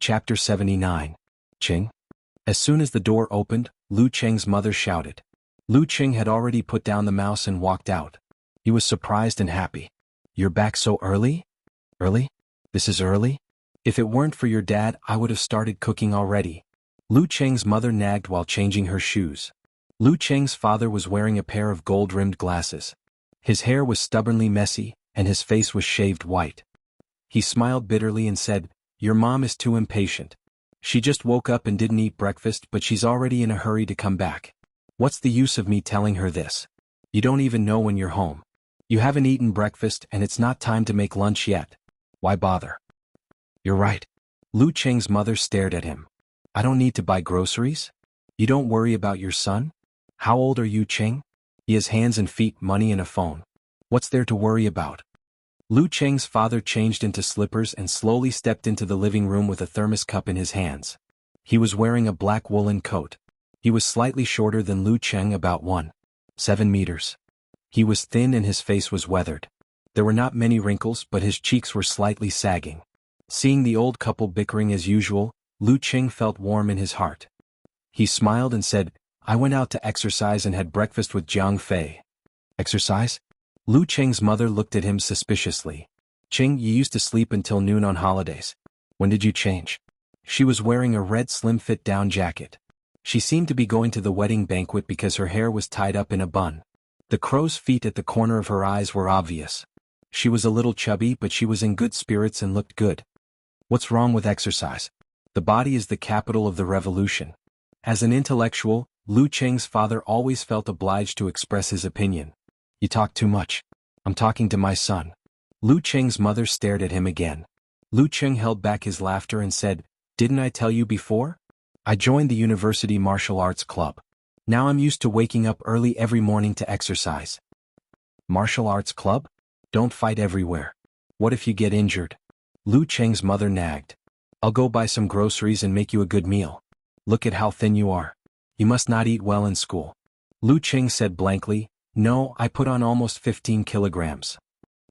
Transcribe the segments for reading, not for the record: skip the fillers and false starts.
Chapter 79. Qing. As soon as the door opened, Lu Cheng's mother shouted. Lu Cheng had already put down the mouse and walked out. He was surprised and happy. "You're back so early?" "Early? This is early? If it weren't for your dad, I would have started cooking already." Lu Cheng's mother nagged while changing her shoes. Lu Cheng's father was wearing a pair of gold-rimmed glasses. His hair was stubbornly messy, and his face was shaved white. He smiled bitterly and said, "Your mom is too impatient. She just woke up and didn't eat breakfast, but she's already in a hurry to come back. What's the use of me telling her this? You don't even know when you're home. You haven't eaten breakfast and it's not time to make lunch yet. Why bother?" "You're right." Lu Cheng's mother stared at him. "I don't need to buy groceries? You don't worry about your son? How old are you, Cheng? He has hands and feet, money and a phone. What's there to worry about?" Lu Cheng's father changed into slippers and slowly stepped into the living room with a thermos cup in his hands. He was wearing a black woolen coat. He was slightly shorter than Lu Cheng, about 1.7 meters. He was thin and his face was weathered. There were not many wrinkles, but his cheeks were slightly sagging. Seeing the old couple bickering as usual, Lu Cheng felt warm in his heart. He smiled and said, "I went out to exercise and had breakfast with Jiang Fei." "Exercise?" Lu Cheng's mother looked at him suspiciously. "Cheng, you used to sleep until noon on holidays. When did you change?" She was wearing a red slim-fit down jacket. She seemed to be going to the wedding banquet because her hair was tied up in a bun. The crow's feet at the corner of her eyes were obvious. She was a little chubby, but she was in good spirits and looked good. "What's wrong with exercise? The body is the capital of the revolution." As an intellectual, Lu Cheng's father always felt obliged to express his opinion. "You talk too much. I'm talking to my son." Lu Cheng's mother stared at him again. Lu Cheng held back his laughter and said, "Didn't I tell you before? I joined the university martial arts club. Now I'm used to waking up early every morning to exercise." "Martial arts club? Don't fight everywhere. What if you get injured?" Lu Cheng's mother nagged. "I'll go buy some groceries and make you a good meal. Look at how thin you are. You must not eat well in school." Lu Cheng said blankly, "No, I put on almost 15 kilograms.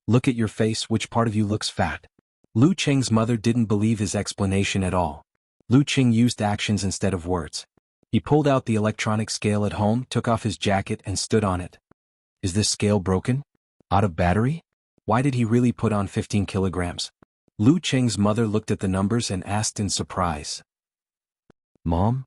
Look at your face, which part of you looks fat?" Lu Cheng's mother didn't believe his explanation at all. Lu Cheng used actions instead of words. He pulled out the electronic scale at home, took off his jacket and stood on it. "Is this scale broken? Out of battery? Why did he really put on 15 kilograms? Lu Cheng's mother looked at the numbers and asked in surprise. "Mom?"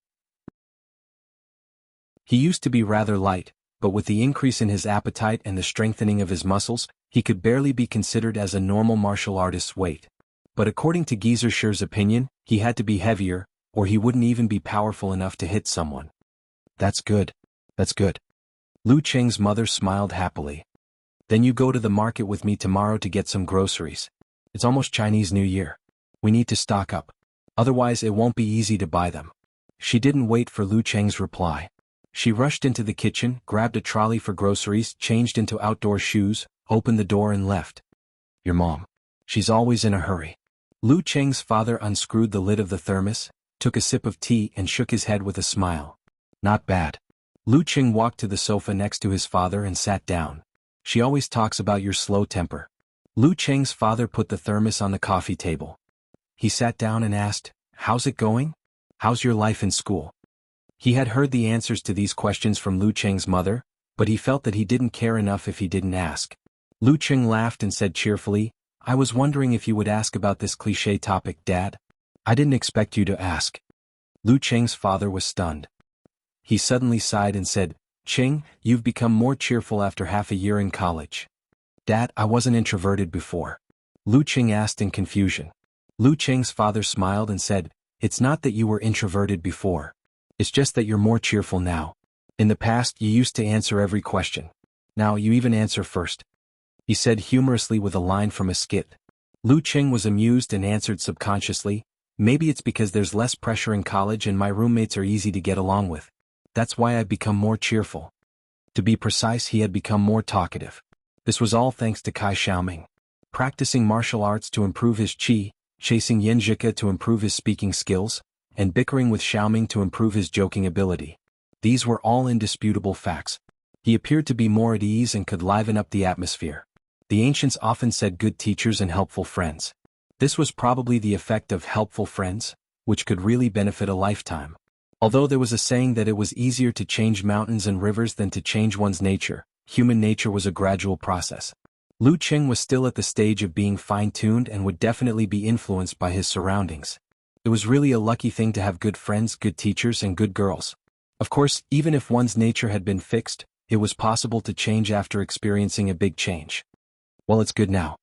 He used to be rather light, but with the increase in his appetite and the strengthening of his muscles, he could barely be considered as a normal martial artist's weight. But according to Geezer Sher's opinion, he had to be heavier, or he wouldn't even be powerful enough to hit someone. "That's good. That's good." Lu Cheng's mother smiled happily. "Then you go to the market with me tomorrow to get some groceries. It's almost Chinese New Year. We need to stock up. Otherwise it won't be easy to buy them." She didn't wait for Lu Cheng's reply. She rushed into the kitchen, grabbed a trolley for groceries, changed into outdoor shoes, opened the door and left. "Your mom. She's always in a hurry." Lu Cheng's father unscrewed the lid of the thermos, took a sip of tea and shook his head with a smile. "Not bad." Lu Cheng walked to the sofa next to his father and sat down. "She always talks about your slow temper." Lu Cheng's father put the thermos on the coffee table. He sat down and asked, "How's it going? How's your life in school?" He had heard the answers to these questions from Lu Cheng's mother, but he felt that he didn't care enough if he didn't ask. Lu Cheng laughed and said cheerfully, "I was wondering if you would ask about this cliché topic, Dad. I didn't expect you to ask." Lu Cheng's father was stunned. He suddenly sighed and said, "Cheng, you've become more cheerful after half a year in college." "Dad, I wasn't introverted before." Lu Cheng asked in confusion. Lu Cheng's father smiled and said, "It's not that you were introverted before. It's just that you're more cheerful now. In the past you used to answer every question. Now you even answer first," he said humorously with a line from a skit. Lu Cheng was amused and answered subconsciously, "Maybe it's because there's less pressure in college and my roommates are easy to get along with. That's why I've become more cheerful." To be precise, he had become more talkative. This was all thanks to Kai Xiaoming. Practicing martial arts to improve his qi, chasing Yen Zhika to improve his speaking skills, and bickering with Xiaoming to improve his joking ability. These were all indisputable facts. He appeared to be more at ease and could liven up the atmosphere. The ancients often said good teachers and helpful friends. This was probably the effect of helpful friends. which could really benefit a lifetime. Although there was a saying that it was easier to change mountains and rivers than to change one's nature, human nature was a gradual process. Lu Qing was still at the stage of being fine-tuned and would definitely be influenced by his surroundings. It was really a lucky thing to have good friends, good teachers, and good girls. Of course, even if one's nature had been fixed, it was possible to change after experiencing a big change. Well, it's good now.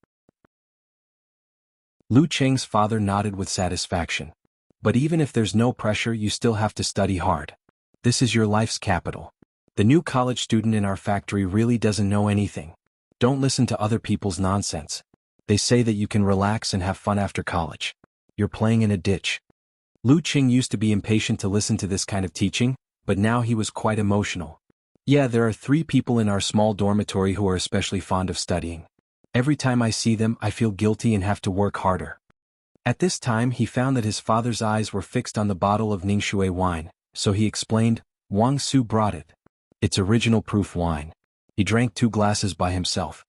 Lu Qing's father nodded with satisfaction. But even if there's no pressure, you still have to study hard. This is your life's capital. The new college student in our factory really doesn't know anything. Don't listen to other people's nonsense. They say that you can relax and have fun after college. You're playing in a ditch. Lu Qing used to be impatient to listen to this kind of teaching, but now he was quite emotional. Yeah, there are 3 people in our small dormitory who are especially fond of studying. Every time I see them, I feel guilty and have to work harder. At this time he found that his father's eyes were fixed on the bottle of Ningxue wine, so he explained, Wang Su brought it. It's original proof wine. He drank 2 glasses by himself.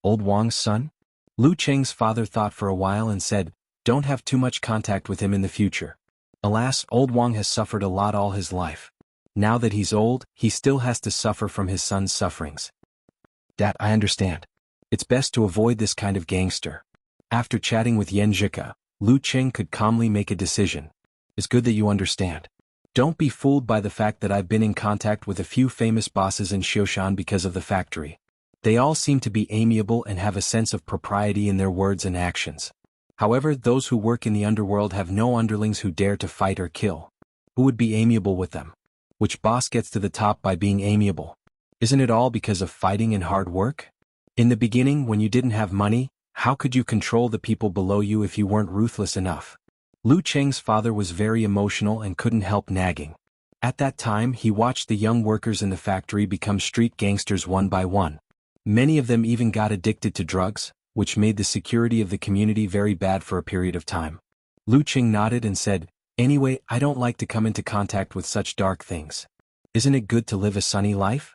Old Wang's son? Lu Qing's father thought for a while and said, don't have too much contact with him in the future. Alas, old Wang has suffered a lot all his life. Now that he's old, he still has to suffer from his son's sufferings. Dad, I understand. It's best to avoid this kind of gangster. After chatting with Yan Zhika, Lu Qing could calmly make a decision. It's good that you understand. Don't be fooled by the fact that I've been in contact with a few famous bosses in Xioshan because of the factory. They all seem to be amiable and have a sense of propriety in their words and actions. However, those who work in the underworld have no underlings who dare to fight or kill. Who would be amiable with them? Which boss gets to the top by being amiable? Isn't it all because of fighting and hard work? In the beginning, when you didn't have money, how could you control the people below you if you weren't ruthless enough? Lu Qing's father was very emotional and couldn't help nagging. At that time, he watched the young workers in the factory become street gangsters one by one. Many of them even got addicted to drugs, which made the security of the community very bad for a period of time. Lu Qing nodded and said, anyway, I don't like to come into contact with such dark things. Isn't it good to live a sunny life?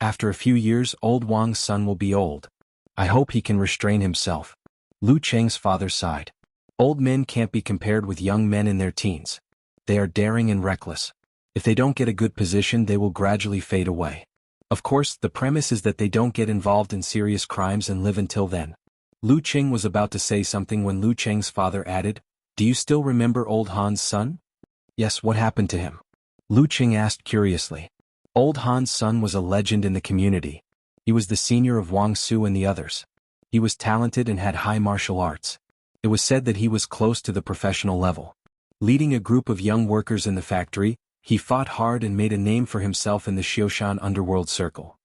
After a few years, old Wang's son will be old. I hope he can restrain himself. Lu Qing's father sighed. Old men can't be compared with young men in their teens. They are daring and reckless. If they don't get a good position, they will gradually fade away. Of course, the premise is that they don't get involved in serious crimes and live until then. Lu Qing was about to say something when Lu Qing's father added, do you still remember old Han's son? Yes, what happened to him? Lu Qing asked curiously. Old Han's son was a legend in the community. He was the senior of Wang Su and the others. He was talented and had high martial arts. It was said that he was close to the professional level. Leading a group of young workers in the factory, he fought hard and made a name for himself in the Xioshan underworld circle.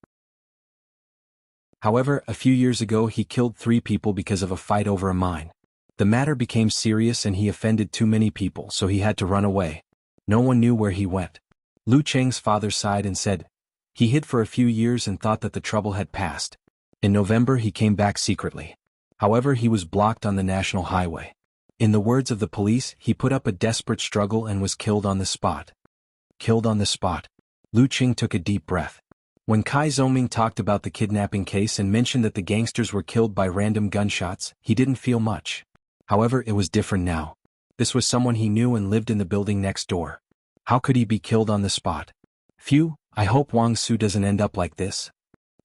However, a few years ago he killed 3 people because of a fight over a mine. The matter became serious and he offended too many people, so he had to run away. No one knew where he went. Lu Qing's father sighed and said, he hid for a few years and thought that the trouble had passed. In November he came back secretly. However, he was blocked on the national highway. In the words of the police, he put up a desperate struggle and was killed on the spot. Killed on the spot. Lu Qing took a deep breath. When Kai Zoming talked about the kidnapping case and mentioned that the gangsters were killed by random gunshots, he didn't feel much. However, it was different now. This was someone he knew and lived in the building next door. How could he be killed on the spot? Phew, I hope Wang Su doesn't end up like this.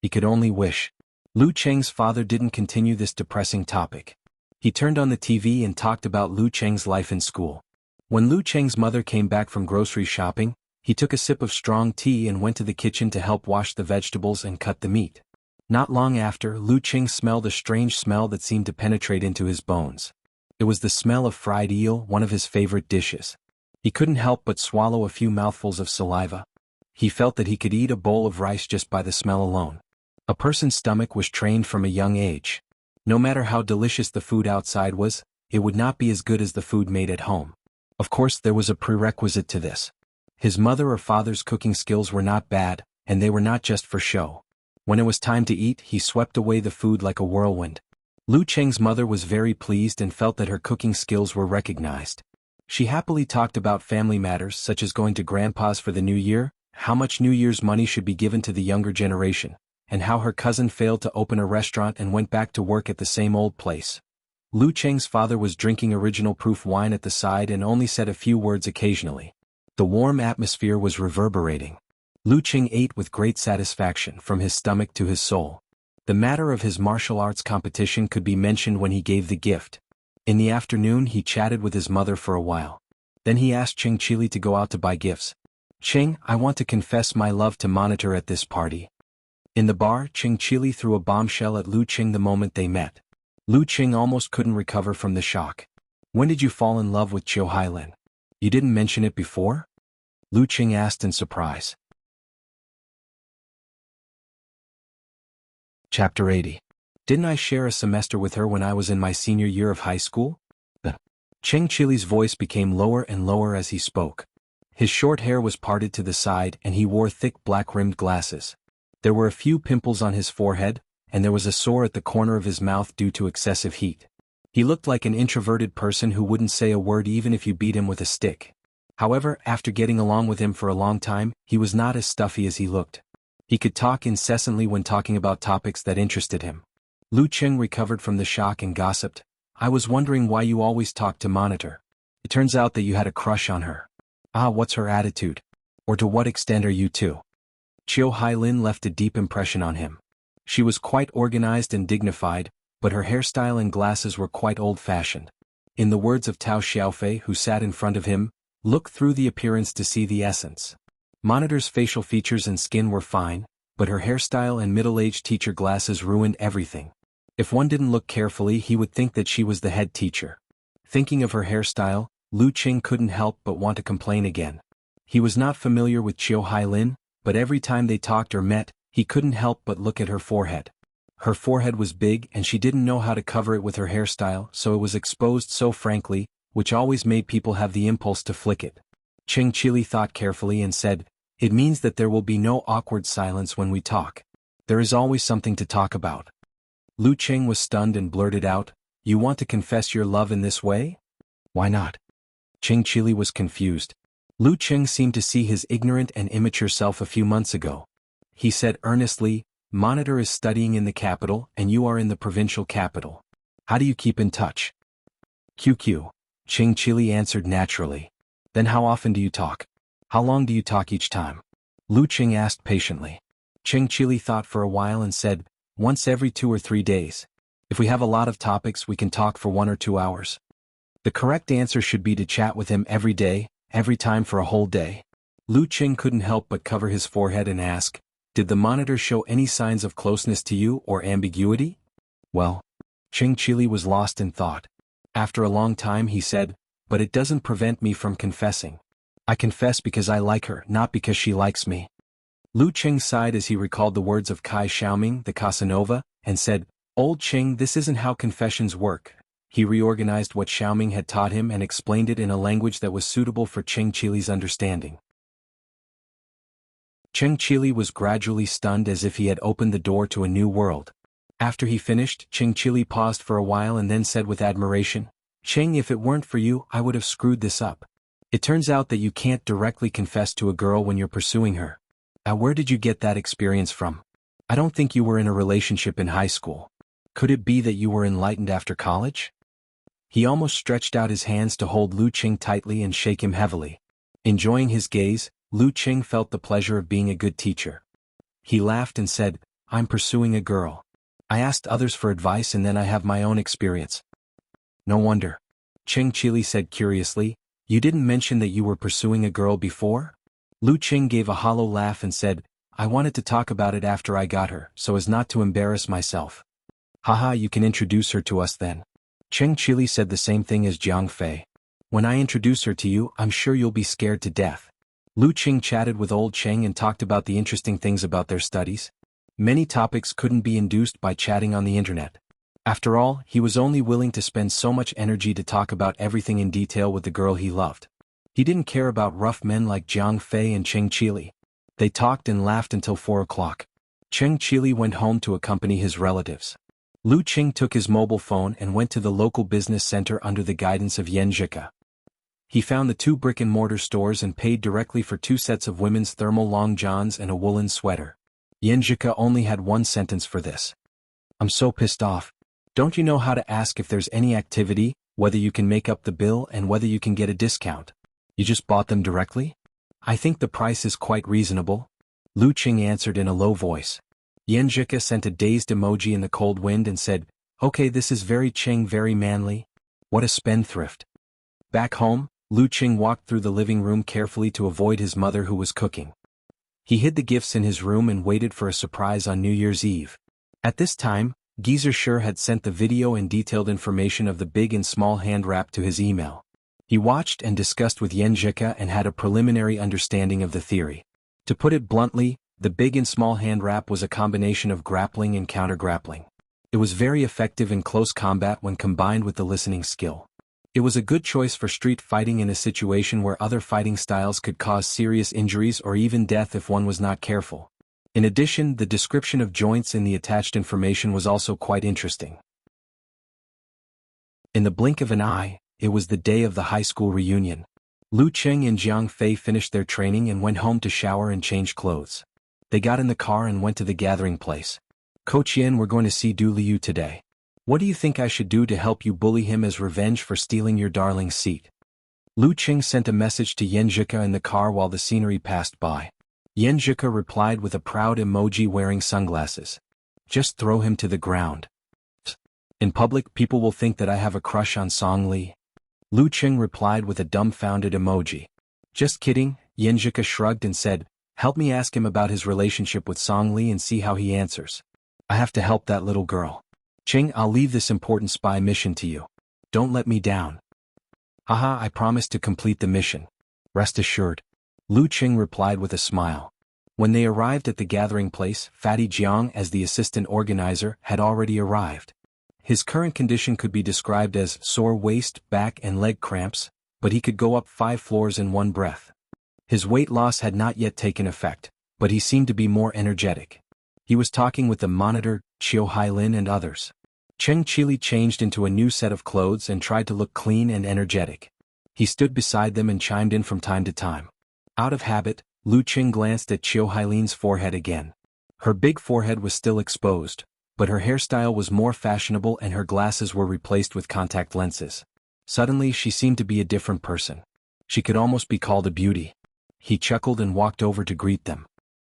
He could only wish. Lu Qing's father didn't continue this depressing topic. He turned on the TV and talked about Lu Qing's life in school. When Lu Qing's mother came back from grocery shopping, he took a sip of strong tea and went to the kitchen to help wash the vegetables and cut the meat. Not long after, Lu Qing smelled a strange smell that seemed to penetrate into his bones. It was the smell of fried eel, one of his favorite dishes. He couldn't help but swallow a few mouthfuls of saliva. He felt that he could eat a bowl of rice just by the smell alone. A person's stomach was trained from a young age. No matter how delicious the food outside was, it would not be as good as the food made at home. Of course, there was a prerequisite to this. His mother or father's cooking skills were not bad, and they were not just for show. When it was time to eat, he swept away the food like a whirlwind. Lu Qing's mother was very pleased and felt that her cooking skills were recognized. She happily talked about family matters such as going to grandpa's for the new year, how much New Year's money should be given to the younger generation, and how her cousin failed to open a restaurant and went back to work at the same old place. Lu Cheng's father was drinking original proof wine at the side and only said a few words occasionally. The warm atmosphere was reverberating. Lu Cheng ate with great satisfaction from his stomach to his soul. The matter of his martial arts competition could be mentioned when he gave the gift. In the afternoon he chatted with his mother for a while. Then he asked Cheng Chili to go out to buy gifts. Cheng, I want to confess my love to Monitor at this party. In the bar, Cheng Chili threw a bombshell at Lu Cheng the moment they met. Lu Cheng almost couldn't recover from the shock. When did you fall in love with Chiu Hailin? You didn't mention it before? Lu Cheng asked in surprise. Chapter 80. Didn't I share a semester with her when I was in my senior year of high school? Cheng Chili's voice became lower and lower as he spoke. His short hair was parted to the side and he wore thick black-rimmed glasses. There were a few pimples on his forehead, and there was a sore at the corner of his mouth due to excessive heat. He looked like an introverted person who wouldn't say a word even if you beat him with a stick. However, after getting along with him for a long time, he was not as stuffy as he looked. He could talk incessantly when talking about topics that interested him. Lu Cheng recovered from the shock and gossiped, I was wondering why you always talked to Monitor. It turns out that you had a crush on her. Ah, what's her attitude? Or to what extent are you two? Chiu Hailin left a deep impression on him. She was quite organized and dignified, but her hairstyle and glasses were quite old-fashioned. In the words of Tao Xiaofei, who sat in front of him, look through the appearance to see the essence. Monitor's facial features and skin were fine, but her hairstyle and middle-aged teacher glasses ruined everything. If one didn't look carefully, he would think that she was the head teacher. Thinking of her hairstyle, Lu Cheng couldn't help but want to complain again. He was not familiar with Chiu Hailin, but every time they talked or met, he couldn't help but look at her forehead. Her forehead was big and she didn't know how to cover it with her hairstyle, so it was exposed so frankly, which always made people have the impulse to flick it. Cheng Chili thought carefully and said, It means that there will be no awkward silence when we talk. There is always something to talk about. Lu Cheng was stunned and blurted out, You want to confess your love in this way? Why not? Cheng Chili was confused. Lu Cheng seemed to see his ignorant and immature self a few months ago. He said earnestly, Monitor is studying in the capital and you are in the provincial capital. How do you keep in touch? QQ. Cheng Chili answered naturally. Then how often do you talk? How long do you talk each time? Lu Cheng asked patiently. Cheng Chili thought for a while and said, Once every 2 or 3 days. If we have a lot of topics, we can talk for 1 or 2 hours. The correct answer should be to chat with him every day, every time for a whole day. Lu Cheng couldn't help but cover his forehead and ask, Did the Monitor show any signs of closeness to you or ambiguity? Well, Cheng Chili was lost in thought. After a long time he said, But it doesn't prevent me from confessing. I confess because I like her, not because she likes me. Lu Cheng sighed as he recalled the words of Kai Xiaoming, the Casanova, and said, Old Cheng, this isn't how confessions work. He reorganized what Xiaoming had taught him and explained it in a language that was suitable for Cheng Chili's understanding. Cheng Chili was gradually stunned as if he had opened the door to a new world. After he finished, Cheng Chili paused for a while and then said with admiration, Cheng, if it weren't for you, I would have screwed this up. It turns out that you can't directly confess to a girl when you're pursuing her. Now where did you get that experience from? I don't think you were in a relationship in high school. Could it be that you were enlightened after college? He almost stretched out his hands to hold Lu Cheng tightly and shake him heavily. Enjoying his gaze, Lu Cheng felt the pleasure of being a good teacher. He laughed and said, I'm pursuing a girl. I asked others for advice and then I have my own experience. No wonder. Cheng Chili said curiously, You didn't mention that you were pursuing a girl before? Lu Cheng gave a hollow laugh and said, I wanted to talk about it after I got her, so as not to embarrass myself. Haha, you can introduce her to us then. Cheng Chili said the same thing as Jiang Fei. When I introduce her to you, I'm sure you'll be scared to death. Lu Cheng chatted with old Cheng and talked about the interesting things about their studies. Many topics couldn't be induced by chatting on the internet. After all, he was only willing to spend so much energy to talk about everything in detail with the girl he loved. He didn't care about rough men like Jiang Fei and Cheng Chili. They talked and laughed until 4 o'clock. Cheng Chili went home to accompany his relatives. Lu Cheng took his mobile phone and went to the local business center under the guidance of Yan Zhika. He found the 2 brick-and-mortar stores and paid directly for 2 sets of women's thermal long johns and a woolen sweater. Yan Zhika only had 1 sentence for this. I'm so pissed off. Don't you know how to ask if there's any activity, whether you can make up the bill and whether you can get a discount? You just bought them directly? I think the price is quite reasonable. Lu Qing answered in a low voice. Yan Zhika sent a dazed emoji in the cold wind and said, "Okay, this is very Qing, very manly. What a spendthrift." Back home, Lu Qing walked through the living room carefully to avoid his mother who was cooking. He hid the gifts in his room and waited for a surprise on New Year's Eve. At this time, Geezer Sure had sent the video and detailed information of the big and small hand wrap to his email. He watched and discussed with Yan Zhika and had a preliminary understanding of the theory. To put it bluntly, the big and small hand wrap was a combination of grappling and counter-grappling. It was very effective in close combat when combined with the listening skill. It was a good choice for street fighting in a situation where other fighting styles could cause serious injuries or even death if one was not careful. In addition, the description of joints in the attached information was also quite interesting. In the blink of an eye, it was the day of the high school reunion. Lu Qing and Jiang Fei finished their training and went home to shower and change clothes. They got in the car and went to the gathering place. "Coach Yin, we're going to see Du Liu today. What do you think I should do to help you bully him as revenge for stealing your darling's seat?" Lu Qing sent a message to Yan Zhika in the car while the scenery passed by. Yan Zhika replied with a proud emoji wearing sunglasses. "Just throw him to the ground. In public, people will think that I have a crush on Song Li." Lu Qing replied with a dumbfounded emoji. "Just kidding," Yan Zhika shrugged and said, "Help me ask him about his relationship with Song Li and see how he answers. I have to help that little girl. Qing, I'll leave this important spy mission to you. Don't let me down." "Haha, I promise to complete the mission. Rest assured," Lu Qing replied with a smile. When they arrived at the gathering place, Fatty Jiang, as the assistant organizer, had already arrived. His current condition could be described as sore waist, back and leg cramps, but he could go up 5 floors in one breath. His weight loss had not yet taken effect, but he seemed to be more energetic. He was talking with the monitor, Qiu Hailin and others. Cheng Qili changed into a new set of clothes and tried to look clean and energetic. He stood beside them and chimed in from time to time. Out of habit, Lu Qing glanced at Qiu Hailin's forehead again. Her big forehead was still exposed, but her hairstyle was more fashionable and her glasses were replaced with contact lenses. Suddenly she seemed to be a different person. She could almost be called a beauty. He chuckled and walked over to greet them.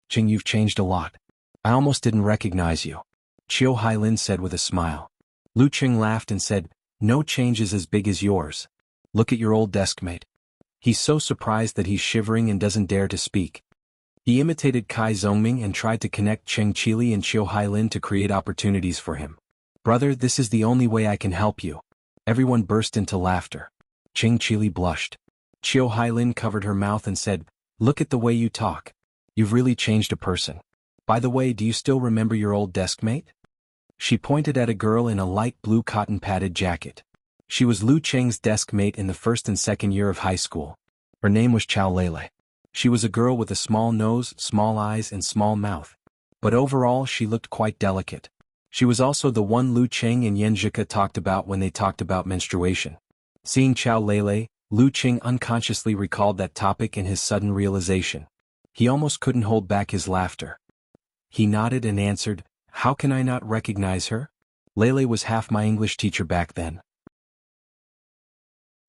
"Qing, you've changed a lot. I almost didn't recognize you," Qiu Hailin said with a smile. Lu Qing laughed and said, "No change is as big as yours. Look at your old deskmate. He's so surprised that he's shivering and doesn't dare to speak." He imitated Kai Zongming and tried to connect Cheng Qili and Qiu Hailin to create opportunities for him. "Brother, this is the only way I can help you." Everyone burst into laughter. Cheng Qili blushed. Qiu Hailin covered her mouth and said, "Look at the way you talk. You've really changed a person. By the way, do you still remember your old deskmate?" She pointed at a girl in a light blue cotton padded jacket. She was Lu Cheng's deskmate in the first and second year of high school. Her name was Chao Lele. She was a girl with a small nose, small eyes and small mouth. But overall she looked quite delicate. She was also the one Lu Cheng and Yan Zhika talked about when they talked about menstruation. Seeing Chao Lele, Lu Cheng unconsciously recalled that topic in his sudden realization. He almost couldn't hold back his laughter. He nodded and answered, "How can I not recognize her? Lele was half my English teacher back then."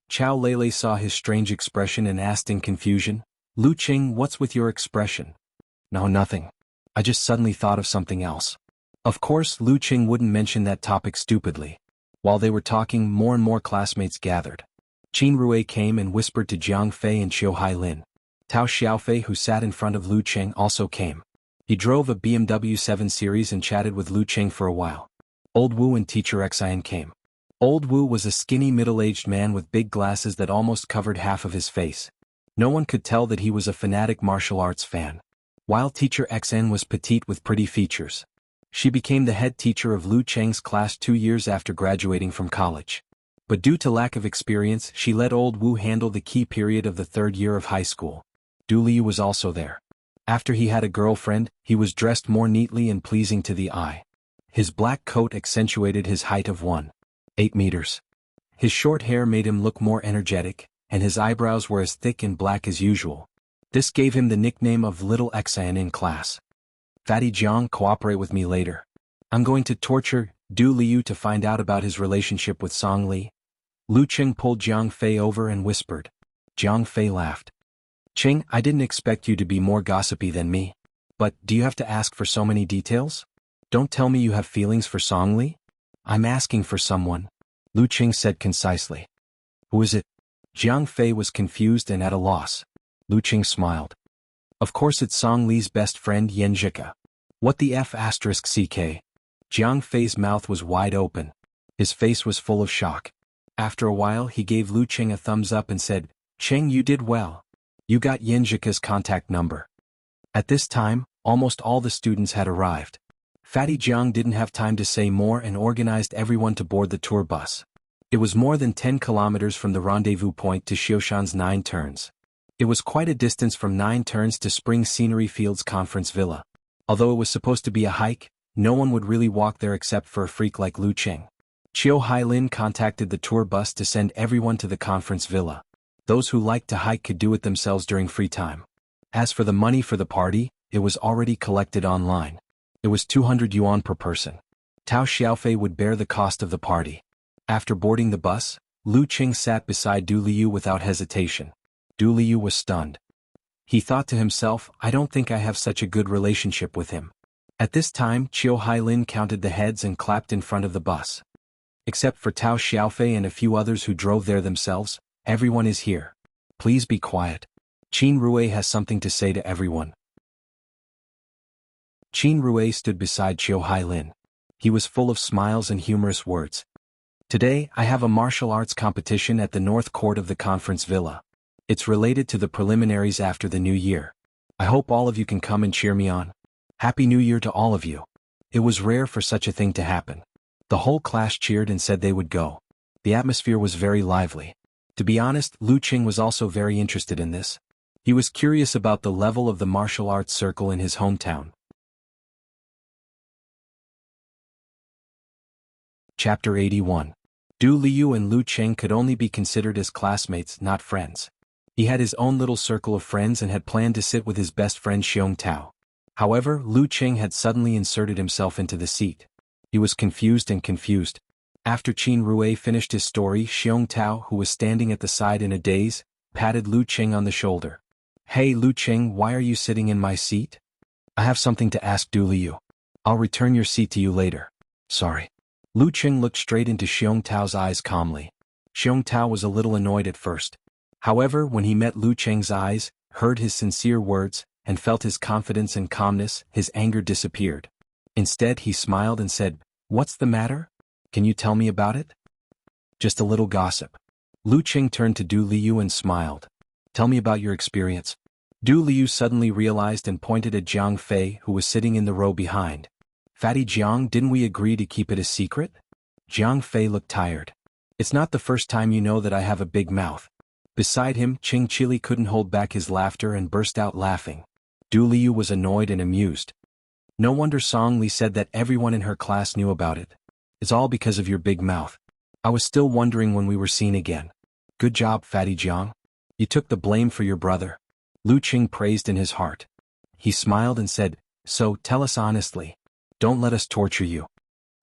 Chao Lele saw his strange expression and asked in confusion, "Lu Qing, what's with your expression?" "No, nothing. I just suddenly thought of something else." Of course, Lu Qing wouldn't mention that topic stupidly. While they were talking, more and more classmates gathered. Qin Rui came and whispered to Jiang Fei and Qiu Hailin. Tao Xiaofei, who sat in front of Lu Qing, also came. He drove a BMW 7 Series and chatted with Lu Qing for a while. Old Wu and teacher Xian came. Old Wu was a skinny middle-aged man with big glasses that almost covered half of his face. No one could tell that he was a fanatic martial arts fan. While teacher Xian was petite with pretty features. She became the head teacher of Lu Cheng's class 2 years after graduating from college. But due to lack of experience, she let old Wu handle the key period of the 3rd year of high school. Du Liu was also there. After he had a girlfriend, he was dressed more neatly and pleasing to the eye. His black coat accentuated his height of 1.8 meters. His short hair made him look more energetic, and his eyebrows were as thick and black as usual. This gave him the nickname of Little Xian in class. "Fatty Jiang, cooperate with me later. I'm going to torture Du Liu to find out about his relationship with Song Li? Lu Qing pulled Jiang Fei over and whispered. Jiang Fei laughed. Qing, I didn't expect you to be more gossipy than me. But, do you have to ask for so many details? Don't tell me you have feelings for Song Li? I'm asking for someone, Lu Qing said concisely. Who is it? Jiang Fei was confused and at a loss. Lu Qing smiled. Of course it's Song Li's best friend Yan Zhika. What the F***ck? Jiang Fei's mouth was wide open. His face was full of shock. After a while he gave Lu Qing a thumbs up and said, Qing, you did well. You got Yan Zhika's contact number. At this time, almost all the students had arrived. Fatty Jiang didn't have time to say more and organized everyone to board the tour bus. It was more than 10 kilometers from the rendezvous point to Xiushan's 9 turns. It was quite a distance from 9 turns to Spring Scenery Fields Conference Villa. Although it was supposed to be a hike, no one would really walk there except for a freak like Lu Qing. Qiu Hailin contacted the tour bus to send everyone to the conference villa. Those who liked to hike could do it themselves during free time. As for the money for the party, it was already collected online. It was 200 yuan per person. Tao Xiaofei would bear the cost of the party. After boarding the bus, Lu Qing sat beside Du Liu without hesitation. Du Liu was stunned. He thought to himself, I don't think I have such a good relationship with him. At this time, Qiu Hailin counted the heads and clapped in front of the bus. Except for Tao Xiaofei and a few others who drove there themselves, everyone is here. Please be quiet. Qin Rui has something to say to everyone. Qin Rui stood beside Qiu Hailin. He was full of smiles and humorous words. Today, I have a martial arts competition at the North Court of the Conference Villa. It's related to the preliminaries after the new year. I hope all of you can come and cheer me on. Happy New Year to all of you. It was rare for such a thing to happen. The whole class cheered and said they would go. The atmosphere was very lively. To be honest, Lu Qing was also very interested in this. He was curious about the level of the martial arts circle in his hometown. Chapter 81. Du Liu and Lu Qing could only be considered as classmates, not friends. He had his own little circle of friends and had planned to sit with his best friend Xiong Tao. However, Lu Qing had suddenly inserted himself into the seat. He was confused. After Qin Rui finished his story, Xiong Tao, who was standing at the side in a daze, patted Lu Qing on the shoulder. Hey Lu Qing, why are you sitting in my seat? I have something to ask Du Liu. I'll return your seat to you later. Sorry. Lu Qing looked straight into Xiong Tao's eyes calmly. Xiong Tao was a little annoyed at first. However, when he met Lu Qing's eyes, heard his sincere words, and felt his confidence and calmness, his anger disappeared. Instead, he smiled and said, What's the matter? Can you tell me about it? Just a little gossip. Lu Qing turned to Du Liu and smiled. Tell me about your experience. Du Liu suddenly realized and pointed at Jiang Fei, who was sitting in the row behind. Fatty Jiang, didn't we agree to keep it a secret? Jiang Fei looked tired. It's not the first time you know that I have a big mouth. Beside him, Qing Chili couldn't hold back his laughter and burst out laughing. Du Liu was annoyed and amused. No wonder Song Li said that everyone in her class knew about it. It's all because of your big mouth. I was still wondering when we were seen again. Good job, Fatty Jiang. You took the blame for your brother. Lu Qing praised in his heart. He smiled and said, So, tell us honestly. Don't let us torture you.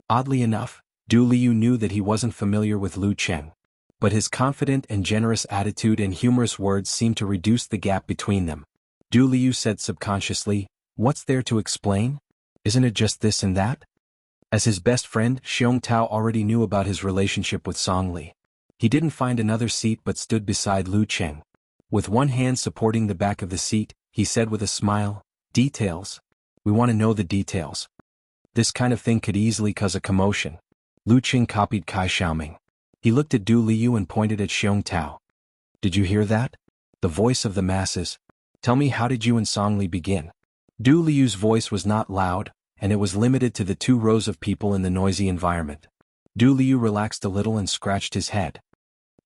Oddly enough, Du Liu knew that he wasn't familiar with Lu Qing. But his confident and generous attitude and humorous words seemed to reduce the gap between them. Du Liu said subconsciously, What's there to explain? Isn't it just this and that? As his best friend, Xiong Tao already knew about his relationship with Song Li. He didn't find another seat but stood beside Lu Qing. With one hand supporting the back of the seat, he said with a smile, Details. We want to know the details. This kind of thing could easily cause a commotion. Lu Qing copied Kai Xiaoming. He looked at Du Liu and pointed at Xiong Tao. Did you hear that? The voice of the masses. Tell me, how did you and Song Li begin? Du Liu's voice was not loud, and it was limited to the 2 rows of people in the noisy environment. Du Liu relaxed a little and scratched his head.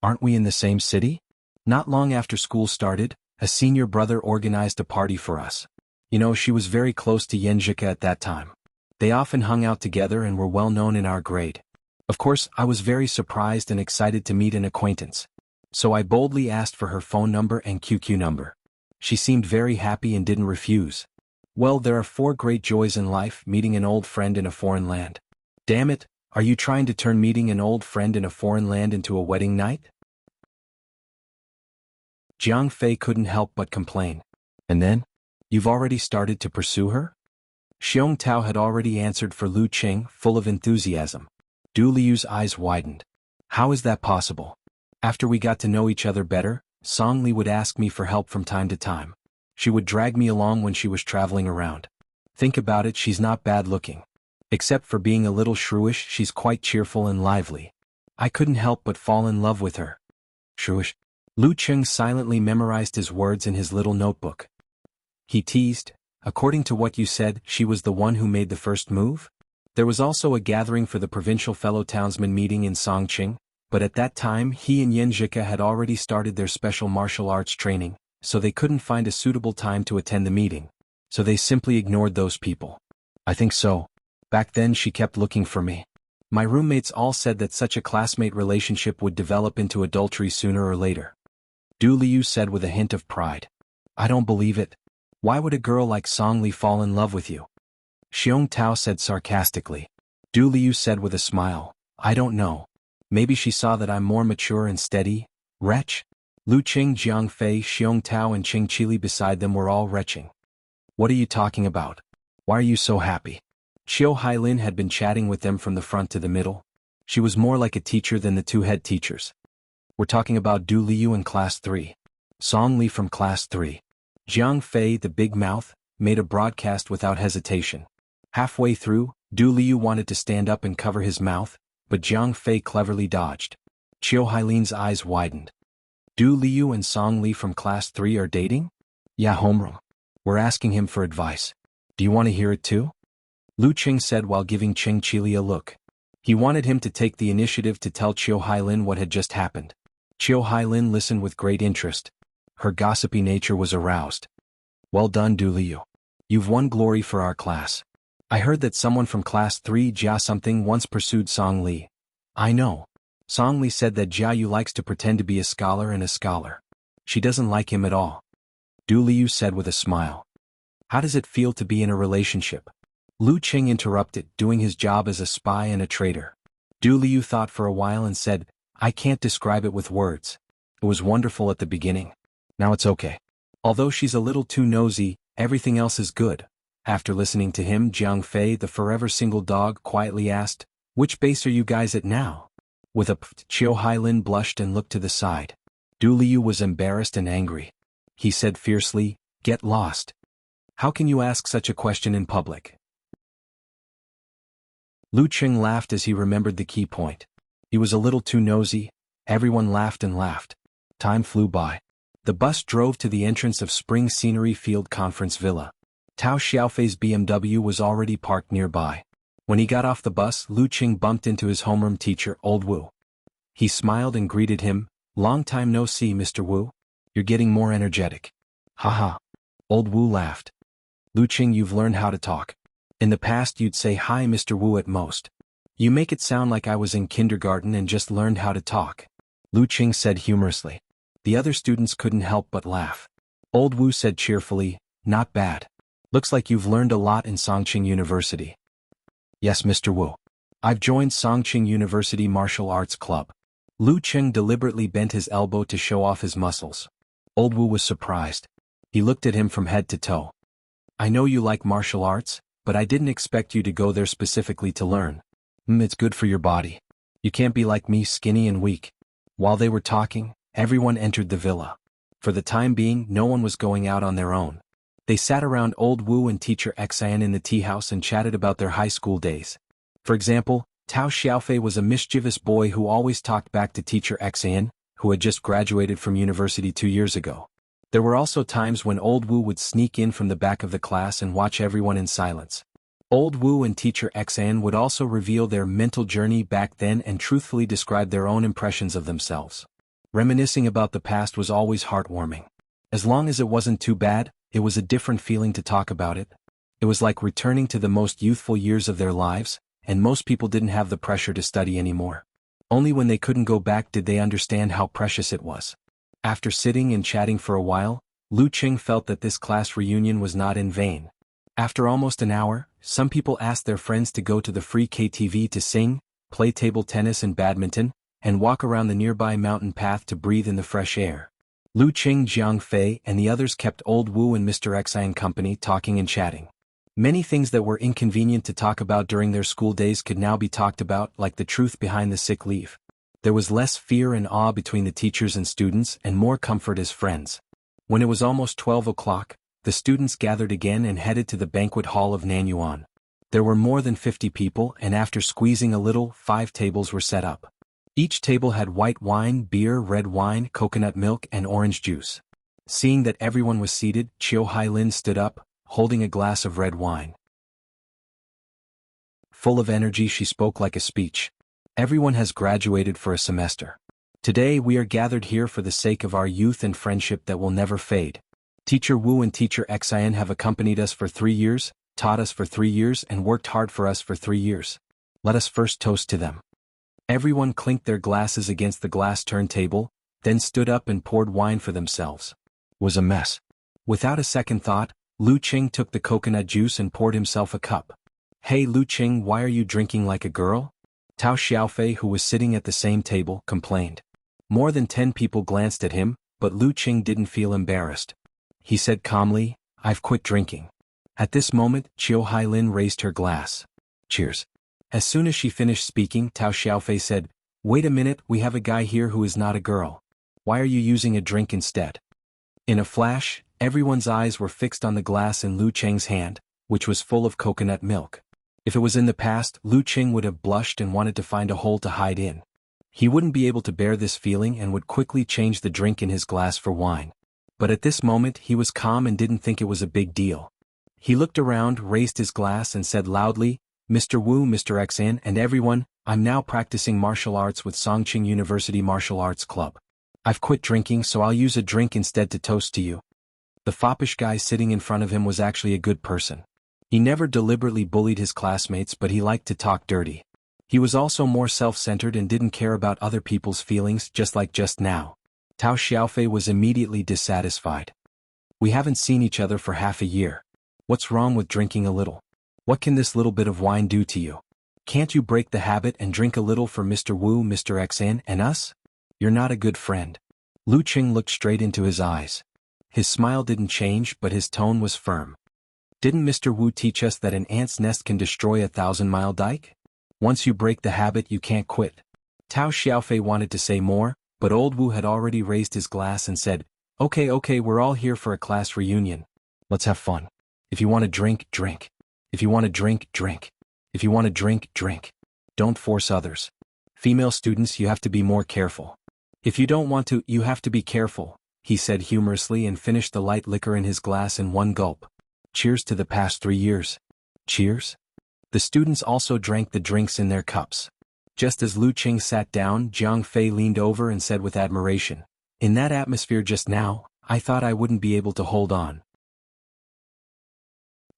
Aren't we in the same city? Not long after school started, a senior brother organized a party for us. You know, she was very close to Yan Zhika at that time. They often hung out together and were well known in our grade. Of course, I was very surprised and excited to meet an acquaintance. So I boldly asked for her phone number and QQ number. She seemed very happy and didn't refuse. Well, there are 4 great joys in life: meeting an old friend in a foreign land. Damn it, Are you trying to turn meeting an old friend in a foreign land into a wedding night? Jiang Fei couldn't help but complain. And then? You've already started to pursue her? Xiong Tao had already answered for Lu Qing, full of enthusiasm. Du Liu's eyes widened. How is that possible? After we got to know each other better, Song Li would ask me for help from time to time. She would drag me along when she was traveling around. Think about it, she's not bad looking. Except for being a little shrewish, she's quite cheerful and lively. I couldn't help but fall in love with her. Shrewish? Lu Qing silently memorized his words in his little notebook. He teased, according to what you said, she was the one who made the first move? There was also a gathering for the provincial fellow townsmen meeting in Songqing, but at that time he and Yen Zhika had already started their special martial arts training, so they couldn't find a suitable time to attend the meeting. So they simply ignored those people. I think so. Back then she kept looking for me. My roommates all said that such a classmate relationship would develop into adultery sooner or later. Du Liu said with a hint of pride. I don't believe it. Why would a girl like Song Li fall in love with you? Xiong Tao said sarcastically. Du Liu said with a smile, I don't know. Maybe she saw that I'm more mature and steady. Wretch? Lu Qing, Jiang Fei, Xiong Tao and Qing Qili beside them were all retching. What are you talking about? Why are you so happy? Qiu Hailin had been chatting with them from the front to the middle. She was more like a teacher than the two head teachers. We're talking about Du Liu in Class 3. Song Li from Class 3. Jiang Fei, the big mouth, made a broadcast without hesitation. Halfway through, Du Liu wanted to stand up and cover his mouth, but Jiang Fei cleverly dodged. Qiu Hailin's eyes widened. Du Liu and Song Li from Class 3 are dating? Yeah, homeroom. We're asking him for advice. Do you want to hear it too? Lu Qing said while giving Qing Qili a look. He wanted him to take the initiative to tell Qiu Hailin what had just happened. Qiu Hailin listened with great interest. Her gossipy nature was aroused. Well done, Du Liu. You've won glory for our class. I heard that someone from Class 3 Jia something once pursued Song Li. I know. Song Li said that Jia Yu likes to pretend to be a scholar and a scholar. She doesn't like him at all. Du Liu said with a smile. How does it feel to be in a relationship? Lu Qing interrupted, doing his job as a spy and a traitor. Du Liu thought for a while and said, I can't describe it with words. It was wonderful at the beginning. Now it's okay. Although she's a little too nosy, everything else is good. After listening to him, Jiang Fei, the forever single dog, quietly asked, Which base are you guys at now? With a pft, Qiu Hailin blushed and looked to the side. Du Liu was embarrassed and angry. He said fiercely, Get lost. How can you ask such a question in public? Lu Qing laughed as he remembered the key point. He was a little too nosy. Everyone laughed and laughed. Time flew by. The bus drove to the entrance of Spring Scenery Field Conference Villa. Tao Xiaofei's BMW was already parked nearby. When he got off the bus, Lu Qing bumped into his homeroom teacher, Old Wu. He smiled and greeted him, Long time no see, Mr. Wu. You're getting more energetic. Haha. Old Wu laughed. Lu Qing, you've learned how to talk. In the past you'd say hi Mr. Wu at most. You make it sound like I was in kindergarten and just learned how to talk. Lu Qing said humorously. The other students couldn't help but laugh. Old Wu said cheerfully, Not bad. Looks like you've learned a lot in Songqing University. Yes, Mr. Wu. I've joined Songqing University Martial Arts Club. Lu Qing deliberately bent his elbow to show off his muscles. Old Wu was surprised. He looked at him from head to toe. I know you like martial arts, but I didn't expect you to go there specifically to learn. It's good for your body. You can't be like me, skinny and weak. While they were talking, everyone entered the villa. For the time being, no one was going out on their own. They sat around Old Wu and teacher Xian in the tea house and chatted about their high school days. For example, Tao Xiaofei was a mischievous boy who always talked back to teacher Xian, who had just graduated from university 2 years ago. There were also times when Old Wu would sneak in from the back of the class and watch everyone in silence. Old Wu and teacher Xian would also reveal their mental journey back then and truthfully describe their own impressions of themselves. Reminiscing about the past was always heartwarming. As long as it wasn't too bad, it was a different feeling to talk about it. It was like returning to the most youthful years of their lives, and most people didn't have the pressure to study anymore. Only when they couldn't go back did they understand how precious it was. After sitting and chatting for a while, Lu Qing felt that this class reunion was not in vain. After almost an hour, some people asked their friends to go to the free KTV to sing, play table tennis and badminton, and walk around the nearby mountain path to breathe in the fresh air. Lu Qing, Jiang Fei, and the others kept old Wu and Mr. Xian company talking and chatting. Many things that were inconvenient to talk about during their school days could now be talked about, like the truth behind the sick leave. There was less fear and awe between the teachers and students and more comfort as friends. When it was almost 12 o'clock, the students gathered again and headed to the banquet hall of Nanyuan. There were more than 50 people, and after squeezing a little, 5 tables were set up. Each table had white wine, beer, red wine, coconut milk, and orange juice. Seeing that everyone was seated, Qiu Hailin stood up, holding a glass of red wine. Full of energy, she spoke like a speech. Everyone has graduated for a semester. Today we are gathered here for the sake of our youth and friendship that will never fade. Teacher Wu and Teacher Xian have accompanied us for 3 years, taught us for 3 years, and worked hard for us for 3 years. Let us first toast to them. Everyone clinked their glasses against the glass turntable, then stood up and poured wine for themselves. Was a mess. Without a second thought, Lu Qing took the coconut juice and poured himself a cup. Hey Lu Qing, why are you drinking like a girl? Tao Xiaofei, who was sitting at the same table, complained. More than 10 people glanced at him, but Lu Qing didn't feel embarrassed. He said calmly, I've quit drinking. At this moment, Qiu Hailin raised her glass. Cheers. As soon as she finished speaking, Tao Xiaofei said, Wait a minute, we have a guy here who is not a girl. Why are you using a drink instead? In a flash, everyone's eyes were fixed on the glass in Lu Qing's hand, which was full of coconut milk. If it was in the past, Lu Qing would have blushed and wanted to find a hole to hide in. He wouldn't be able to bear this feeling and would quickly change the drink in his glass for wine. But at this moment he was calm and didn't think it was a big deal. He looked around, raised his glass and said loudly, Mr. Wu, Mr. Xian, and everyone, I'm now practicing martial arts with Songqing University Martial Arts Club. I've quit drinking, so I'll use a drink instead to toast to you. The foppish guy sitting in front of him was actually a good person. He never deliberately bullied his classmates, but he liked to talk dirty. He was also more self-centered and didn't care about other people's feelings, just like just now. Tao Xiaofei was immediately dissatisfied. We haven't seen each other for half a year. What's wrong with drinking a little? What can this little bit of wine do to you? Can't you break the habit and drink a little for Mr. Wu, Mr. Xian, and us? You're not a good friend. Lu Qing looked straight into his eyes. His smile didn't change, but his tone was firm. Didn't Mr. Wu teach us that an ant's nest can destroy a 1,000-mile dike? Once you break the habit, you can't quit. Tao Xiaofei wanted to say more, but old Wu had already raised his glass and said, Okay, we're all here for a class reunion. Let's have fun. If you want to drink, drink. If you want to drink, drink. If you want to drink, drink. Don't force others. Female students, you have to be more careful. If you don't want to, you have to be careful, he said humorously and finished the light liquor in his glass in one gulp. Cheers to the past 3 years. Cheers. The students also drank the drinks in their cups. Just as Lu Qing sat down, Jiang Fei leaned over and said with admiration, In that atmosphere just now, I thought I wouldn't be able to hold on.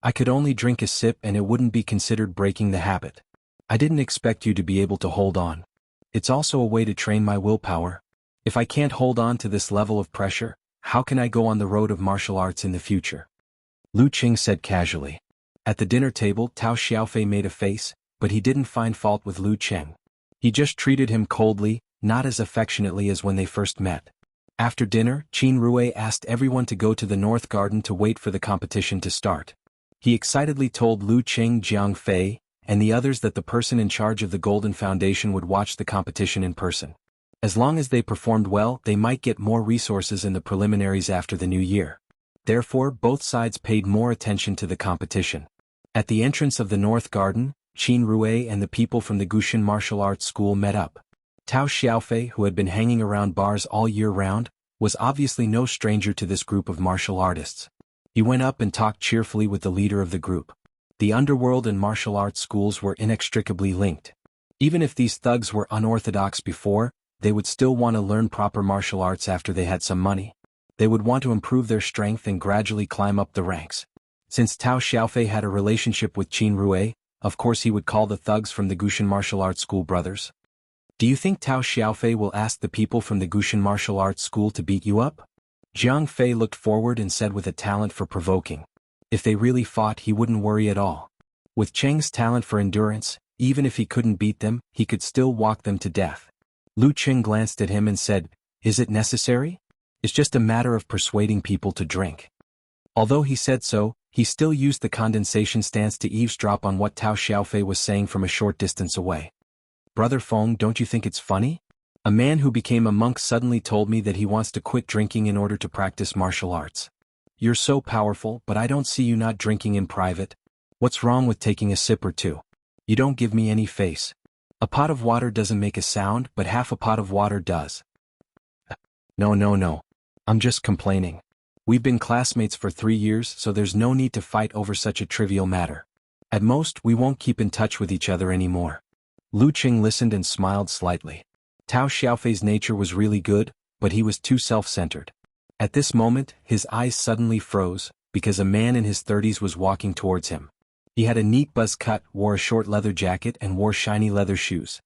I could only drink a sip and it wouldn't be considered breaking the habit. I didn't expect you to be able to hold on. It's also a way to train my willpower. If I can't hold on to this level of pressure, how can I go on the road of martial arts in the future? Lu Qing said casually. At the dinner table, Tao Xiaofei made a face, but he didn't find fault with Lu Qing. He just treated him coldly, not as affectionately as when they first met. After dinner, Qin Rui asked everyone to go to the North Garden to wait for the competition to start. He excitedly told Lu Qing, Jiang Fei, and the others that the person in charge of the Golden Foundation would watch the competition in person. As long as they performed well, they might get more resources in the preliminaries after the new year. Therefore, both sides paid more attention to the competition. At the entrance of the North Garden, Qin Rui and the people from the Gushan Martial Arts School met up. Tao Xiaofei, who had been hanging around bars all year round, was obviously no stranger to this group of martial artists. He went up and talked cheerfully with the leader of the group. The underworld and martial arts schools were inextricably linked. Even if these thugs were unorthodox before, they would still want to learn proper martial arts after they had some money. They would want to improve their strength and gradually climb up the ranks. Since Tao Xiaofei had a relationship with Qin Rui, of course he would call the thugs from the Gushan Martial Arts School brothers. Do you think Tao Xiaofei will ask the people from the Gushan Martial Arts School to beat you up? Jiang Fei looked forward and said with a talent for provoking. If they really fought, he wouldn't worry at all. With Cheng's talent for endurance, even if he couldn't beat them, he could still walk them to death. Lu Qing glanced at him and said, "Is it necessary? It's just a matter of persuading people to drink." Although he said so, he still used the condensation stance to eavesdrop on what Tao Xiaofei was saying from a short distance away. "Brother Feng, don't you think it's funny? A man who became a monk suddenly told me that he wants to quit drinking in order to practice martial arts. You're so powerful, but I don't see you not drinking in private. What's wrong with taking a sip or two? You don't give me any face. A pot of water doesn't make a sound, but half a pot of water does." No. I'm just complaining. We've been classmates for 3 years, so there's no need to fight over such a trivial matter. At most, we won't keep in touch with each other anymore. Lu Qing listened and smiled slightly. Tao Xiaofei's nature was really good, but he was too self-centered. At this moment, his eyes suddenly froze, because a man in his 30s was walking towards him. He had a neat buzz cut, wore a short leather jacket and wore shiny leather shoes.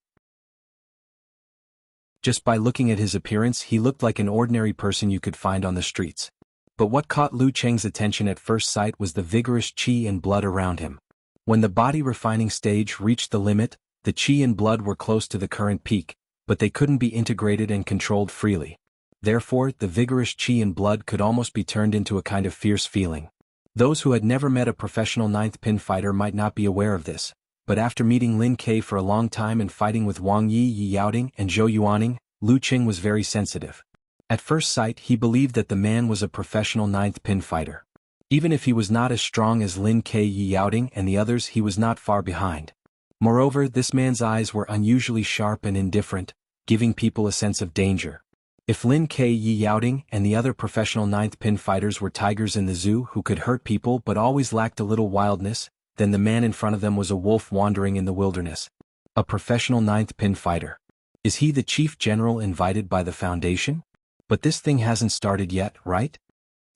Just by looking at his appearance, he looked like an ordinary person you could find on the streets. But what caught Lu Cheng's attention at first sight was the vigorous qi and blood around him. When the body refining stage reached the limit, the qi and blood were close to the current peak, but they couldn't be integrated and controlled freely. Therefore, the vigorous qi and blood could almost be turned into a kind of fierce feeling. Those who had never met a professional ninth pin fighter might not be aware of this, but after meeting Lin Ke for a long time and fighting with Wang Yi, Yi Yaoding, and Zhou Yuaning, Lu Qing was very sensitive. At first sight, he believed that the man was a professional ninth pin fighter. Even if he was not as strong as Lin Ke, Yi Yaoding, and the others, he was not far behind. Moreover, this man's eyes were unusually sharp and indifferent, giving people a sense of danger. If Lin Ke, Yi Yaoding, and the other professional ninth pin fighters were tigers in the zoo who could hurt people but always lacked a little wildness, then the man in front of them was a wolf wandering in the wilderness. A professional ninth pin fighter. Is he the chief general invited by the foundation? But this thing hasn't started yet, right?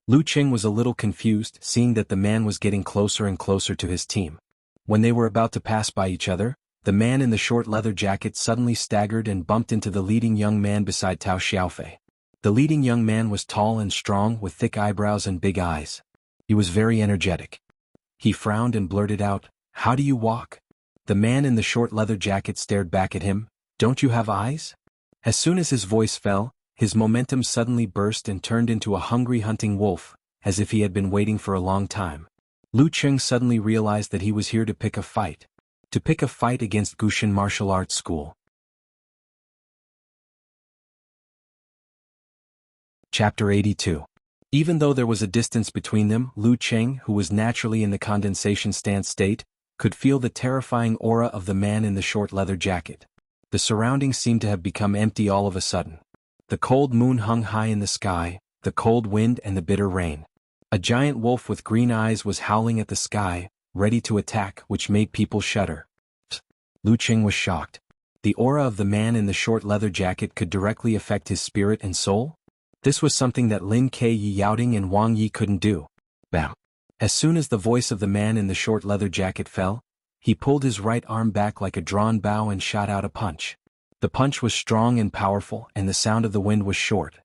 Lu Qing was a little confused, seeing that the man was getting closer and closer to his team. When they were about to pass by each other, the man in the short leather jacket suddenly staggered and bumped into the leading young man beside Tao Xiaofei. The leading young man was tall and strong with thick eyebrows and big eyes. He was very energetic. He frowned and blurted out, "How do you walk?" The man in the short leather jacket stared back at him, "Don't you have eyes?" As soon as his voice fell, his momentum suddenly burst and turned into a hungry hunting wolf, as if he had been waiting for a long time. Lu Qing suddenly realized that he was here to pick a fight. To pick a fight against Gushin Martial Arts School. Chapter 82. Even though there was a distance between them, Lu Qing, who was naturally in the condensation stance state, could feel the terrifying aura of the man in the short leather jacket. The surroundings seemed to have become empty all of a sudden. The cold moon hung high in the sky, the cold wind and the bitter rain. A giant wolf with green eyes was howling at the sky, ready to attack, which made people shudder. Lu Qing was shocked. The aura of the man in the short leather jacket could directly affect his spirit and soul? This was something that Lin Ke, Yi Yaoding, and Wang Yi couldn't do. Bam! As soon as the voice of the man in the short leather jacket fell, he pulled his right arm back like a drawn bow and shot out a punch. The punch was strong and powerful, and the sound of the wind was short.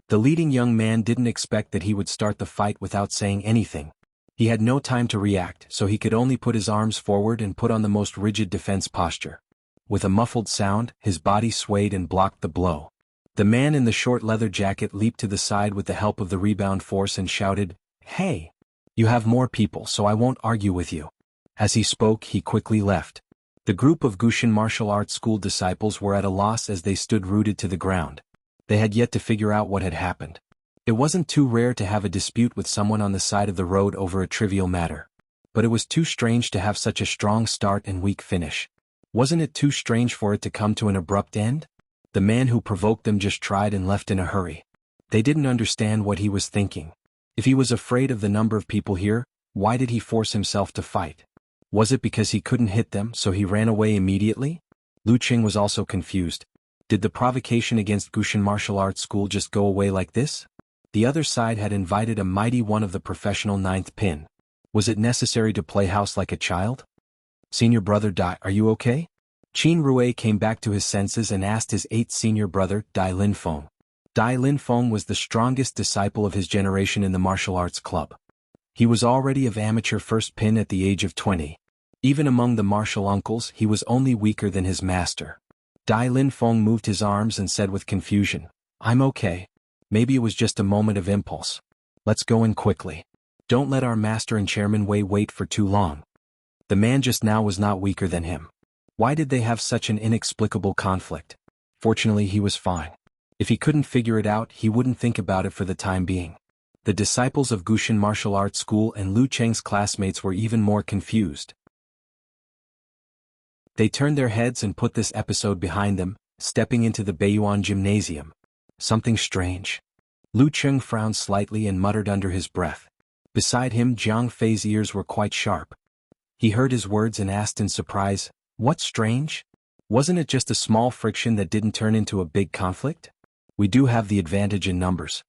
The leading young man didn't expect that he would start the fight without saying anything. He had no time to react, so he could only put his arms forward and put on the most rigid defense posture. With a muffled sound, his body swayed and blocked the blow. The man in the short leather jacket leaped to the side with the help of the rebound force and shouted, "Hey! You have more people, so I won't argue with you." As he spoke, he quickly left. The group of Gushin Martial Arts School disciples were at a loss as they stood rooted to the ground. They had yet to figure out what had happened. It wasn't too rare to have a dispute with someone on the side of the road over a trivial matter. But it was too strange to have such a strong start and weak finish. Wasn't it too strange for it to come to an abrupt end? The man who provoked them just tried and left in a hurry. They didn't understand what he was thinking. If he was afraid of the number of people here, why did he force himself to fight? Was it because he couldn't hit them, so he ran away immediately? Lu Qing was also confused. Did the provocation against Gushin Martial Arts School just go away like this? The other side had invited a mighty one of the professional ninth pin. Was it necessary to play house like a child? "Senior brother Dai, are you okay?" Qin Rui came back to his senses and asked his 8th senior brother, Dai Linfeng. Dai Linfeng was the strongest disciple of his generation in the martial arts club. He was already of amateur first pin at the age of 20. Even among the martial uncles he was only weaker than his master. Dai Lin Feng moved his arms and said with confusion, "I'm okay. Maybe it was just a moment of impulse. Let's go in quickly. Don't let our master and Chairman Wei wait for too long." The man just now was not weaker than him. Why did they have such an inexplicable conflict? Fortunately he was fine. If he couldn't figure it out he wouldn't think about it for the time being. The disciples of Gushin Martial Arts School and Lu Cheng's classmates were even more confused. They turned their heads and put this episode behind them, stepping into the Beiyuan gymnasium. Something strange. Lu Cheng frowned slightly and muttered under his breath. Beside him Jiang Fei's ears were quite sharp. He heard his words and asked in surprise, "What's strange? Wasn't it just a small friction that didn't turn into a big conflict? We do have the advantage in numbers."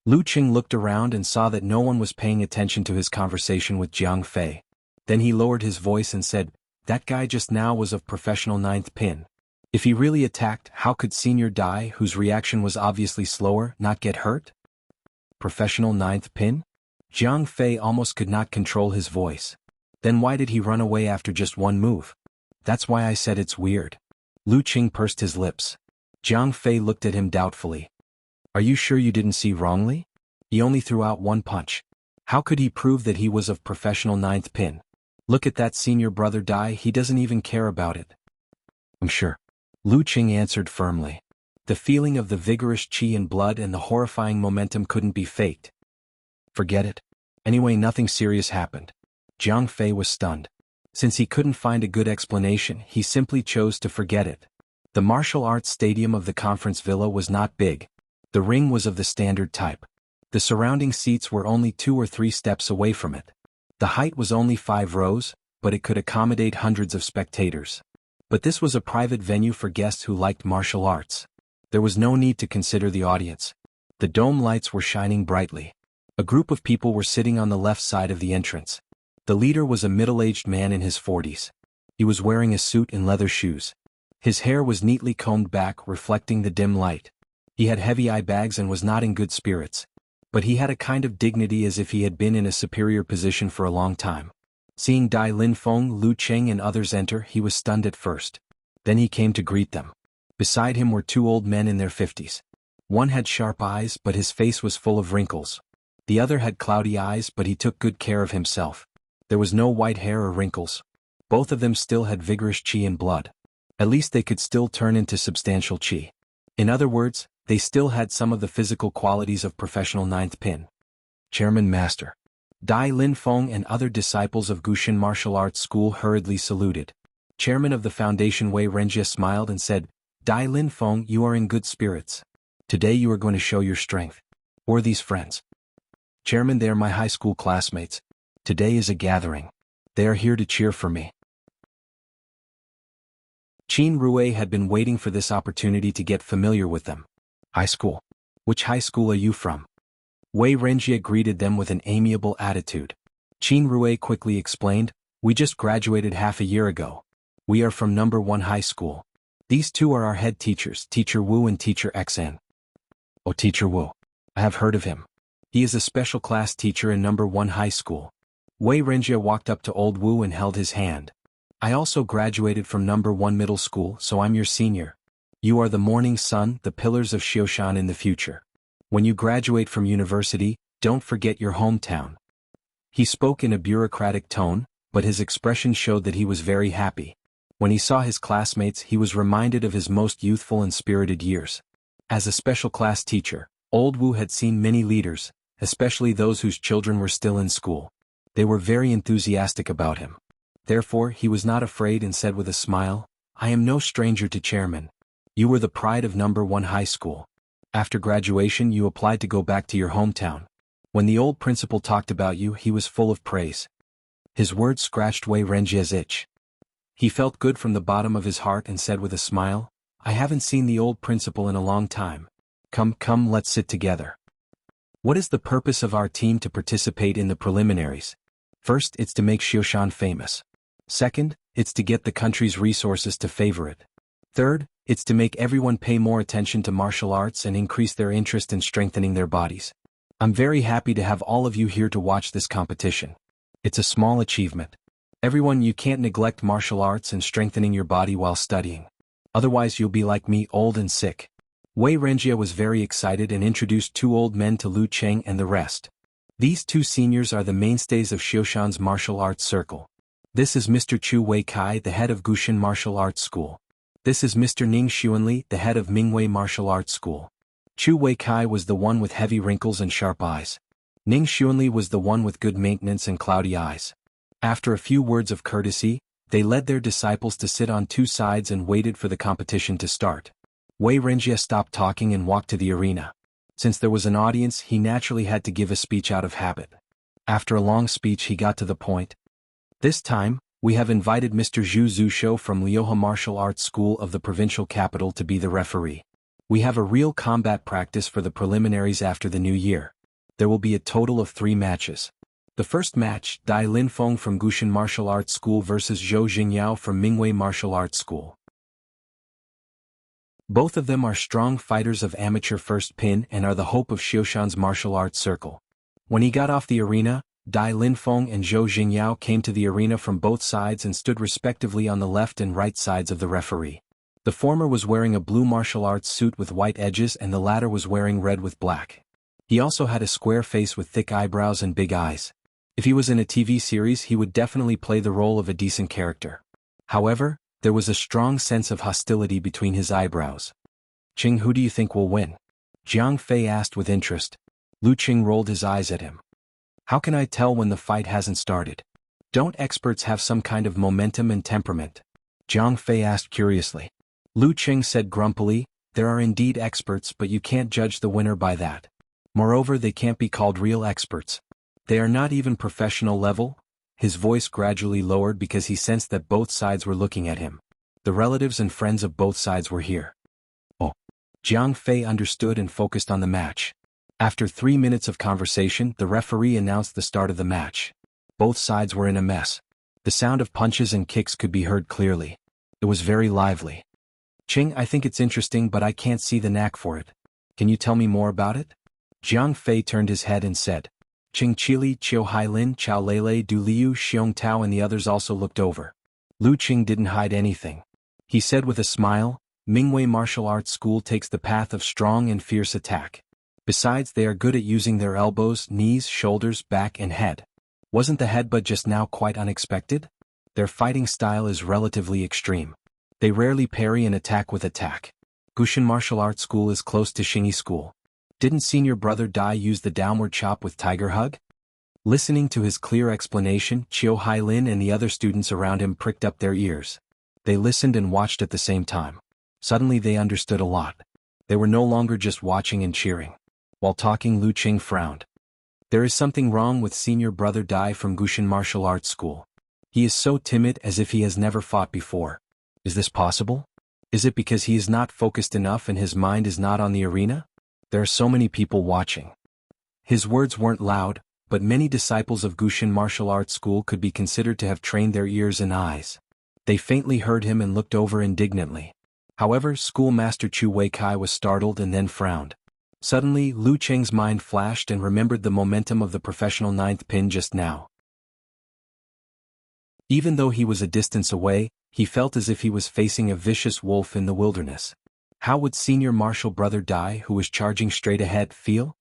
Lu Cheng looked around and saw that no one was paying attention to his conversation with Jiang Fei. Then he lowered his voice and said, "That guy just now was of professional ninth pin. If he really attacked, how could Senior Dai, whose reaction was obviously slower, not get hurt?" Professional ninth pin? Jiang Fei almost could not control his voice. Then why did he run away after just one move? That's why I said it's weird. Lu Cheng pursed his lips. Jiang Fei looked at him doubtfully. "Are you sure you didn't see wrongly? He only threw out one punch. How could he prove that he was of professional ninth pin? Look at that senior brother Dai, he doesn't even care about it." "I'm sure." Lu Cheng answered firmly. The feeling of the vigorous qi and blood and the horrifying momentum couldn't be faked. "Forget it. Anyway, nothing serious happened." Jiang Fei was stunned. Since he couldn't find a good explanation, he simply chose to forget it. The martial arts stadium of the conference villa was not big. The ring was of the standard type. The surrounding seats were only 2 or 3 steps away from it. The height was only 5 rows, but it could accommodate hundreds of spectators. But this was a private venue for guests who liked martial arts. There was no need to consider the audience. The dome lights were shining brightly. A group of people were sitting on the left side of the entrance. The leader was a middle-aged man in his 40s. He was wearing a suit and leather shoes. His hair was neatly combed back, reflecting the dim light. He had heavy eye bags and was not in good spirits. But he had a kind of dignity as if he had been in a superior position for a long time. Seeing Dai Lin Feng, Lu Cheng and others enter, he was stunned at first. Then he came to greet them. Beside him were 2 old men in their 50s. One had sharp eyes, but his face was full of wrinkles. The other had cloudy eyes, but he took good care of himself. There was no white hair or wrinkles. Both of them still had vigorous qi and blood. At least they could still turn into substantial qi. In other words, they still had some of the physical qualities of professional ninth pin. Chairman Master. Dai Lin Feng and other disciples of Gushin Martial Arts School hurriedly saluted. Chairman of the Foundation Wei Renjie smiled and said, "Dai Lin Feng, you are in good spirits. Today you are going to show your strength. Who are these friends?" "Chairman, they are my high school classmates. Today is a gathering. They are here to cheer for me." Qin Rue had been waiting for this opportunity to get familiar with them. "High school? Which high school are you from?" Wei Renjie greeted them with an amiable attitude. Qin Rue quickly explained, "We just graduated half a year ago. We are from number 1 high school. These 2 are our head teachers, Teacher Wu and Teacher Xan." "Oh, Teacher Wu. I have heard of him. He is a special class teacher in number 1 high school." Wei Renjie walked up to old Wu and held his hand. "I also graduated from number 1 middle school, so I'm your senior. You are the morning sun, the pillars of Xioshan in the future. When you graduate from university, don't forget your hometown." He spoke in a bureaucratic tone, but his expression showed that he was very happy. When he saw his classmates, he was reminded of his most youthful and spirited years. As a special class teacher, old Wu had seen many leaders, especially those whose children were still in school. They were very enthusiastic about him. Therefore, he was not afraid and said with a smile, "I am no stranger to chairman. You were the pride of number 1 high school. After graduation you applied to go back to your hometown. When the old principal talked about you, he was full of praise." His words scratched Wei Renjie's itch. He felt good from the bottom of his heart and said with a smile, "I haven't seen the old principal in a long time. Come, let's sit together. What is the purpose of our team to participate in the preliminaries? First, it's to make Xioshan famous. Second, it's to get the country's resources to favor it. Third, it's to make everyone pay more attention to martial arts and increase their interest in strengthening their bodies. I'm very happy to have all of you here to watch this competition. It's a small achievement. Everyone, you can't neglect martial arts and strengthening your body while studying. Otherwise you'll be like me, old and sick. Wei Renjie was very excited and introduced two old men to Lu Cheng and the rest. These two seniors are the mainstays of Xiushan's martial arts circle. This is Mr. Chu Weikai, the head of Gushan Martial Arts School. This is Mr. Ning Xuanli, the head of Mingwei Martial Arts School. Chu Weikai was the one with heavy wrinkles and sharp eyes. Ning Xuanli was the one with good maintenance and cloudy eyes. After a few words of courtesy, they led their disciples to sit on two sides and waited for the competition to start. Wei Renjie stopped talking and walked to the arena. Since there was an audience, he naturally had to give a speech out of habit. After a long speech, he got to the point. This time, we have invited Mr. Zhu Zhushou from Liuhe Martial Arts School of the provincial capital to be the referee. We have a real combat practice for the preliminaries after the new year. There will be a total of 3 matches. The first match, Dai Linfeng from Gushan Martial Arts School versus Zhou Jingyao from Mingwei Martial Arts School. Both of them are strong fighters of amateur first pin and are the hope of Xiushan's martial arts circle. When he got off the arena, Dai Linfeng and Zhou Jingyao came to the arena from both sides and stood respectively on the left and right sides of the referee. The former was wearing a blue martial arts suit with white edges and the latter was wearing red with black. He also had a square face with thick eyebrows and big eyes. If he was in a TV series, he would definitely play the role of a decent character. However, there was a strong sense of hostility between his eyebrows. "Ching, who do you think will win?" Jiang Fei asked with interest. Lu Qing rolled his eyes at him. "How can I tell when the fight hasn't started? Don't experts have some kind of momentum and temperament?" Jiang Fei asked curiously. Lu Qing said grumpily, "There are indeed experts, but you can't judge the winner by that. Moreover, they can't be called real experts. They are not even professional level." His voice gradually lowered because he sensed that both sides were looking at him. The relatives and friends of both sides were here. Oh. Jiang Fei understood and focused on the match. After 3 minutes of conversation, the referee announced the start of the match. Both sides were in a mess. The sound of punches and kicks could be heard clearly. It was very lively. "Ching, I think it's interesting, but I can't see the knack for it. Can you tell me more about it?" Jiang Fei turned his head and said. Ching Chili, Chiu Hailin, Chao Lele, Du Liu, Xiong Tao and the others also looked over. Lu Qing didn't hide anything. He said with a smile, "Mingwei Martial Arts School takes the path of strong and fierce attack. Besides, they are good at using their elbows, knees, shoulders, back and head. Wasn't the headbutt just now quite unexpected? Their fighting style is relatively extreme. They rarely parry and attack with attack. Gushan Martial Arts School is close to Xingyi School. Didn't senior brother Dai use the downward chop with tiger hug?" Listening to his clear explanation, Chiu Hailin and the other students around him pricked up their ears. They listened and watched at the same time. Suddenly they understood a lot. They were no longer just watching and cheering. While talking, Lu Qing frowned. "There is something wrong with senior brother Dai from Gushan Martial Arts School. He is so timid, as if he has never fought before. Is this possible? Is it because he is not focused enough and his mind is not on the arena? There are so many people watching." His words weren't loud, but many disciples of Gushan Martial Arts School could be considered to have trained their ears and eyes. They faintly heard him and looked over indignantly. However, schoolmaster Chu Weikai was startled and then frowned. Suddenly, Lu Cheng's mind flashed and remembered the momentum of the professional 9th pin just now. Even though he was a distance away, he felt as if he was facing a vicious wolf in the wilderness. How would senior martial brother Dai, who was charging straight ahead, feel?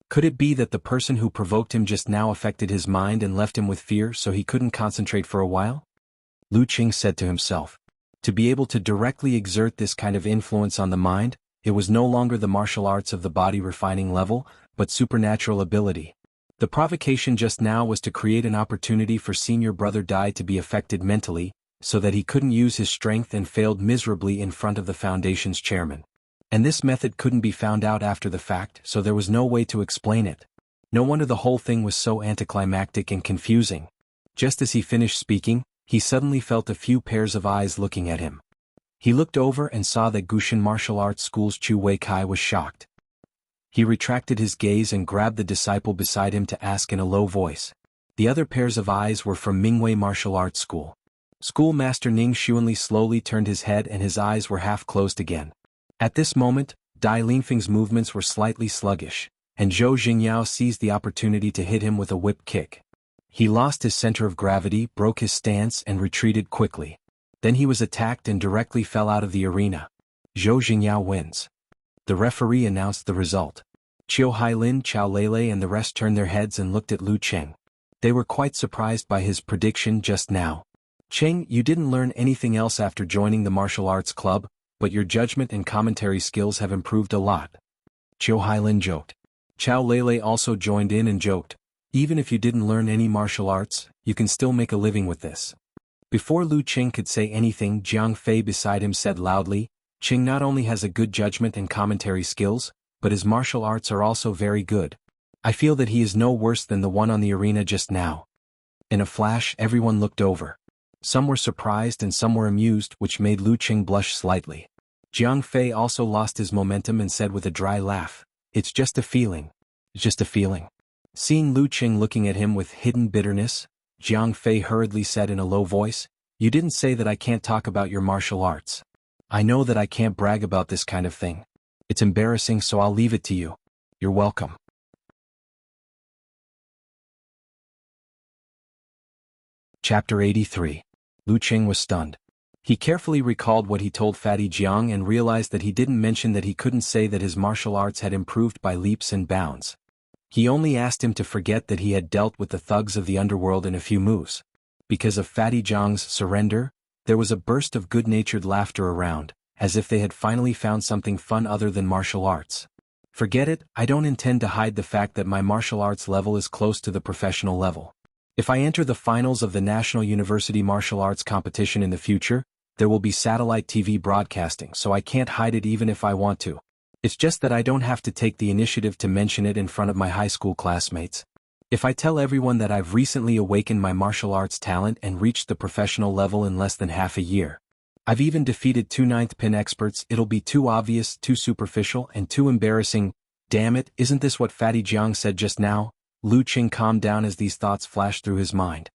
Could it be that the person who provoked him just now affected his mind and left him with fear so he couldn't concentrate for a while? Lu Qing said to himself. To be able to directly exert this kind of influence on the mind, it was no longer the martial arts of the body refining level, but supernatural ability. The provocation just now was to create an opportunity for senior brother Dai to be affected mentally, so that he couldn't use his strength and failed miserably in front of the foundation's chairman. And this method couldn't be found out after the fact, so there was no way to explain it. No wonder the whole thing was so anticlimactic and confusing. Just as he finished speaking, he suddenly felt a few pairs of eyes looking at him. He looked over and saw that Gushan Martial Arts School's Chu Weikai was shocked. He retracted his gaze and grabbed the disciple beside him to ask in a low voice. The other pairs of eyes were from Mingwei Martial Arts School. Schoolmaster Ning Xuanli slowly turned his head and his eyes were half closed again. At this moment, Dai Linfeng's movements were slightly sluggish, and Zhou Jingyao seized the opportunity to hit him with a whip kick. He lost his center of gravity, broke his stance and retreated quickly. Then he was attacked and directly fell out of the arena. Zhou Jingyao wins. The referee announced the result. Qiu Hailin, Chao Lele and the rest turned their heads and looked at Lu Cheng. They were quite surprised by his prediction just now. Cheng, you didn't learn anything else after joining the martial arts club, but your judgment and commentary skills have improved a lot. Qiu Hailin joked. Chao Lele also joined in and joked. Even if you didn't learn any martial arts, you can still make a living with this. Before Lu Cheng could say anything, Jiang Fei beside him said loudly, Cheng not only has a good judgment and commentary skills, but his martial arts are also very good. I feel that he is no worse than the one on the arena just now. In a flash, everyone looked over. Some were surprised and some were amused, which made Lu Cheng blush slightly. Jiang Fei also lost his momentum and said with a dry laugh, It's just a feeling. It's just a feeling. Seeing Lu Cheng looking at him with hidden bitterness, Jiang Fei hurriedly said in a low voice, You didn't say that I can't talk about your martial arts. I know that I can't brag about this kind of thing. It's embarrassing, so I'll leave it to you. You're welcome. Chapter 83. Lu Cheng was stunned. He carefully recalled what he told Fatty Jiang and realized that he didn't mention that he couldn't say that his martial arts had improved by leaps and bounds. He only asked him to forget that he had dealt with the thugs of the underworld in a few moves. Because of Fatty Jiang's surrender, there was a burst of good-natured laughter around, as if they had finally found something fun other than martial arts. Forget it, I don't intend to hide the fact that my martial arts level is close to the professional level. If I enter the finals of the National University Martial Arts Competition in the future, there will be satellite TV broadcasting, so I can't hide it even if I want to. It's just that I don't have to take the initiative to mention it in front of my high school classmates. If I tell everyone that I've recently awakened my martial arts talent and reached the professional level in less than half a year, I've even defeated 2 ninth pin experts, it'll be too obvious, too superficial, and too embarrassing. Damn it, isn't this what Fatty Jiang said just now? Lu Cheng calmed down as these thoughts flashed through his mind.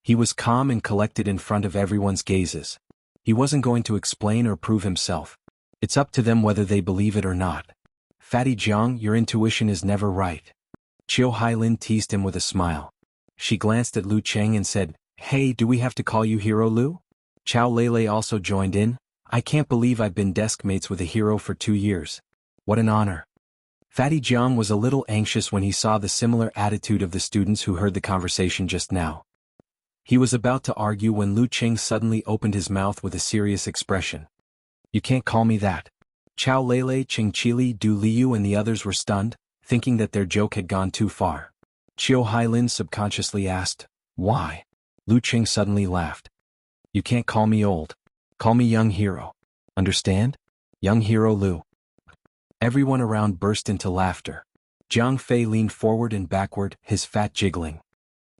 He was calm and collected in front of everyone's gazes. He wasn't going to explain or prove himself. It's up to them whether they believe it or not. Fatty Jiang, your intuition is never right. Qiu Hailin teased him with a smile. She glanced at Lu Cheng and said, Hey, do we have to call you Hero Lu? Chao Lele also joined in. I can't believe I've been desk mates with a hero for 2 years. What an honor. Fatty Jiang was a little anxious when he saw the similar attitude of the students who heard the conversation just now. He was about to argue when Lu Cheng suddenly opened his mouth with a serious expression. You can't call me that. Chao Lele, Cheng Chili, Du Liu and the others were stunned, thinking that their joke had gone too far. Qiu Hailin subconsciously asked, Why? Lu Cheng suddenly laughed. You can't call me old. Call me young hero. Understand? Young hero Lu. Everyone around burst into laughter. Jiang Fei leaned forward and backward, his fat jiggling.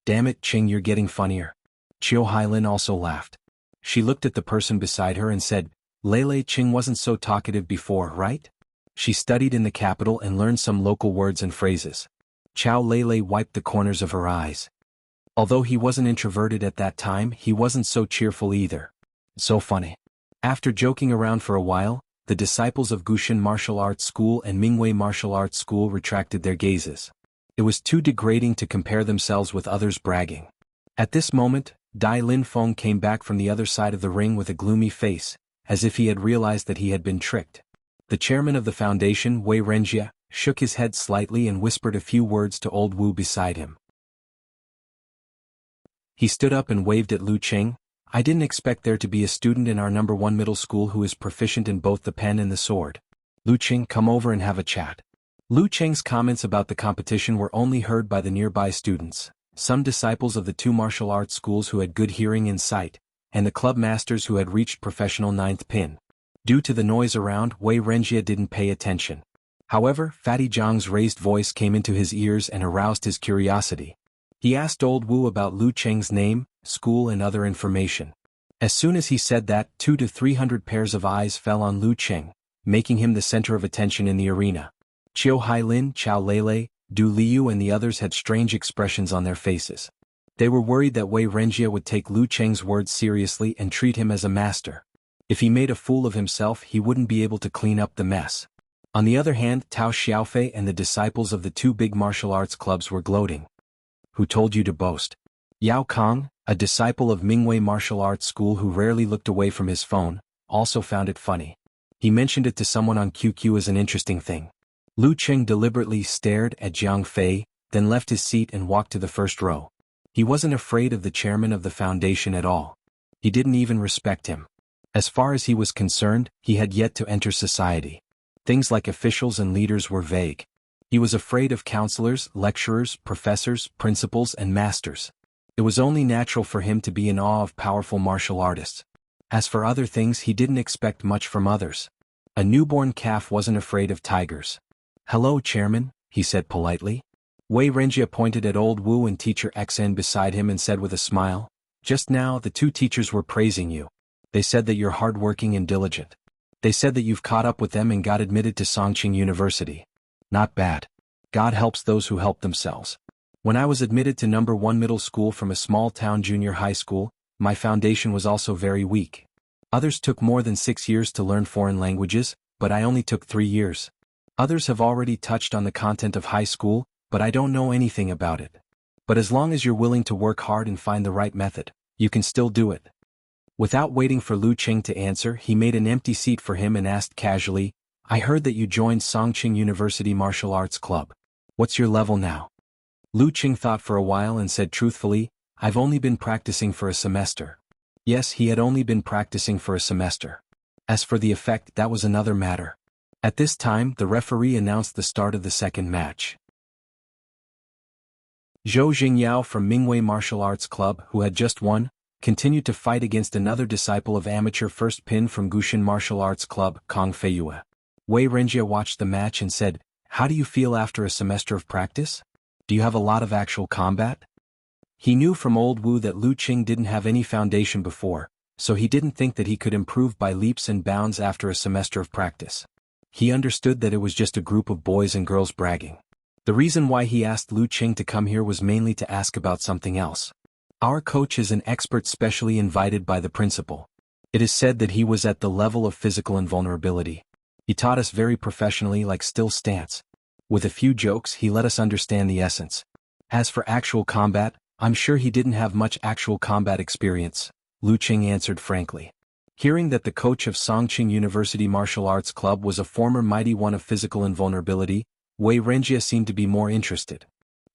Damn it, Cheng, you're getting funnier. Qiu Hailin also laughed. She looked at the person beside her and said, Lele, Cheng wasn't so talkative before, right? She studied in the capital and learned some local words and phrases. Chao Lele wiped the corners of her eyes. Although he wasn't introverted at that time, he wasn't so cheerful either. So funny. After joking around for a while, the disciples of Gushan Martial Arts School and Mingwei Martial Arts School retracted their gazes. It was too degrading to compare themselves with others bragging. At this moment, Dai Lin Feng came back from the other side of the ring with a gloomy face, as if he had realized that he had been tricked. The chairman of the foundation, Wei Renjia, shook his head slightly and whispered a few words to old Wu beside him. He stood up and waved at Lu Cheng. I didn't expect there to be a student in our number 1 middle school who is proficient in both the pen and the sword. Lu Cheng, come over and have a chat. Lu Cheng's comments about the competition were only heard by the nearby students, some disciples of the 2 martial arts schools who had good hearing and sight, and the club masters who had reached professional 9th pin. Due to the noise around, Wei Renjia didn't pay attention. However, Fatty Jiang's raised voice came into his ears and aroused his curiosity. He asked old Wu about Lu Cheng's name, school and other information. As soon as he said that, 200 to 300 pairs of eyes fell on Lu Cheng, making him the center of attention in the arena. Qiu Hailin, Chao Lele, Du Liu and the others had strange expressions on their faces. They were worried that Wei Renjia would take Lu Cheng's words seriously and treat him as a master. If he made a fool of himself, he wouldn't be able to clean up the mess. On the other hand, Tao Xiaofei and the disciples of the 2 big martial arts clubs were gloating. Who told you to boast? Yao Kong, a disciple of Mingwei martial arts school who rarely looked away from his phone, also found it funny. He mentioned it to someone on QQ as an interesting thing. Lu Qing deliberately stared at Jiang Fei, then left his seat and walked to the first row. He wasn't afraid of the chairman of the foundation at all. He didn't even respect him. As far as he was concerned, he had yet to enter society. Things like officials and leaders were vague. He was afraid of counselors, lecturers, professors, principals, and masters. It was only natural for him to be in awe of powerful martial artists. As for other things, he didn't expect much from others. A newborn calf wasn't afraid of tigers. "Hello, Chairman," he said politely. Wei Renjia pointed at old Wu and teacher XN beside him and said with a smile, "Just now the two teachers were praising you. They said that you're hardworking and diligent. They said that you've caught up with them and got admitted to Songqing University. Not bad. God helps those who help themselves. When I was admitted to number 1 middle school from a small town junior high school, my foundation was also very weak. Others took more than 6 years to learn foreign languages, but I only took 3 years. Others have already touched on the content of high school, but I don't know anything about it. But as long as you're willing to work hard and find the right method, you can still do it." Without waiting for Lu Qing to answer, he made an empty seat for him and asked casually, "I heard that you joined Songqing University Martial Arts Club. What's your level now?" Lu Qing thought for a while and said truthfully, "I've only been practicing for a semester." Yes, he had only been practicing for a semester. As for the effect, that was another matter. At this time, the referee announced the start of the second match. Zhou Jingyao from Mingwei Martial Arts Club, who had just won, continued to fight against another disciple of amateur first pin from Gushin Martial Arts Club, Kong Feiyue. Wei Renjia watched the match and said, "How do you feel after a semester of practice? Do you have a lot of actual combat?" He knew from old Wu that Lu Qing didn't have any foundation before, so he didn't think that he could improve by leaps and bounds after a semester of practice. He understood that it was just a group of boys and girls bragging. The reason why he asked Lu Qing to come here was mainly to ask about something else. "Our coach is an expert specially invited by the principal. It is said that he was at the level of physical invulnerability. He taught us very professionally like still stance. With a few jokes he let us understand the essence. As for actual combat, I'm sure he didn't have much actual combat experience," Lu Qing answered frankly. Hearing that the coach of Songqing University Martial Arts Club was a former mighty one of physical invulnerability, Wei Renjia seemed to be more interested.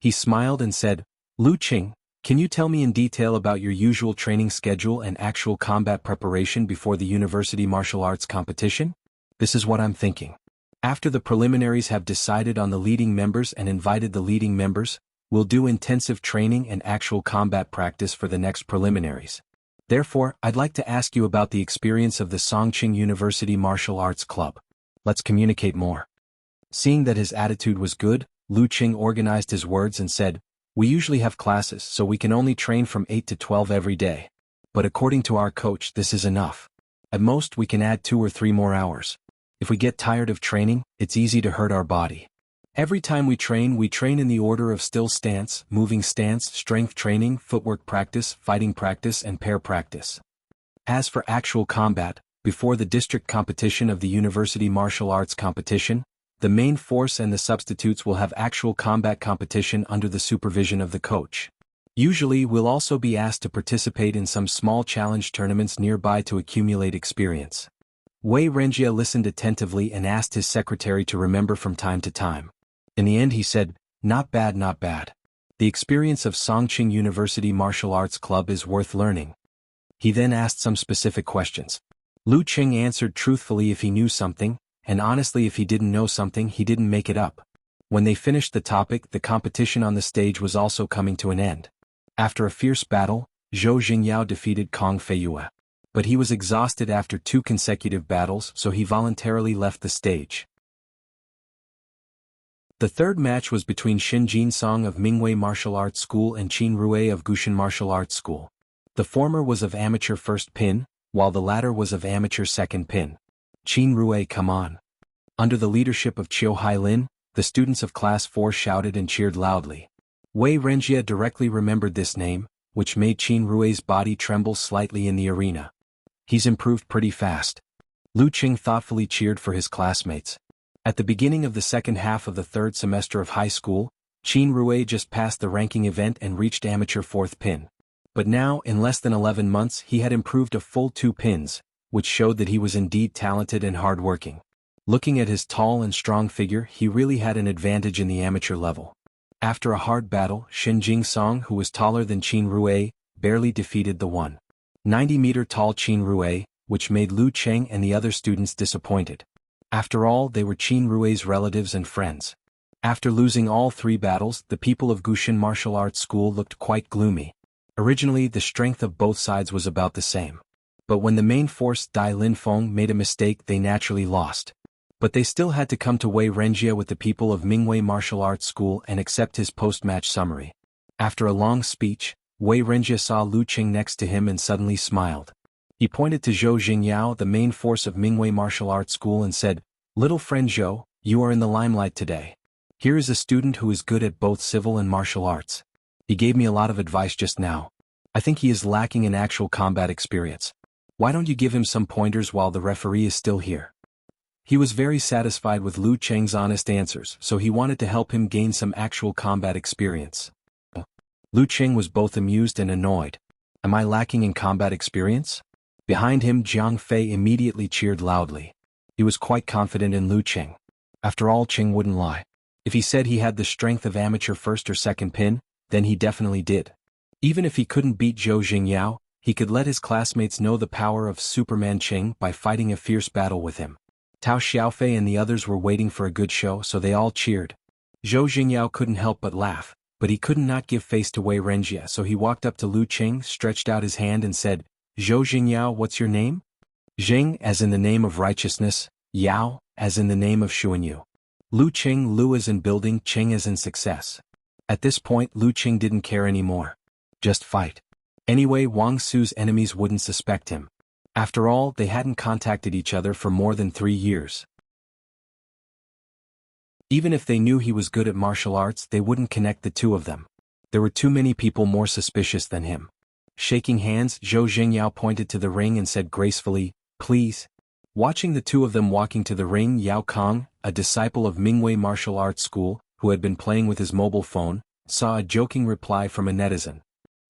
He smiled and said, "Lu Qing, can you tell me in detail about your usual training schedule and actual combat preparation before the university martial arts competition? This is what I'm thinking. After the preliminaries have decided on the leading members and invited the leading members, we'll do intensive training and actual combat practice for the next preliminaries. Therefore, I'd like to ask you about the experience of the Songqing University Martial Arts Club. Let's communicate more." Seeing that his attitude was good, Lu Qing organized his words and said, "We usually have classes, so we can only train from 8 to 12 every day. But according to our coach, this is enough. At most, we can add 2 or 3 more hours. If we get tired of training, it's easy to hurt our body. Every time we train in the order of still stance, moving stance, strength training, footwork practice, fighting practice, and pair practice. As for actual combat, before the district competition of the University Martial Arts competition, the main force and the substitutes will have actual combat competition under the supervision of the coach. Usually we'll also be asked to participate in some small challenge tournaments nearby to accumulate experience." Wei Renjia listened attentively and asked his secretary to remember from time to time. In the end he said, "Not bad, not bad. The experience of Songqing University Martial Arts Club is worth learning." He then asked some specific questions. Lu Qing answered truthfully if he knew something, and honestly if he didn't know something he didn't make it up. When they finished the topic, the competition on the stage was also coming to an end. After a fierce battle, Zhou Jingyao defeated Kong Feiyue. But he was exhausted after 2 consecutive battles, so he voluntarily left the stage. The third match was between Xin Jinsong of Mingwei Martial Arts School and Qin Rui of Gushin Martial Arts School. The former was of amateur first pin, while the latter was of amateur second pin. "Qin Rui, come on." Under the leadership of Qiu Hailin, the students of Class 4 shouted and cheered loudly. Wei Renjia directly remembered this name, which made Qin Rui's body tremble slightly in the arena. He's improved pretty fast. Lu Qing thoughtfully cheered for his classmates. At the beginning of the second half of the third semester of high school, Qin Rui just passed the ranking event and reached amateur 4th pin. But now, in less than 11 months, he had improved a full 2 pins, which showed that he was indeed talented and hardworking. Looking at his tall and strong figure, he really had an advantage in the amateur level. After a hard battle, Shin Jingsong, who was taller than Qin Rui, barely defeated the 190-meter tall Qin Rui, which made Lu Cheng and the other students disappointed. After all, they were Qin Rui's relatives and friends. After losing all 3 battles, the people of Gushin Martial Arts School looked quite gloomy. Originally, the strength of both sides was about the same. But when the main force Dai Linfeng made a mistake, they naturally lost. But they still had to come to Wei Renjia with the people of Mingwei Martial Arts School and accept his post-match summary. After a long speech, Wei Renjia saw Lu Qing next to him and suddenly smiled. He pointed to Zhou Jingyao, the main force of Mingwei Martial Arts School, and said, "Little friend Zhou, you are in the limelight today. Here is a student who is good at both civil and martial arts. He gave me a lot of advice just now. I think he is lacking in actual combat experience. Why don't you give him some pointers while the referee is still here?" He was very satisfied with Lu Cheng's honest answers, so he wanted to help him gain some actual combat experience. Lu Cheng was both amused and annoyed. Am I lacking in combat experience? Behind him, Jiang Fei immediately cheered loudly. He was quite confident in Lu Cheng. After all, Cheng wouldn't lie. If he said he had the strength of amateur 1st or 2nd pin, then he definitely did. Even if he couldn't beat Zhou Jingyao, he could let his classmates know the power of Superman Cheng by fighting a fierce battle with him. Tao Xiaofei and the others were waiting for a good show, so they all cheered. Zhou Jingyao couldn't help but laugh, but he could not give face to Wei Renjia, so he walked up to Lu Cheng, stretched out his hand and said, "Zhou Jingyao, what's your name?" Zheng, as in the name of righteousness, Yao, as in the name of Xuanyu. Lu Cheng, Lu as in building, Cheng as in success. At this point, Lu Cheng didn't care anymore. Just fight. Anyway, Wang Su's enemies wouldn't suspect him. After all, they hadn't contacted each other for more than 3 years. Even if they knew he was good at martial arts, they wouldn't connect the two of them. There were too many people more suspicious than him. Shaking hands, Zhou Jingyao pointed to the ring and said gracefully, "Please." Watching the two of them walking to the ring, Yao Kong, a disciple of Mingwei Martial Arts School, who had been playing with his mobile phone, saw a joking reply from a netizen.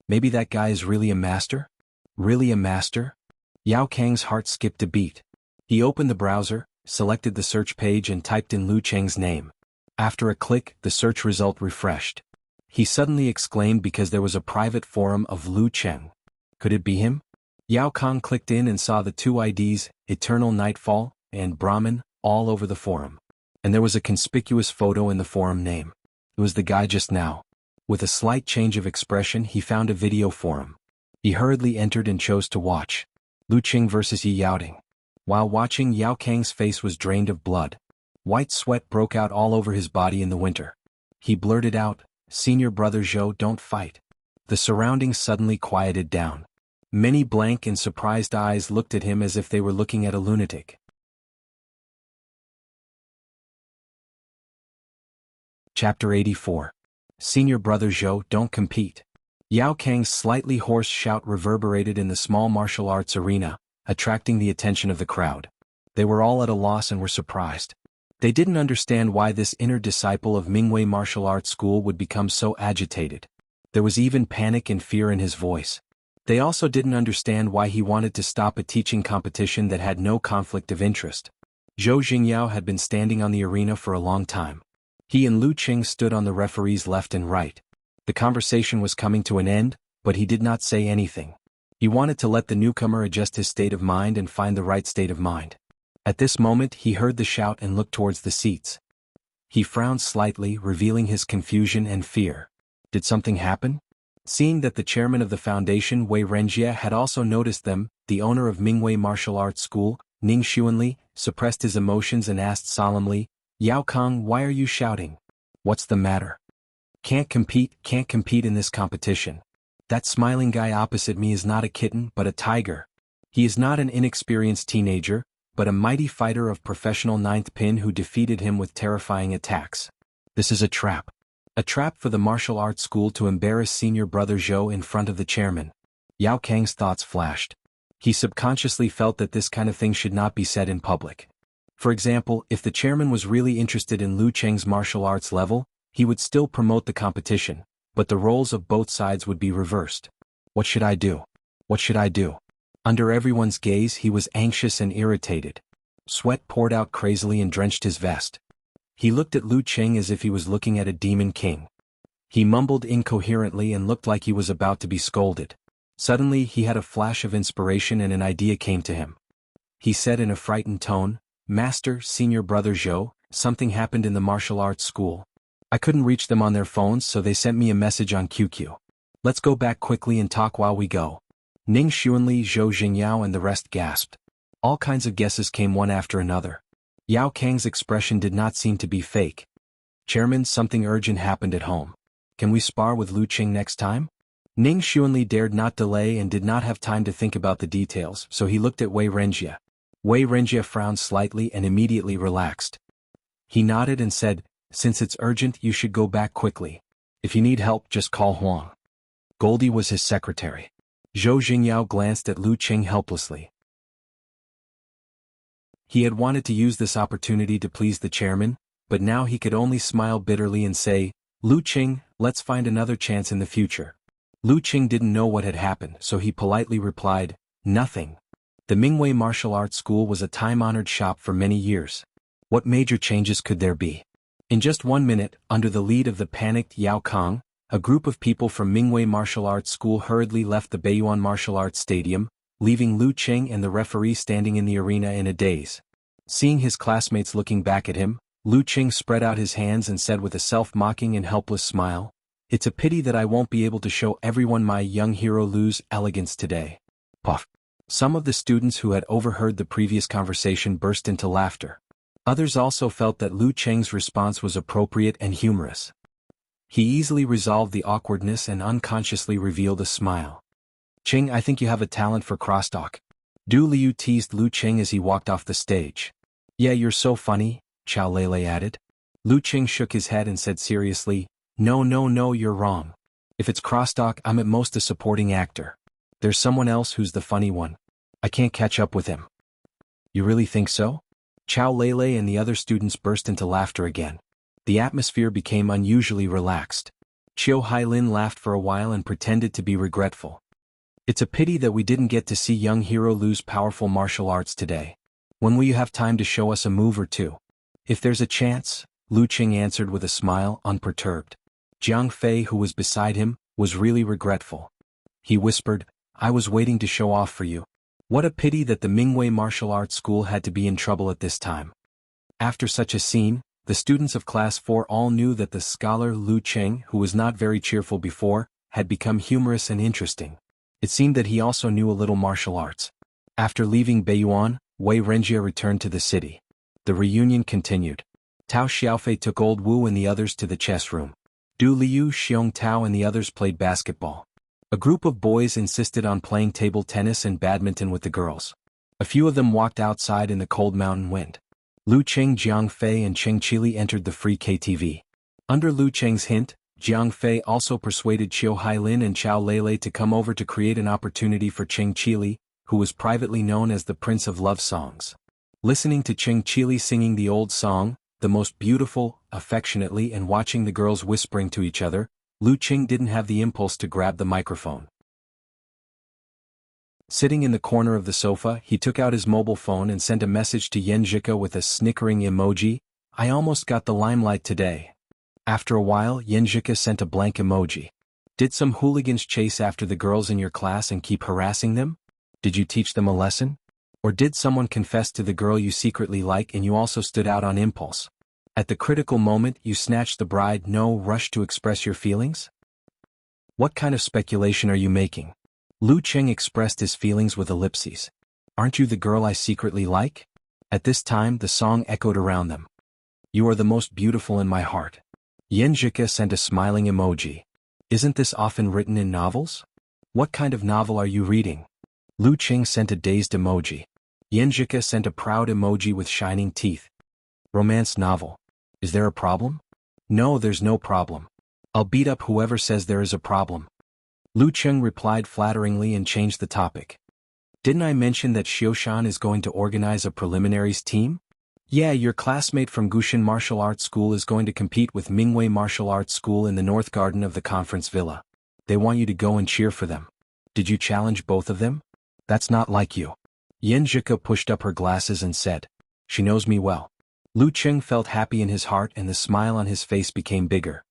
Maybe that guy is really a master? Really a master? Yao Kang's heart skipped a beat. He opened the browser, selected the search page and typed in Lu Cheng's name. After a click, the search result refreshed. He suddenly exclaimed because there was a private forum of Lu Cheng. Could it be him? Yao Kang clicked in and saw the 2 IDs, Eternal Nightfall and Brahmin, all over the forum. And there was a conspicuous photo in the forum name. It was the guy just now. With a slight change of expression, he found a video forum. He hurriedly entered and chose to watch. Lu Cheng vs. Yi Yaoting. While watching, Yao Kang's face was drained of blood. White sweat broke out all over his body in the winter. He blurted out, "Senior brother Zhou, don't fight." The surroundings suddenly quieted down. Many blank and surprised eyes looked at him as if they were looking at a lunatic. Chapter 84. Senior brother Zhou, don't compete. Yao Kang's slightly hoarse shout reverberated in the small martial arts arena, attracting the attention of the crowd. They were all at a loss and were surprised. They didn't understand why this inner disciple of Mingwei Martial Arts School would become so agitated. There was even panic and fear in his voice. They also didn't understand why he wanted to stop a teaching competition that had no conflict of interest. Zhou Jingyao had been standing on the arena for a long time. He and Lu Cheng stood on the referee's left and right. The conversation was coming to an end, but he did not say anything. He wanted to let the newcomer adjust his state of mind and find the right state of mind. At this moment, he heard the shout and looked towards the seats. He frowned slightly, revealing his confusion and fear. Did something happen? Seeing that the chairman of the foundation, Wei Renjia, had also noticed them, the owner of Mingwei Martial Arts School, Ning Xuanli, suppressed his emotions and asked solemnly, "Yao Kang, why are you shouting? What's the matter?" Can't compete in this competition. That smiling guy opposite me is not a kitten but a tiger. He is not an inexperienced teenager, but a mighty fighter of professional 9th pin who defeated him with terrifying attacks. This is a trap. A trap for the martial arts school to embarrass senior brother Zhou in front of the chairman. Yao Kang's thoughts flashed. He subconsciously felt that this kind of thing should not be said in public. For example, if the chairman was really interested in Lu Cheng's martial arts level, He would still promote the competition, but the roles of both sides would be reversed. What should I do? What should I do? Under everyone's gaze he was anxious and irritated. Sweat poured out crazily and drenched his vest. He looked at Lu Qing as if he was looking at a demon king. He mumbled incoherently and looked like he was about to be scolded. Suddenly he had a flash of inspiration and an idea came to him. He said in a frightened tone, "Master, Senior Brother Zhou, something happened in the martial arts school. I couldn't reach them on their phones, so they sent me a message on QQ. Let's go back quickly and talk while we go." Ning Xuanli, Zhou Jingyao and the rest gasped. All kinds of guesses came one after another. Yao Kang's expression did not seem to be fake. "Chairman, something urgent happened at home. Can we spar with Lu Qing next time?" Ning Xuanli dared not delay and did not have time to think about the details, so he looked at Wei Renjie. Wei Renjie frowned slightly and immediately relaxed. He nodded and said, "Since it's urgent, you should go back quickly. If you need help, just call Huang." Goldie was his secretary. Zhou Jingyao glanced at Lu Qing helplessly. He had wanted to use this opportunity to please the chairman, but now he could only smile bitterly and say, "Lu Qing, let's find another chance in the future." Lu Qing didn't know what had happened, so he politely replied, "Nothing." The Mingwei Martial Arts School was a time-honored shop for many years. What major changes could there be? In just 1 minute, under the lead of the panicked Yao Kang, a group of people from Mingwei Martial Arts School hurriedly left the Beiyuan Martial Arts Stadium, leaving Lu Qing and the referee standing in the arena in a daze. Seeing his classmates looking back at him, Lu Qing spread out his hands and said with a self-mocking and helpless smile, "It's a pity that I won't be able to show everyone my young hero Lu's elegance today." Puff. Some of the students who had overheard the previous conversation burst into laughter. Others also felt that Lu Qing's response was appropriate and humorous. He easily resolved the awkwardness and unconsciously revealed a smile. "Qing, I think you have a talent for crosstalk." Du Liu teased Lu Qing as he walked off the stage. "Yeah, you're so funny," Chao Lele added. Lu Qing shook his head and said seriously, No, you're wrong. If it's crosstalk, I'm at most a supporting actor. There's someone else who's the funny one. I can't catch up with him." "You really think so?" Chao Lele and the other students burst into laughter again. The atmosphere became unusually relaxed. Qiu Hailin laughed for a while and pretended to be regretful. "It's a pity that we didn't get to see young hero Lu's powerful martial arts today. When will you have time to show us a move or two?" "If there's a chance," Lu Qing answered with a smile, unperturbed. Jiang Fei, who was beside him, was really regretful. He whispered, "I was waiting to show off for you. What a pity that the Mingwei Martial Arts School had to be in trouble at this time." After such a scene, the students of Class 4 all knew that the scholar Lu Qing, who was not very cheerful before, had become humorous and interesting. It seemed that he also knew a little martial arts. After leaving Beiyuan, Wei Renjie returned to the city. The reunion continued. Tao Xiaofei took Old Wu and the others to the chess room. Du Liu, Xiong Tao and the others played basketball. A group of boys insisted on playing table tennis and badminton with the girls. A few of them walked outside in the cold mountain wind. Lu Qing, Jiang Fei and Cheng Qili entered the free KTV. Under Lu Qing's hint, Jiang Fei also persuaded Qiu Hailin and Chao Lele to come over to create an opportunity for Cheng Qili, who was privately known as the Prince of Love Songs. Listening to Cheng Qili singing the old song, the most beautiful, affectionately, and watching the girls whispering to each other, Lu Qing didn't have the impulse to grab the microphone. Sitting in the corner of the sofa, he took out his mobile phone and sent a message to Yen Zhika with a snickering emoji. "I almost got the limelight today." After a while, Yen Zhika sent a blank emoji. "Did some hooligans chase after the girls in your class and keep harassing them? Did you teach them a lesson? Or did someone confess to the girl you secretly like and you also stood out on impulse? At the critical moment, you snatched the bride, no rush to express your feelings? What kind of speculation are you making?" Lu Qing expressed his feelings with ellipses. "Aren't you the girl I secretly like?" At this time, the song echoed around them. "You are the most beautiful in my heart." Yen Zhika sent a smiling emoji. "Isn't this often written in novels? What kind of novel are you reading?" Lu Qing sent a dazed emoji. Yen Zhika sent a proud emoji with shining teeth. "Romance novel. Is there a problem?" "No, there's no problem. I'll beat up whoever says there is a problem." Lu Qing replied flatteringly and changed the topic. "Didn't I mention that Xioshan is going to organize a preliminaries team?" Yeah, your classmate from Gushin Martial Arts School is going to compete with Mingwei Martial Arts School in the North Garden of the conference villa. They want you to go and cheer for them. Did you challenge both of them? That's not like you. Yen Zhika pushed up her glasses and said, She knows me well. Lu Cheng felt happy in his heart and the smile on his face became bigger.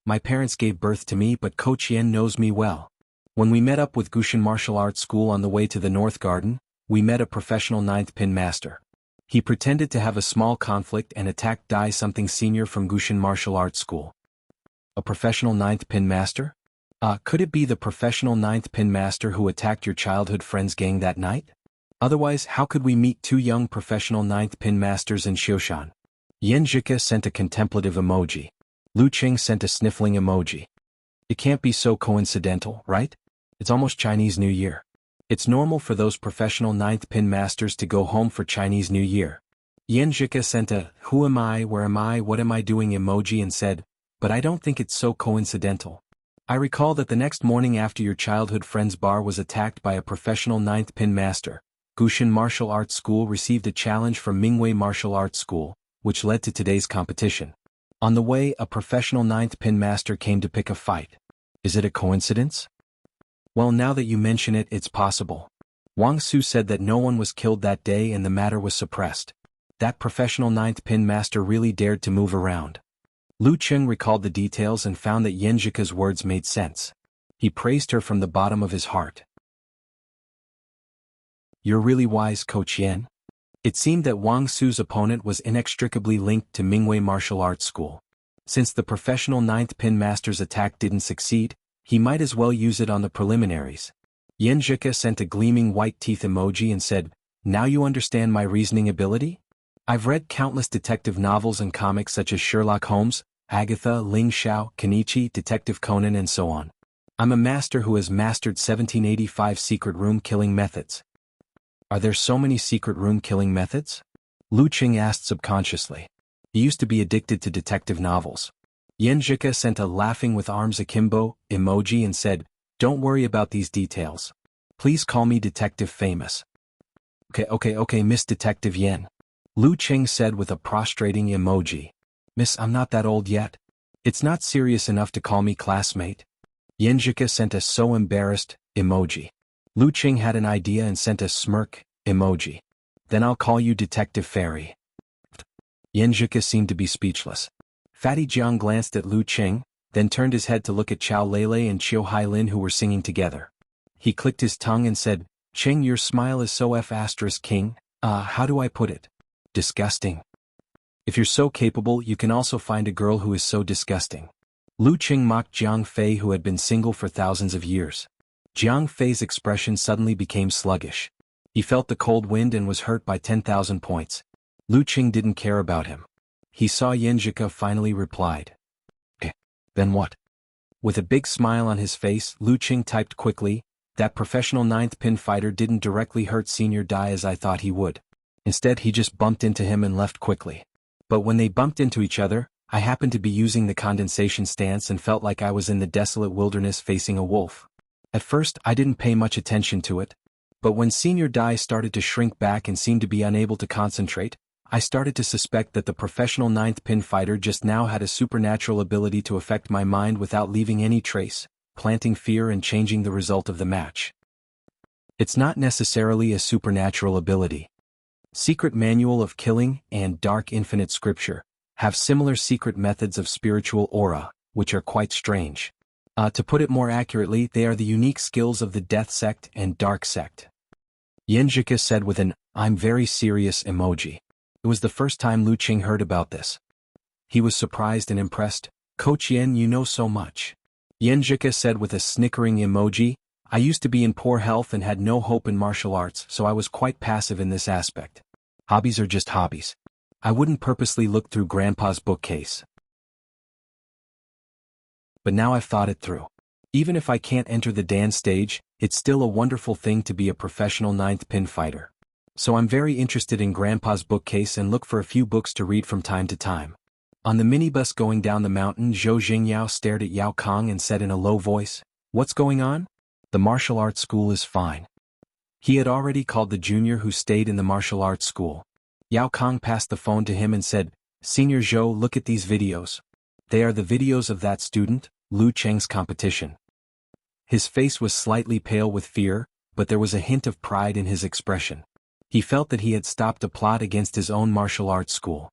My parents gave birth to me, but Coach Yen knows me well. When we met up with Gushin Martial Arts School on the way to the North Garden, we met a professional 9th pin master. He pretended to have a small conflict and attacked Dai something senior from Gushin Martial Arts School. A professional 9th pin master? Could it be the professional 9th pin master who attacked your childhood friend's gang that night? Otherwise, how could we meet two young professional 9th pin masters in Xioshan? Yen Zhika sent a contemplative emoji. Lu Qing sent a sniffling emoji. It can't be so coincidental, right? It's almost Chinese New Year. It's normal for those professional 9th pin masters to go home for Chinese New Year. Yen Zhika sent a, who am I, where am I, what am I doing emoji and said, but I don't think it's so coincidental. I recall that the next morning after your childhood friend's bar was attacked by a professional 9th pin master, Gushin Martial Arts School received a challenge from Mingwei Martial Arts School, which led to today's competition. On the way, a professional 9th pin master came to pick a fight. Is it a coincidence? Well, now that you mention it, it's possible. Wang Su said that no one was killed that day and the matter was suppressed. That professional 9th pin master really dared to move around. Lu Cheng recalled the details and found that Yen Zhika's words made sense. He praised her from the bottom of his heart. You're really wise, Coach Yen. It seemed that Wang Su's opponent was inextricably linked to Mingwei Martial Arts School. Since the professional 9th pin master's attack didn't succeed, he might as well use it on the preliminaries. Yen Zhika sent a gleaming white teeth emoji and said, Now you understand my reasoning ability? I've read countless detective novels and comics such as Sherlock Holmes, Agatha, Ling Xiao, Kenichi, Detective Conan and so on. I'm a master who has mastered 1785 secret room killing methods. Are there so many secret room killing methods? Lu Qing asked subconsciously. He used to be addicted to detective novels. Yen Zhika sent a laughing with arms akimbo emoji and said, Don't worry about these details. Please call me Detective Famous. Okay, Miss Detective Yen. Lu Qing said with a prostrating emoji. Miss, I'm not that old yet. It's not serious enough to call me classmate. Yen Zhika sent a so embarrassed emoji. Lu Qing had an idea and sent a smirk emoji. Then I'll call you Detective Fairy. Yen Zhika seemed to be speechless. Fatty Jiang glanced at Lu Qing, then turned his head to look at Chao Lele and Qiu Hailin who were singing together. He clicked his tongue and said, Qing, your smile is so *king. How do I put it? Disgusting. If you're so capable, you can also find a girl who is so disgusting. Lu Qing mocked Jiang Fei who had been single for thousands of years. Jiang Fei's expression suddenly became sluggish. He felt the cold wind and was hurt by 10,000 points. Lu Qing didn't care about him. He saw Yen Zhika finally replied. Then what? With a big smile on his face, Lu Qing typed quickly, That professional 9th pin fighter didn't directly hurt Senior Dai as I thought he would. Instead he just bumped into him and left quickly. But when they bumped into each other, I happened to be using the condensation stance and felt like I was in the desolate wilderness facing a wolf. At first I didn't pay much attention to it. But when Senior Dai started to shrink back and seemed to be unable to concentrate, I started to suspect that the professional 9th pin fighter just now had a supernatural ability to affect my mind without leaving any trace, planting fear and changing the result of the match. It's not necessarily a supernatural ability. Secret Manual of Killing and Dark Infinite Scripture have similar secret methods of spiritual aura, which are quite strange. To put it more accurately, they are the unique skills of the Death Sect and Dark Sect. Yen Zhika said with an, I'm very serious emoji. It was the first time Lu Qing heard about this. He was surprised and impressed. Coach Yen, you know so much. Yen Zhika said with a snickering emoji, I used to be in poor health and had no hope in martial arts, so I was quite passive in this aspect. Hobbies are just hobbies. I wouldn't purposely look through Grandpa's bookcase. But now I've thought it through. Even if I can't enter the dance stage, it's still a wonderful thing to be a professional 9th pin fighter. So I'm very interested in Grandpa's bookcase and look for a few books to read from time to time. On the minibus going down the mountain, Zhou Jingyao stared at Yao Kong and said in a low voice, What's going on? The martial arts school is fine. He had already called the junior who stayed in the martial arts school. Yao Kang passed the phone to him and said, "Senior Zhou, look at these videos. They are the videos of that student, Lu Cheng's competition." His face was slightly pale with fear, but there was a hint of pride in his expression. He felt that he had stopped a plot against his own martial arts school.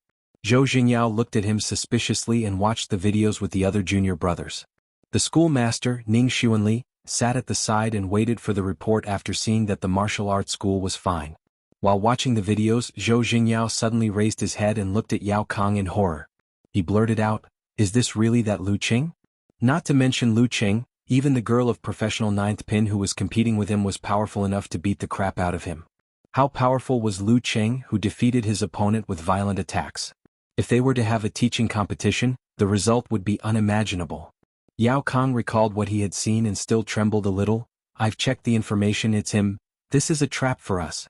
Zhou Jingyao looked at him suspiciously and watched the videos with the other junior brothers. The schoolmaster, Ning Xuanli, sat at the side and waited for the report after seeing that the martial arts school was fine. While watching the videos, Zhou Jingyao suddenly raised his head and looked at Yao Kang in horror. He blurted out, "Is this really that Lu Cheng?" Not to mention Lu Cheng, even the girl of professional ninth pin who was competing with him was powerful enough to beat the crap out of him. How powerful was Lu Cheng, who defeated his opponent with violent attacks? If they were to have a teaching competition, the result would be unimaginable. Yao Kang recalled what he had seen and still trembled a little. "I've checked the information, it's him. This is a trap for us."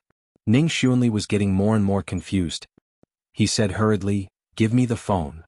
Ning Xuanli was getting more and more confused. He said hurriedly, "Give me the phone."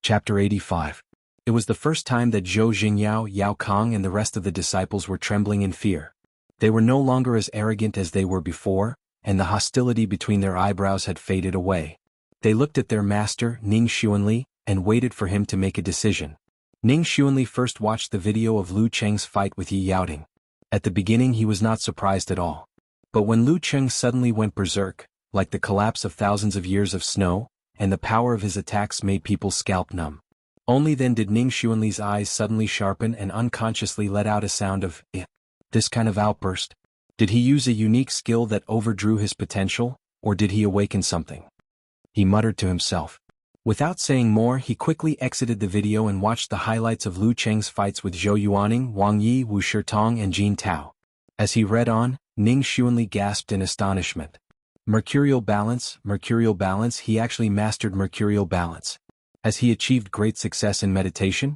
Chapter 85. It was the first time that Zhou Jingyao, Yao Kang and the rest of the disciples were trembling in fear. They were no longer as arrogant as they were before, and the hostility between their eyebrows had faded away. They looked at their master, Ning Xuanli, and waited for him to make a decision. Ning Xuanli first watched the video of Lu Cheng's fight with Yi Yaoting. At the beginning he was not surprised at all. But when Lu Cheng suddenly went berserk, like the collapse of thousands of years of snow, and the power of his attacks made people's scalp numb. Only then did Ning Xuanli's eyes suddenly sharpen and unconsciously let out a sound of "eh." This kind of outburst. Did he use a unique skill that overdrew his potential, or did he awaken something? He muttered to himself. Without saying more, he quickly exited the video and watched the highlights of Lu Cheng's fights with Zhou Yuaning, Wang Yi, Wu Shitong and Jin Tao. As he read on, Ning Xuanli gasped in astonishment. Mercurial balance, he actually mastered mercurial balance. Has he achieved great success in meditation?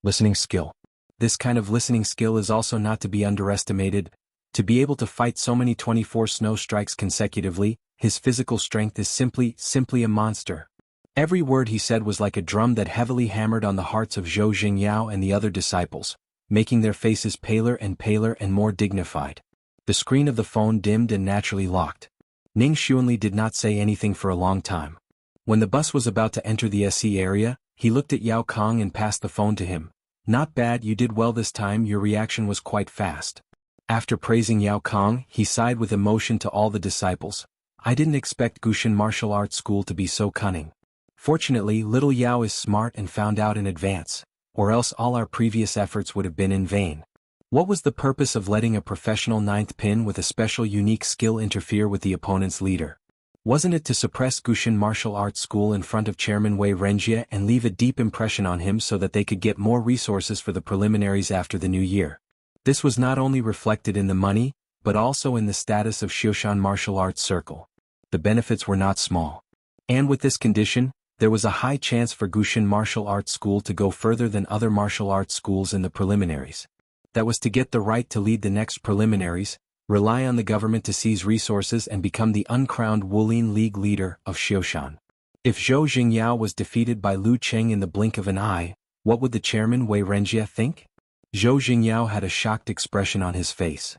Listening skill. This kind of listening skill is also not to be underestimated. To be able to fight so many 24 snow strikes consecutively, his physical strength is simply a monster. Every word he said was like a drum that heavily hammered on the hearts of Zhou Jingyao and the other disciples, making their faces paler and more dignified. The screen of the phone dimmed and naturally locked. Ning Xuanli did not say anything for a long time. When the bus was about to enter the SE area, he looked at Yao Kang and passed the phone to him. "Not bad, you did well this time, your reaction was quite fast." After praising Yao Kang, he sighed with emotion to all the disciples. "I didn't expect Gushin Martial Arts School to be so cunning. Fortunately, little Yao is smart and found out in advance, or else all our previous efforts would have been in vain." What was the purpose of letting a professional ninth pin with a special unique skill interfere with the opponent's leader? Wasn't it to suppress Gushin Martial Arts School in front of Chairman Wei Renjie and leave a deep impression on him so that they could get more resources for the preliminaries after the new year? This was not only reflected in the money, but also in the status of Xiushan Martial Arts Circle. The benefits were not small. And with this condition, there was a high chance for Gushin Martial Arts School to go further than other martial arts schools in the preliminaries. That was to get the right to lead the next preliminaries, rely on the government to seize resources and become the uncrowned Wulin League leader of Xiushan. If Zhou Jingyao was defeated by Lu Cheng in the blink of an eye, what would the chairman Wei Renjie think? Zhou Jingyao had a shocked expression on his face.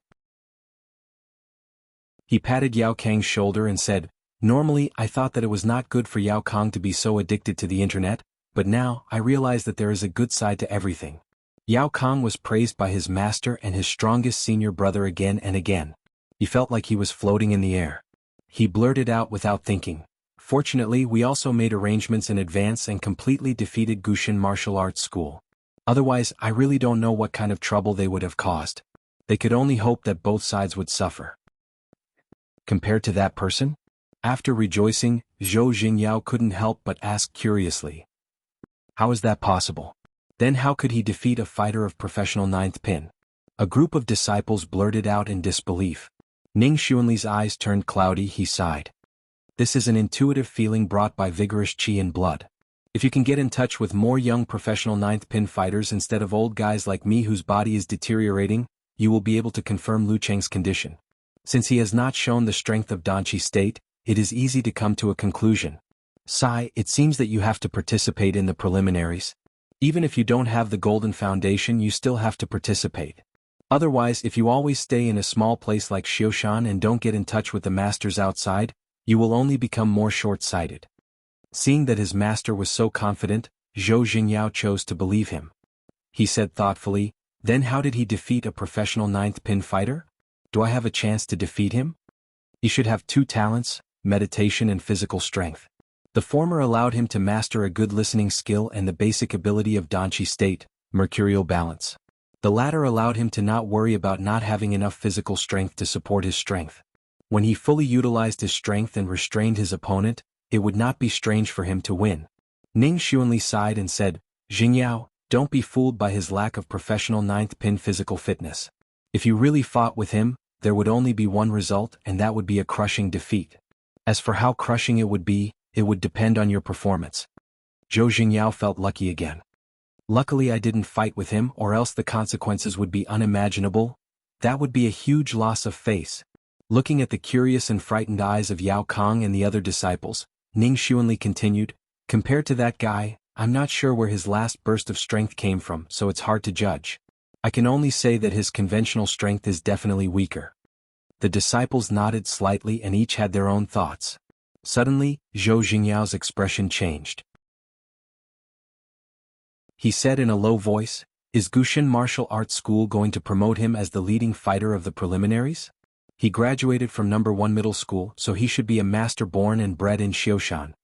He patted Yao Kang's shoulder and said, "Normally I thought that it was not good for Yao Kang to be so addicted to the internet, but now I realize that there is a good side to everything." Yao Kang was praised by his master and his strongest senior brother again and again. He felt like he was floating in the air. He blurted out without thinking, "Fortunately, we also made arrangements in advance and completely defeated Gushin Martial Arts School. Otherwise, I really don't know what kind of trouble they would have caused. They could only hope that both sides would suffer." Compared to that person? After rejoicing, Zhou Jingyao couldn't help but ask curiously, "How is that possible? Then how could he defeat a fighter of professional ninth pin?" A group of disciples blurted out in disbelief. Ning Xuanli's eyes turned cloudy, he sighed. "This is an intuitive feeling brought by vigorous qi and blood. If you can get in touch with more young professional ninth pin fighters instead of old guys like me whose body is deteriorating, you will be able to confirm Lu Cheng's condition. Since he has not shown the strength of Danqi state, it is easy to come to a conclusion. Sai, it seems that you have to participate in the preliminaries. Even if you don't have the golden foundation, you still have to participate. Otherwise, if you always stay in a small place like Xioshan and don't get in touch with the masters outside, you will only become more short-sighted. Seeing that his master was so confident, Zhou Jingyao chose to believe him. He said thoughtfully, "Then how did he defeat a professional ninth pin fighter? Do I have a chance to defeat him?" He should have two talents, meditation and physical strength. The former allowed him to master a good listening skill and the basic ability of Danqi state, mercurial balance. The latter allowed him to not worry about not having enough physical strength to support his strength. When he fully utilized his strength and restrained his opponent, it would not be strange for him to win. Ning Xuanli sighed and said, "Jingyao, don't be fooled by his lack of professional ninth pin physical fitness. If you really fought with him, there would only be one result, and that would be a crushing defeat. As for how crushing it would be, it would depend on your performance." Zhou Jingyao felt lucky again. "Luckily I didn't fight with him, or else the consequences would be unimaginable. That would be a huge loss of face." Looking at the curious and frightened eyes of Yao Kong and the other disciples, Ning Xuanli continued, "Compared to that guy, I'm not sure where his last burst of strength came from, so it's hard to judge. I can only say that his conventional strength is definitely weaker." The disciples nodded slightly and each had their own thoughts. Suddenly, Zhou Jingyao's expression changed. He said in a low voice, "Is Gushan Martial Arts School going to promote him as the leading fighter of the preliminaries? He graduated from No. 1 middle school, so he should be a master born and bred in Xioshan.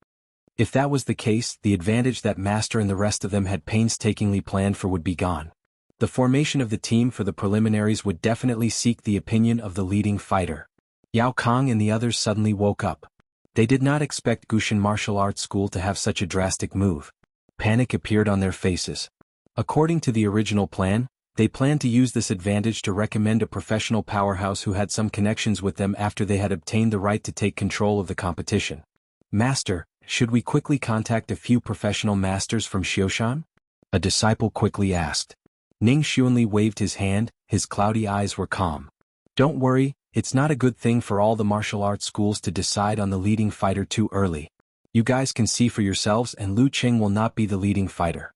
If that was the case, the advantage that master and the rest of them had painstakingly planned for would be gone. The formation of the team for the preliminaries would definitely seek the opinion of the leading fighter." Yao Kong and the others suddenly woke up. They did not expect Gushan Martial Arts School to have such a drastic move. Panic appeared on their faces. According to the original plan, they planned to use this advantage to recommend a professional powerhouse who had some connections with them after they had obtained the right to take control of the competition. "Master, should we quickly contact a few professional masters from Xioshan?" a disciple quickly asked. Ning Xuanli waved his hand, his cloudy eyes were calm. "Don't worry, it's not a good thing for all the martial arts schools to decide on the leading fighter too early. You guys can see for yourselves, and Lu Qing will not be the leading fighter."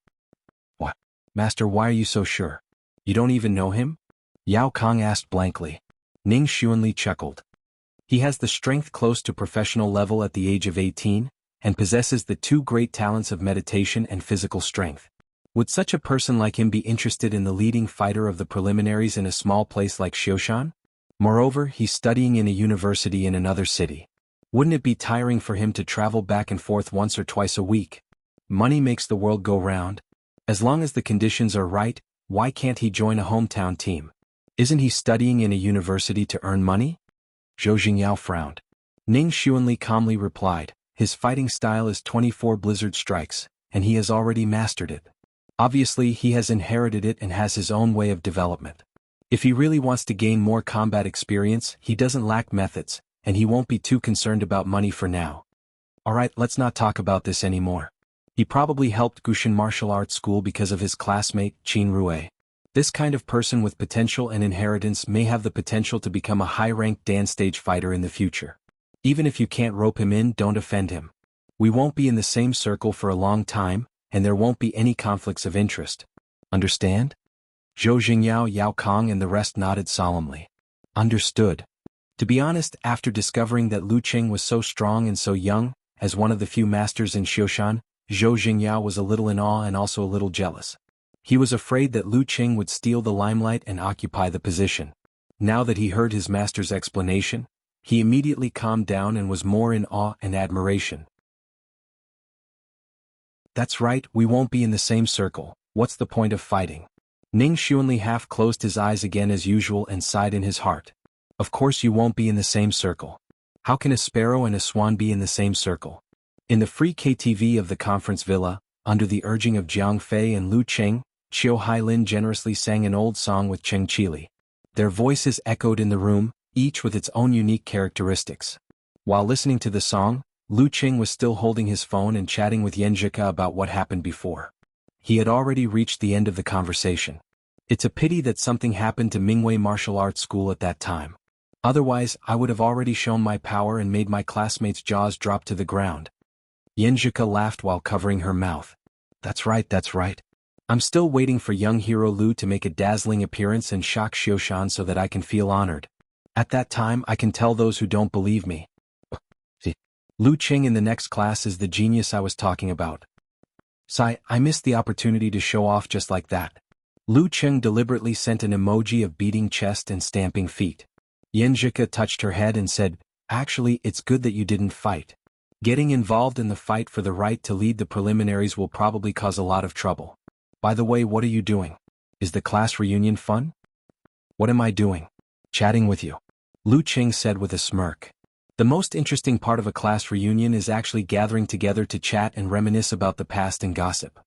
"What? Master, why are you so sure? You don't even know him?" Yao Kong asked blankly. Ning Xuanli chuckled. "He has the strength close to professional level at the age of 18, and possesses the two great talents of meditation and physical strength. Would such a person like him be interested in the leading fighter of the preliminaries in a small place like Xioshan? Moreover, he's studying in a university in another city. Wouldn't it be tiring for him to travel back and forth once or twice a week? Money makes the world go round. As long as the conditions are right, why can't he join a hometown team? Isn't he studying in a university to earn money?" Zhou Jingyao frowned. Ning Xuanli calmly replied, "His fighting style is 24 blizzard strikes, and he has already mastered it. Obviously, he has inherited it and has his own way of development. If he really wants to gain more combat experience, he doesn't lack methods, and he won't be too concerned about money for now. Alright, let's not talk about this anymore. He probably helped Gushan Martial Arts School because of his classmate, Qin Rue. This kind of person with potential and inheritance may have the potential to become a high-ranked dance stage fighter in the future. Even if you can't rope him in, don't offend him. We won't be in the same circle for a long time, and there won't be any conflicts of interest. Understand?" Zhou Jingyao, Yao Kong and the rest nodded solemnly. Understood. To be honest, after discovering that Lu Qing was so strong and so young, as one of the few masters in Xioshan, Zhou Jingyao was a little in awe and also a little jealous. He was afraid that Lu Qing would steal the limelight and occupy the position. Now that he heard his master's explanation, he immediately calmed down and was more in awe and admiration. "That's right, we won't be in the same circle. What's the point of fighting?" Ning Xuanli half closed his eyes again as usual and sighed in his heart. "Of course you won't be in the same circle. How can a sparrow and a swan be in the same circle?" In the free KTV of the conference villa, under the urging of Jiang Fei and Lu Qing, Qiu Hailin generously sang an old song with Cheng Qili. Their voices echoed in the room, each with its own unique characteristics. While listening to the song, Lu Qing was still holding his phone and chatting with Yanjika about what happened before. He had already reached the end of the conversation. It's a pity that something happened to Mingwei Martial Arts School at that time. Otherwise, I would have already shown my power and made my classmates' jaws drop to the ground. Yanjika laughed while covering her mouth. That's right, that's right. I'm still waiting for young hero Lu to make a dazzling appearance and shock Xioshan so that I can feel honored. At that time I can tell those who don't believe me. Lu Qing in the next class is the genius I was talking about. Sigh, I missed the opportunity to show off just like that. Lu Qing deliberately sent an emoji of beating chest and stamping feet. Yanjika touched her head and said, actually, it's good that you didn't fight. Getting involved in the fight for the right to lead the preliminaries will probably cause a lot of trouble. By the way, what are you doing? Is the class reunion fun? What am I doing? Chatting with you. Lu Qing said with a smirk. The most interesting part of a class reunion is actually gathering together to chat and reminisce about the past and gossip.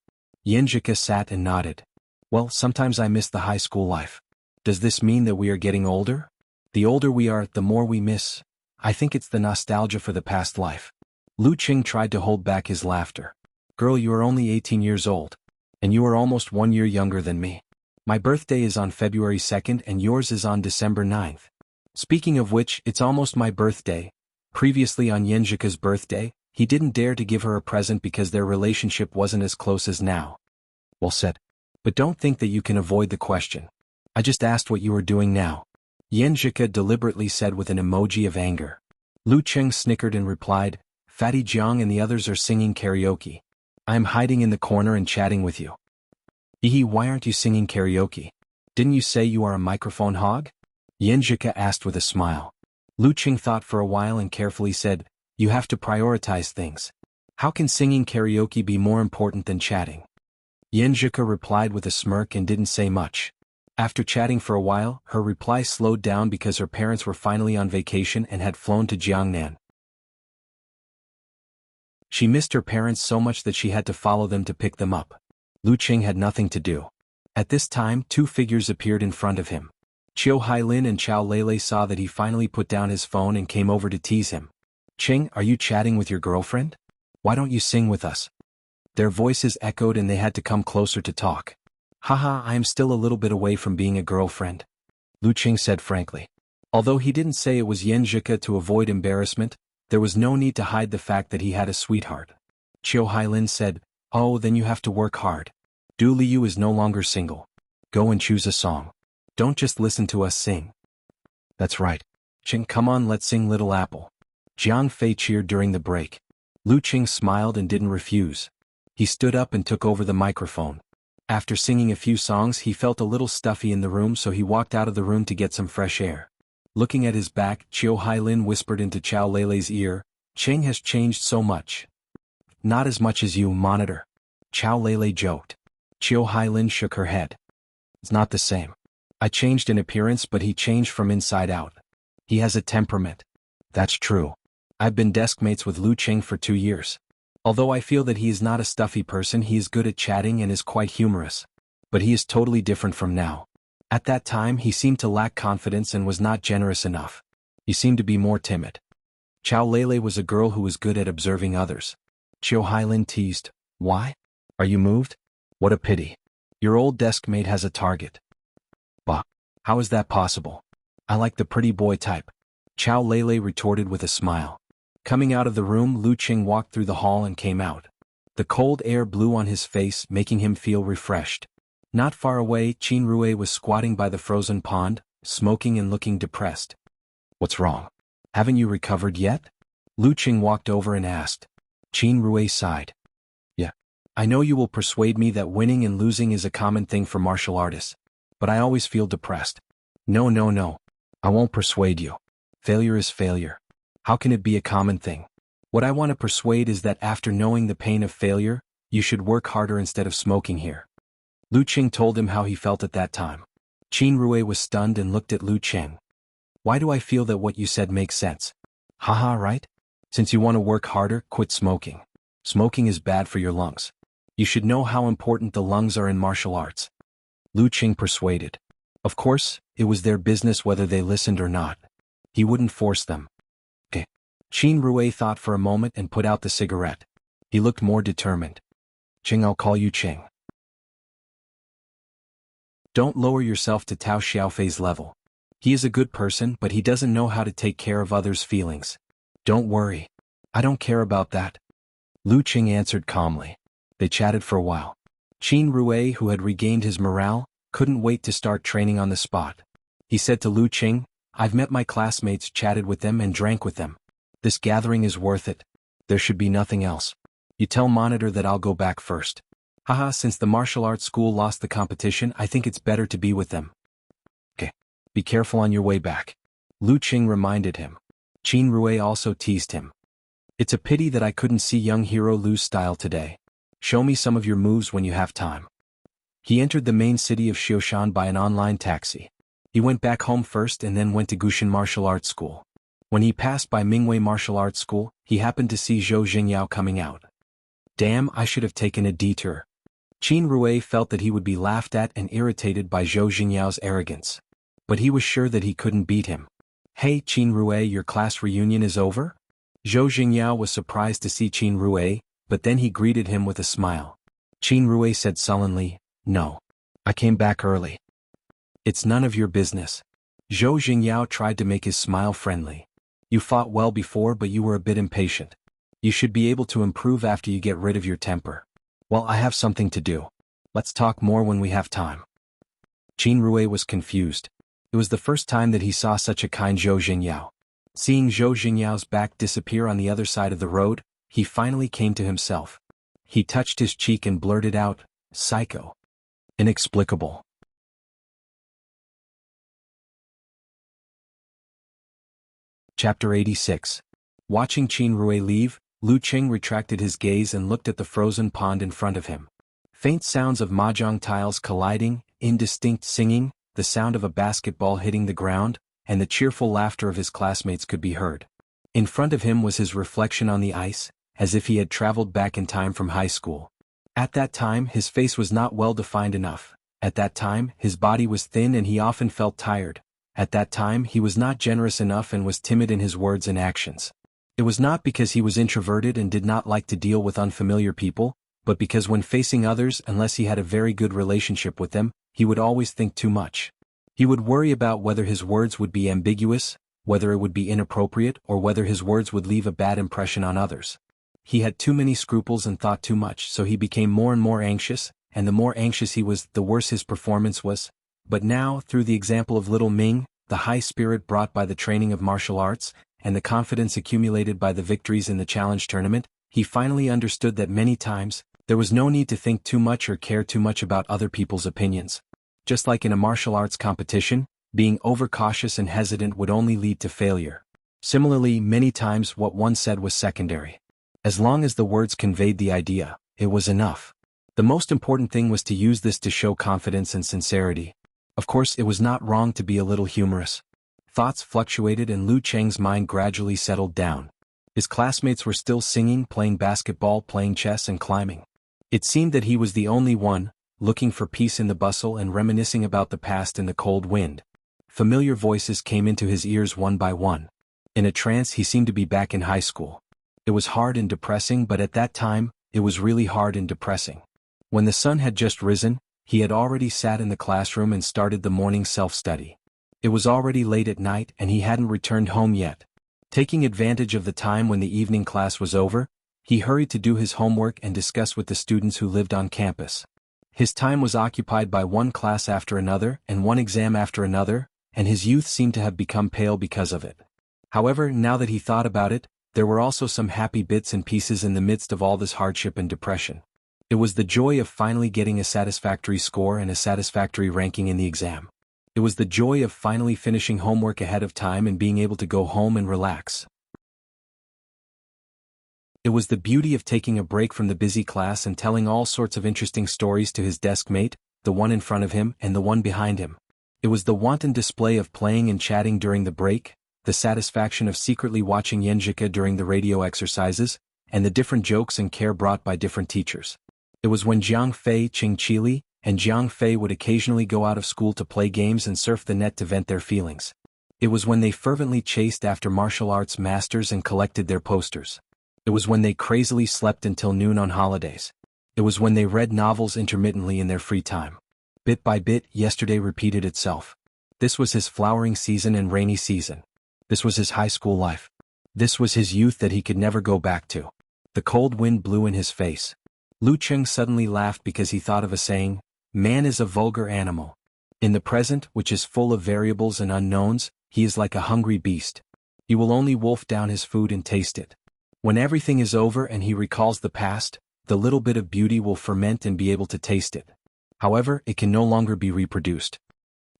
Yanjika sat and nodded. Well, sometimes I miss the high school life. Does this mean that we are getting older? The older we are, the more we miss. I think it's the nostalgia for the past life. Lu Qing tried to hold back his laughter. Girl, you are only 18 years old. And you are almost 1 year younger than me. My birthday is on February 2nd and yours is on December 9th. Speaking of which, it's almost my birthday. Previously on Yenjika's birthday, he didn't dare to give her a present because their relationship wasn't as close as now. Well said. But don't think that you can avoid the question. I just asked what you were doing now. Yenjika deliberately said with an emoji of anger. Lu Qing snickered and replied, Fatty Jiang and the others are singing karaoke. I am hiding in the corner and chatting with you. Ehe, why aren't you singing karaoke? Didn't you say you are a microphone hog? Yenjika asked with a smile. Lu Qing thought for a while and carefully said, you have to prioritize things. How can singing karaoke be more important than chatting? Yenjika replied with a smirk and didn't say much. After chatting for a while, her reply slowed down because her parents were finally on vacation and had flown to Jiangnan. She missed her parents so much that she had to follow them to pick them up. Lu Qing had nothing to do. At this time, two figures appeared in front of him. Qiu Hailin and Chao Lele saw that he finally put down his phone and came over to tease him. Qing, are you chatting with your girlfriend? Why don't you sing with us? Their voices echoed and they had to come closer to talk. Haha, I am still a little bit away from being a girlfriend. Lu Qing said frankly. Although he didn't say it was Yenjika to avoid embarrassment, there was no need to hide the fact that he had a sweetheart. Qiu Hailin said, oh, then you have to work hard. Du Liu is no longer single. Go and choose a song. Don't just listen to us sing. That's right. Qing, come on, let's sing Little Apple. Jiang Fei cheered during the break. Lu Qing smiled and didn't refuse. He stood up and took over the microphone. After singing a few songs, he felt a little stuffy in the room, so he walked out of the room to get some fresh air. Looking at his back, Qiu Hailin whispered into Chao Lele's ear, Qing has changed so much. Not as much as you, monitor. Chao Lele joked. Qiu Hailin shook her head. It's not the same. I changed in appearance, but he changed from inside out. He has a temperament. That's true. I've been desk mates with Lu Qing for 2 years. Although I feel that he is not a stuffy person, he is good at chatting and is quite humorous. But he is totally different from now. At that time he seemed to lack confidence and was not generous enough. He seemed to be more timid. Chao Lele was a girl who was good at observing others. Qiu Hailin teased, why? Are you moved? What a pity. Your old desk mate has a target. Bah. How is that possible? I like the pretty boy type. Chao Lele retorted with a smile. Coming out of the room, Lu Qing walked through the hall and came out. The cold air blew on his face, making him feel refreshed. Not far away, Qin Rue was squatting by the frozen pond, smoking and looking depressed. What's wrong? Haven't you recovered yet? Lu Qing walked over and asked. Qin Rue sighed. Yeah. I know you will persuade me that winning and losing is a common thing for martial artists. But I always feel depressed. No. I won't persuade you. Failure is failure. How can it be a common thing? What I want to persuade is that after knowing the pain of failure, you should work harder instead of smoking here. Lu Qing told him how he felt at that time. Qin Rue was stunned and looked at Lu Qing. Why do I feel that what you said makes sense? Haha, right? Since you want to work harder, quit smoking. Smoking is bad for your lungs. You should know how important the lungs are in martial arts. Lu Qing persuaded. Of course, it was their business whether they listened or not. He wouldn't force them. Okay. Qin Rue thought for a moment and put out the cigarette. He looked more determined. Qing, I'll call you Qing. Don't lower yourself to Tao Xiaofei's level. He is a good person, but he doesn't know how to take care of others' feelings. Don't worry. I don't care about that. Lu Qing answered calmly. They chatted for a while. Qin Rui, who had regained his morale, couldn't wait to start training on the spot. He said to Lu Qing, "I've met my classmates, chatted with them and drank with them. This gathering is worth it. There should be nothing else. You tell Monitor that I'll go back first. Haha, since the martial arts school lost the competition, I think it's better to be with them." "Okay. Be careful on your way back," Lu Qing reminded him. Qin Rui also teased him. "It's a pity that I couldn't see young hero Lu's style today. Show me some of your moves when you have time." He entered the main city of Xioshan by an online taxi. He went back home first and then went to Gushin Martial Arts School. When he passed by Mingwei Martial Arts School, he happened to see Zhou Jingyao coming out. Damn, I should have taken a detour. Qin Rui felt that he would be laughed at and irritated by Zhou Jingyao's arrogance. But he was sure that he couldn't beat him. "Hey Qin Rui, your class reunion is over?" Zhou Jingyao was surprised to see Qin Rui, but then he greeted him with a smile. Qin Rui said sullenly, "No. I came back early." "It's none of your business." Zhou Jingyao tried to make his smile friendly. "You fought well before, but you were a bit impatient. You should be able to improve after you get rid of your temper." "Well, I have something to do. Let's talk more when we have time." Qin Rui was confused. It was the first time that he saw such a kind Zhou Jingyao. Seeing Zhou Jingyao's back disappear on the other side of the road, he finally came to himself. He touched his cheek and blurted out, "Psycho. Inexplicable." Chapter 86. Watching Qin Rui leave, Lu Qing retracted his gaze and looked at the frozen pond in front of him. Faint sounds of mahjong tiles colliding, indistinct singing, the sound of a basketball hitting the ground, and the cheerful laughter of his classmates could be heard. In front of him was his reflection on the ice, as if he had traveled back in time from high school. At that time, his face was not well defined enough. At that time, his body was thin and he often felt tired. At that time, he was not generous enough and was timid in his words and actions. It was not because he was introverted and did not like to deal with unfamiliar people, but because when facing others, unless he had a very good relationship with them, he would always think too much. He would worry about whether his words would be ambiguous, whether it would be inappropriate, or whether his words would leave a bad impression on others. He had too many scruples and thought too much, so he became more and more anxious, and the more anxious he was, the worse his performance was. But now, through the example of little Ming, the high spirit brought by the training of martial arts, and the confidence accumulated by the victories in the challenge tournament, he finally understood that many times, there was no need to think too much or care too much about other people's opinions. Just like in a martial arts competition, being overcautious and hesitant would only lead to failure. Similarly, many times what one said was secondary. As long as the words conveyed the idea, it was enough. The most important thing was to use this to show confidence and sincerity. Of course, it was not wrong to be a little humorous. Thoughts fluctuated and Lu Cheng's mind gradually settled down. His classmates were still singing, playing basketball, playing chess and climbing. It seemed that he was the only one, looking for peace in the bustle and reminiscing about the past in the cold wind. Familiar voices came into his ears one by one. In a trance, he seemed to be back in high school. It was hard and depressing, but at that time, it was really hard and depressing. When the sun had just risen, he had already sat in the classroom and started the morning self-study. It was already late at night and he hadn't returned home yet. Taking advantage of the time when the evening class was over, he hurried to do his homework and discuss with the students who lived on campus. His time was occupied by one class after another and one exam after another, and his youth seemed to have become pale because of it. However, now that he thought about it, there were also some happy bits and pieces in the midst of all this hardship and depression. It was the joy of finally getting a satisfactory score and a satisfactory ranking in the exam. It was the joy of finally finishing homework ahead of time and being able to go home and relax. It was the beauty of taking a break from the busy class and telling all sorts of interesting stories to his desk mate, the one in front of him and the one behind him. It was the wanton display of playing and chatting during the break, the satisfaction of secretly watching Yenjika during the radio exercises, and the different jokes and care brought by different teachers. It was when Jiang Fei, Qing Qili, and Jiang Fei would occasionally go out of school to play games and surf the net to vent their feelings. It was when they fervently chased after martial arts masters and collected their posters. It was when they crazily slept until noon on holidays. It was when they read novels intermittently in their free time. Bit by bit, yesterday repeated itself. This was his flowering season and rainy season. This was his high school life. This was his youth that he could never go back to. The cold wind blew in his face. Lu Cheng suddenly laughed because he thought of a saying, man is a vulgar animal. In the present, which is full of variables and unknowns, he is like a hungry beast. He will only wolf down his food and taste it. When everything is over and he recalls the past, the little bit of beauty will ferment and be able to taste it. However, it can no longer be reproduced.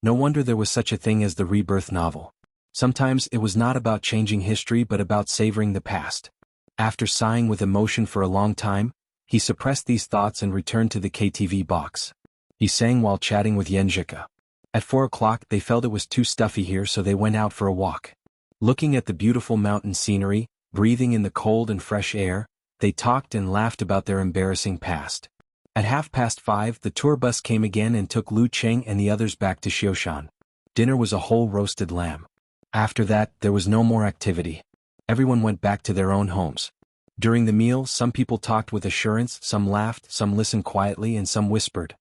No wonder there was such a thing as the rebirth novel. Sometimes it was not about changing history but about savoring the past. After sighing with emotion for a long time, he suppressed these thoughts and returned to the KTV box. He sang while chatting with Yenjika. At 4 o'clock they felt it was too stuffy here, so they went out for a walk. Looking at the beautiful mountain scenery, breathing in the cold and fresh air, they talked and laughed about their embarrassing past. At 5:30 the tour bus came again and took Lu Cheng and the others back to Xioshan. Dinner was a whole roasted lamb. After that, there was no more activity. Everyone went back to their own homes. During the meal, some people talked with assurance, some laughed, some listened quietly, and some whispered.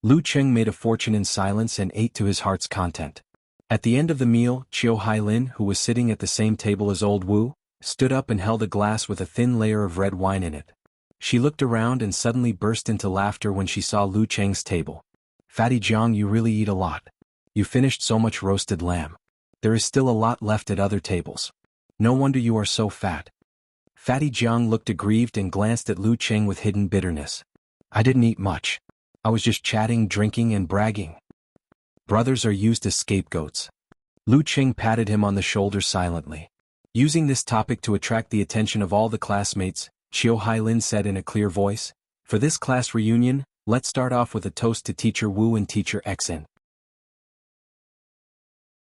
Lu Cheng made a fortune in silence and ate to his heart's content. At the end of the meal, Chiu Hailin, who was sitting at the same table as old Wu, stood up and held a glass with a thin layer of red wine in it. She looked around and suddenly burst into laughter when she saw Lu Cheng's table. Fatty Jiang, you really eat a lot. You finished so much roasted lamb. There is still a lot left at other tables. No wonder you are so fat. Fatty Jiang looked aggrieved and glanced at Lu Cheng with hidden bitterness. I didn't eat much. I was just chatting, drinking, and bragging. Brothers are used as scapegoats. Lu Cheng patted him on the shoulder silently. Using this topic to attract the attention of all the classmates, Chiu Hailin said in a clear voice, for this class reunion, let's start off with a toast to Teacher Wu and Teacher Xen.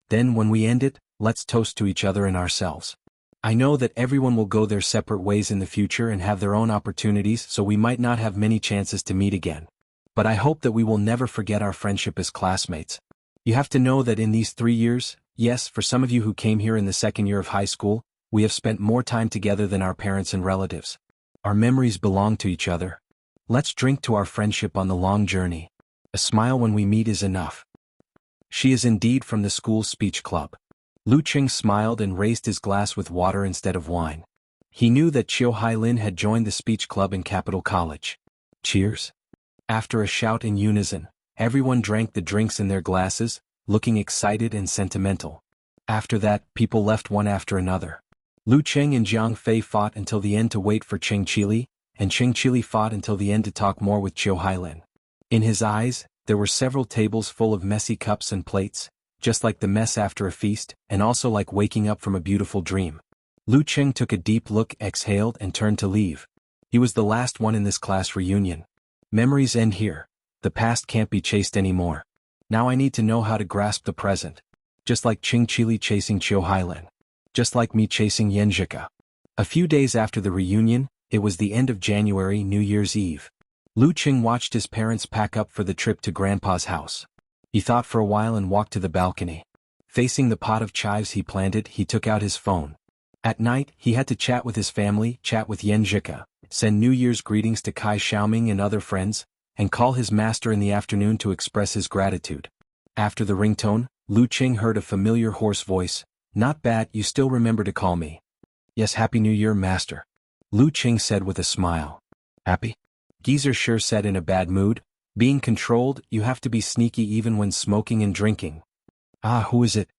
Then when we end it, let's toast to each other and ourselves. I know that everyone will go their separate ways in the future and have their own opportunities, so we might not have many chances to meet again. But I hope that we will never forget our friendship as classmates. You have to know that in these 3 years, yes, for some of you who came here in the second year of high school, we have spent more time together than our parents and relatives. Our memories belong to each other. Let's drink to our friendship on the long journey. A smile when we meet is enough. She is indeed from the school speech club. Lu Cheng smiled and raised his glass with water instead of wine. He knew that Chiu Hailin had joined the speech club in Capital College. Cheers. After a shout in unison, everyone drank the drinks in their glasses, looking excited and sentimental. After that, people left one after another. Lu Cheng and Jiang Fei fought until the end to wait for Cheng Qili, and Cheng Qili fought until the end to talk more with Chiu Hailin. In his eyes, there were several tables full of messy cups and plates, just like the mess after a feast, and also like waking up from a beautiful dream. Lu Cheng took a deep look, exhaled, and turned to leave. He was the last one in this class reunion. Memories end here. The past can't be chased anymore. Now I need to know how to grasp the present. Just like Cheng Qili chasing Chiu Hailin. Just like me chasing Yenjika. A few days after the reunion, it was the end of January, New Year's Eve. Lu Cheng watched his parents pack up for the trip to Grandpa's house. He thought for a while and walked to the balcony. Facing the pot of chives he planted, he took out his phone. At night, he had to chat with his family, chat with Yenjika, send New Year's greetings to Kai Xiaoming and other friends, and call his master in the afternoon to express his gratitude. After the ringtone, Lu Cheng heard a familiar hoarse voice. Not bad, you still remember to call me. Yes, Happy New Year, master. Lu Cheng said with a smile. Happy? Geezer sure said in a bad mood. Being controlled, you have to be sneaky even when smoking and drinking. Ah, who is it?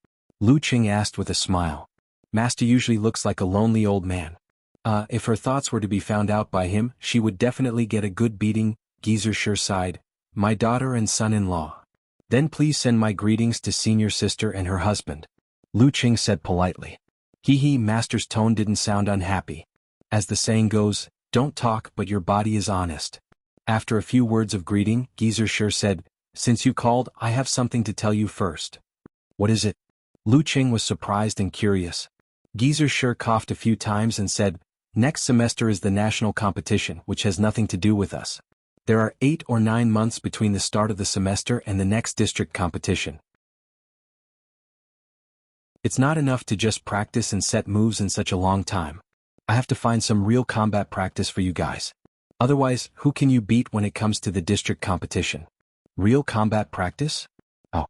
Lu Cheng asked with a smile. Master usually looks like a lonely old man. If her thoughts were to be found out by him, she would definitely get a good beating. Geezer sure sighed. My daughter and son-in-law. Then please send my greetings to senior sister and her husband. Lu Cheng said politely. Hee, master's tone didn't sound unhappy. As the saying goes, don't talk but your body is honest. After a few words of greeting, Geezer sure said, since you called, I have something to tell you first. What is it? Lu Cheng was surprised and curious. Geezer sure coughed a few times and said, next semester is the national competition, which has nothing to do with us. There are 8 or 9 months between the start of the semester and the next district competition. It's not enough to just practice and set moves in such a long time. I have to find some real combat practice for you guys. Otherwise, who can you beat when it comes to the district competition? Real combat practice? Oh.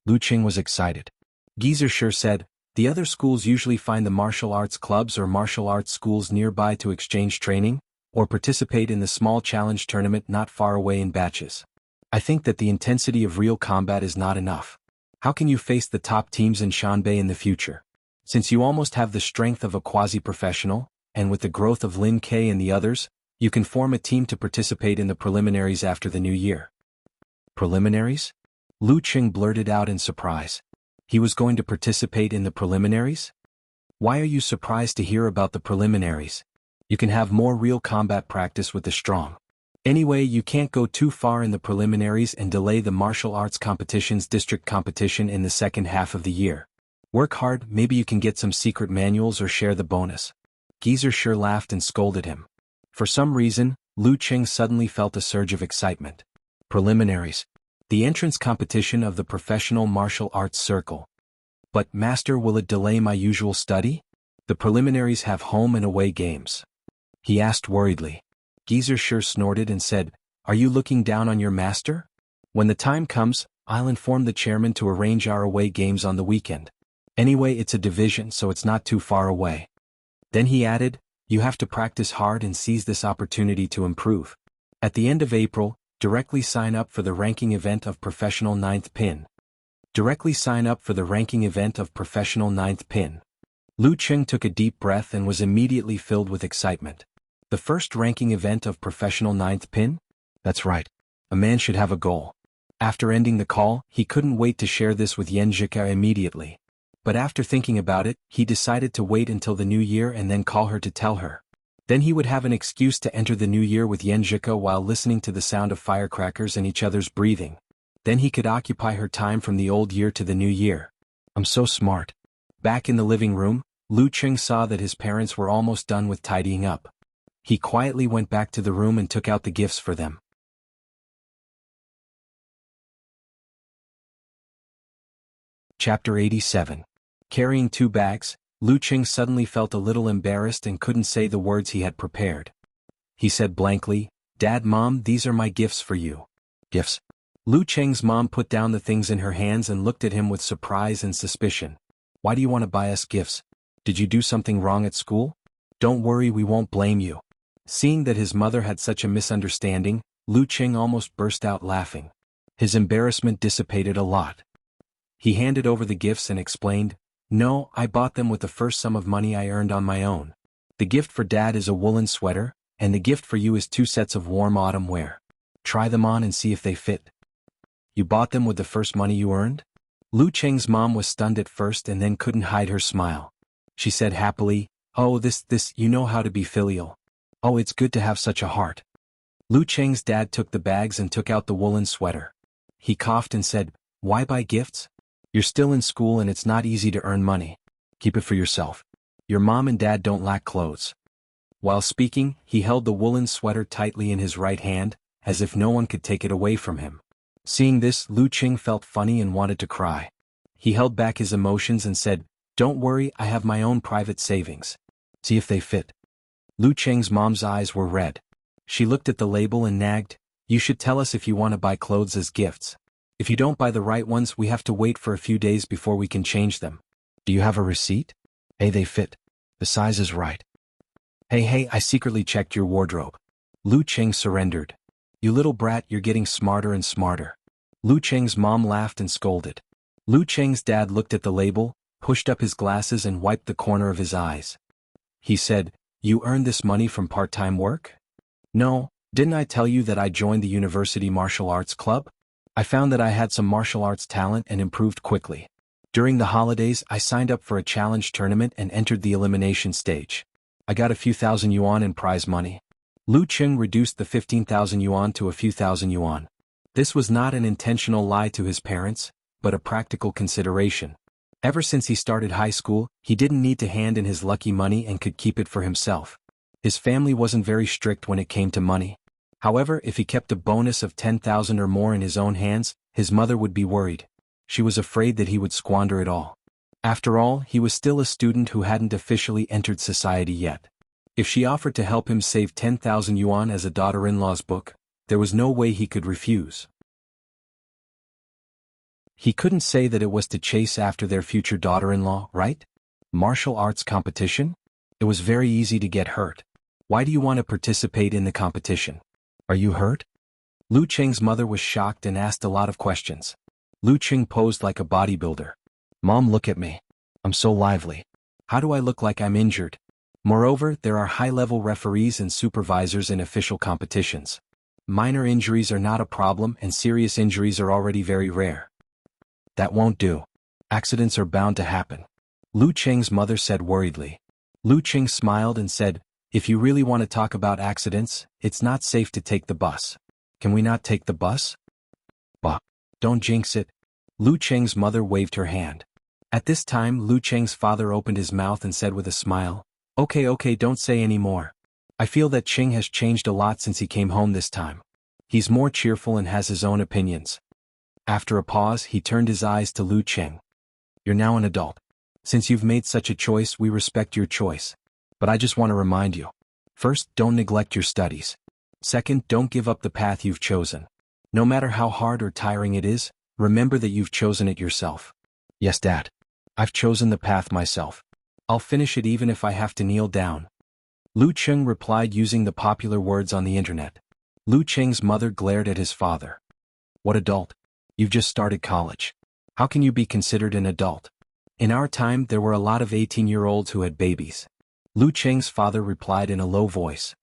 Lu Cheng was excited. Geezer sure said, the other schools usually find the martial arts clubs or martial arts schools nearby to exchange training, or participate in the small challenge tournament not far away in batches. I think that the intensity of real combat is not enough. How can you face the top teams in Shanbei in the future? Since you almost have the strength of a quasi-professional, and with the growth of Lin K and the others, you can form a team to participate in the preliminaries after the new year. Preliminaries? Lu Qing blurted out in surprise. He was going to participate in the preliminaries? Why are you surprised to hear about the preliminaries? You can have more real combat practice with the strong. Anyway, you can't go too far in the preliminaries and delay the martial arts competition's district competition in the second half of the year. Work hard, maybe you can get some secret manuals or share the bonus. Geezer sure laughed and scolded him. For some reason, Lu Qing suddenly felt a surge of excitement. Preliminaries. The entrance competition of the professional martial arts circle. But, Master, will it delay my usual study? The preliminaries have home and away games. He asked worriedly. Geezer sure snorted and said, Are you looking down on your master? When the time comes, I'll inform the chairman to arrange our away games on the weekend. Anyway, it's a division, so it's not too far away. Then he added, You have to practice hard and seize this opportunity to improve. At the end of April, directly sign up for the ranking event of professional 9th pin. Directly sign up for the ranking event of professional 9th pin. Lu Qing took a deep breath and was immediately filled with excitement. The first ranking event of professional 9th pin? That's right. A man should have a goal. After ending the call, he couldn't wait to share this with Yan Zhika immediately. But after thinking about it, he decided to wait until the new year and then call her to tell her. Then he would have an excuse to enter the new year with Yan Zhika while listening to the sound of firecrackers and each other's breathing. Then he could occupy her time from the old year to the new year. I'm so smart. Back in the living room, Lu Qing saw that his parents were almost done with tidying up. He quietly went back to the room and took out the gifts for them. Chapter 87. Carrying 2 bags, Lu Qing suddenly felt a little embarrassed and couldn't say the words he had prepared. He said blankly, Dad, Mom, these are my gifts for you. Gifts? Lu Qing's mom put down the things in her hands and looked at him with surprise and suspicion. Why do you want to buy us gifts? Did you do something wrong at school? Don't worry, we won't blame you. Seeing that his mother had such a misunderstanding, Lu Qing almost burst out laughing. His embarrassment dissipated a lot. He handed over the gifts and explained, No, I bought them with the first sum of money I earned on my own. The gift for Dad is a woolen sweater, and the gift for you is 2 sets of warm autumn wear. Try them on and see if they fit. You bought them with the first money you earned? Lu Qing's mom was stunned at first and then couldn't hide her smile. She said happily, Oh, this, you know how to be filial. Oh, it's good to have such a heart. Lu Qing's dad took the bags and took out the woolen sweater. He coughed and said, Why buy gifts? You're still in school and it's not easy to earn money. Keep it for yourself. Your mom and dad don't lack clothes. While speaking, he held the woolen sweater tightly in his right hand, as if no one could take it away from him. Seeing this, Lu Qing felt funny and wanted to cry. He held back his emotions and said, Don't worry, I have my own private savings. See if they fit. Lu Qing's mom's eyes were red. She looked at the label and nagged, You should tell us if you want to buy clothes as gifts. If you don't buy the right ones, we have to wait for a few days before we can change them. Do you have a receipt? Hey, they fit. The size is right. Hey, I secretly checked your wardrobe. Lu Qing surrendered. You little brat, you're getting smarter and smarter. Lu Qing's mom laughed and scolded. Lu Qing's dad looked at the label, pushed up his glasses and wiped the corner of his eyes. He said, You earned this money from part-time work? No, didn't I tell you that I joined the University Martial Arts Club? I found that I had some martial arts talent and improved quickly. During the holidays, I signed up for a challenge tournament and entered the elimination stage. I got a few thousand yuan in prize money. Lu Qing reduced the 15,000 yuan to a few thousand yuan. This was not an intentional lie to his parents, but a practical consideration. Ever since he started high school, he didn't need to hand in his lucky money and could keep it for himself. His family wasn't very strict when it came to money. However, if he kept a bonus of 10,000 or more in his own hands, his mother would be worried. She was afraid that he would squander it all. After all, he was still a student who hadn't officially entered society yet. If she offered to help him save 10,000 yuan as a daughter-in-law's book, there was no way he could refuse. He couldn't say that it was to chase after their future daughter-in-law, right? Martial arts competition? It was very easy to get hurt. Why do you want to participate in the competition? Are you hurt? Lu Cheng's mother was shocked and asked a lot of questions. Lu Cheng posed like a bodybuilder. Mom, look at me. I'm so lively. How do I look like I'm injured? Moreover, there are high-level referees and supervisors in official competitions. Minor injuries are not a problem and serious injuries are already very rare. That won't do. Accidents are bound to happen. Lu Cheng's mother said worriedly. Lu Cheng smiled and said, if you really want to talk about accidents, it's not safe to take the bus. Can we not take the bus? Bah. Don't jinx it. Lu Cheng's mother waved her hand. At this time, Lu Cheng's father opened his mouth and said with a smile, Okay, don't say any more. I feel that Cheng has changed a lot since he came home this time. He's more cheerful and has his own opinions. After a pause, he turned his eyes to Lu Cheng. You're now an adult. Since you've made such a choice, we respect your choice. But I just want to remind you. First, don't neglect your studies. Second, don't give up the path you've chosen. No matter how hard or tiring it is, remember that you've chosen it yourself. Yes, Dad. I've chosen the path myself. I'll finish it even if I have to kneel down. Lu Cheng replied using the popular words on the internet. Lu Cheng's mother glared at his father. What adult? You've just started college. How can you be considered an adult? In our time, there were a lot of 18-year-olds who had babies. Lu Cheng's father replied in a low voice.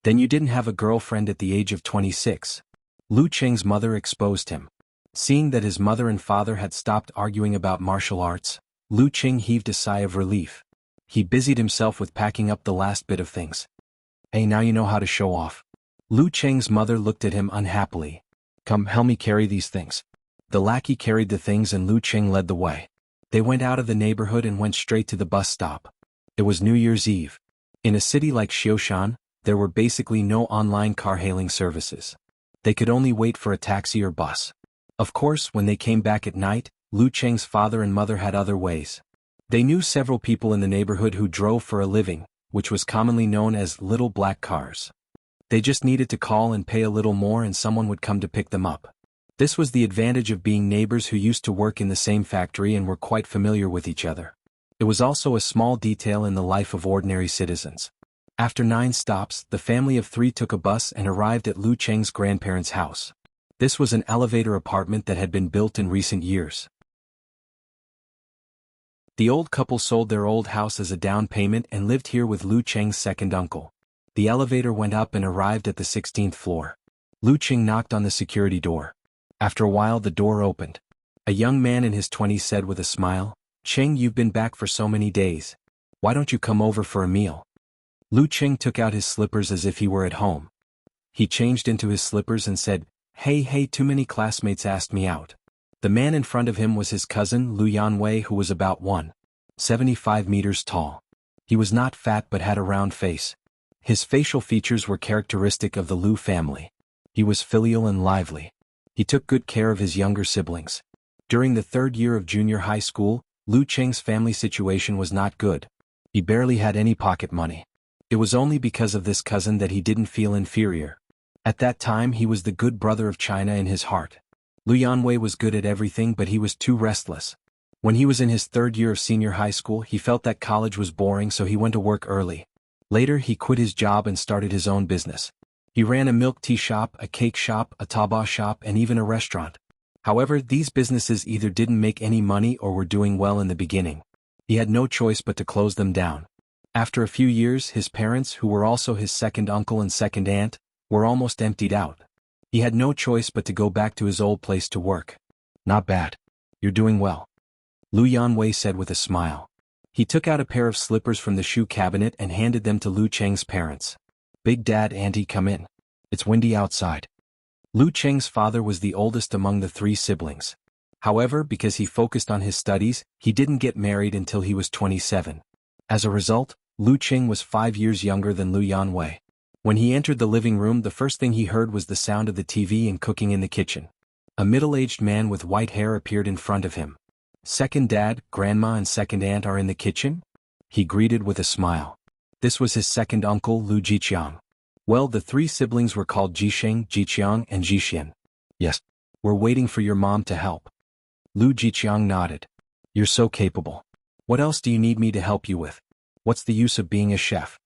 Then you didn't have a girlfriend at the age of 26. Lu Cheng's mother exposed him. Seeing that his mother and father had stopped arguing about martial arts, Lu Cheng heaved a sigh of relief. He busied himself with packing up the last bit of things. Hey, now you know how to show off. Lu Cheng's mother looked at him unhappily. Come, help me carry these things. The lackey carried the things and Lu Cheng led the way. They went out of the neighborhood and went straight to the bus stop. It was New Year's Eve. In a city like Xioshan, there were basically no online car-hailing services. They could only wait for a taxi or bus. Of course, when they came back at night, Lu Cheng's father and mother had other ways. They knew several people in the neighborhood who drove for a living, which was commonly known as little black cars. They just needed to call and pay a little more and someone would come to pick them up. This was the advantage of being neighbors who used to work in the same factory and were quite familiar with each other. It was also a small detail in the life of ordinary citizens. After 9 stops, the family of 3 took a bus and arrived at Lu Cheng's grandparents' house. This was an elevator apartment that had been built in recent years. The old couple sold their old house as a down payment and lived here with Lu Cheng's second uncle. The elevator went up and arrived at the 16th floor. Lu Cheng knocked on the security door. After a while the door opened. A young man in his 20s said with a smile, Cheng, you've been back for so many days. Why don't you come over for a meal? Lu Cheng took out his slippers as if he were at home. He changed into his slippers and said, Hey, too many classmates asked me out. The man in front of him was his cousin Lu Yanwei, who was about 1.75 meters tall. He was not fat but had a round face. His facial features were characteristic of the Lu family. He was filial and lively. He took good care of his younger siblings. During the 3rd year of junior high school, Lu Cheng's family situation was not good. He barely had any pocket money. It was only because of this cousin that he didn't feel inferior. At that time he was the good brother of China in his heart. Lu Yanwei was good at everything but he was too restless. When he was in his 3rd year of senior high school he felt that college was boring so he went to work early. Later he quit his job and started his own business. He ran a milk tea shop, a cake shop, a taobao shop and even a restaurant. However, these businesses either didn't make any money or were doing well in the beginning. He had no choice but to close them down. After a few years, his parents, who were also his second uncle and second aunt, were almost emptied out. He had no choice but to go back to his old place to work. Not bad. You're doing well. Lu Yanwei said with a smile. He took out a pair of slippers from the shoe cabinet and handed them to Lu Cheng's parents. Big Dad, Auntie, come in. It's windy outside. Lu Cheng's father was the oldest among the 3 siblings. However, because he focused on his studies, he didn't get married until he was 27. As a result, Lu Cheng was 5 years younger than Lu Yanwei. When he entered the living room, the first thing he heard was the sound of the TV and cooking in the kitchen. A middle-aged man with white hair appeared in front of him. Second dad, grandma and second aunt are in the kitchen? He greeted with a smile. This was his second uncle, Lu Jiqiang. Well, the 3 siblings were called Jisheng, Jiqiang and Jixian. Yes. We're waiting for your mom to help. Lu Jiqiang nodded. You're so capable. What else do you need me to help you with? What's the use of being a chef?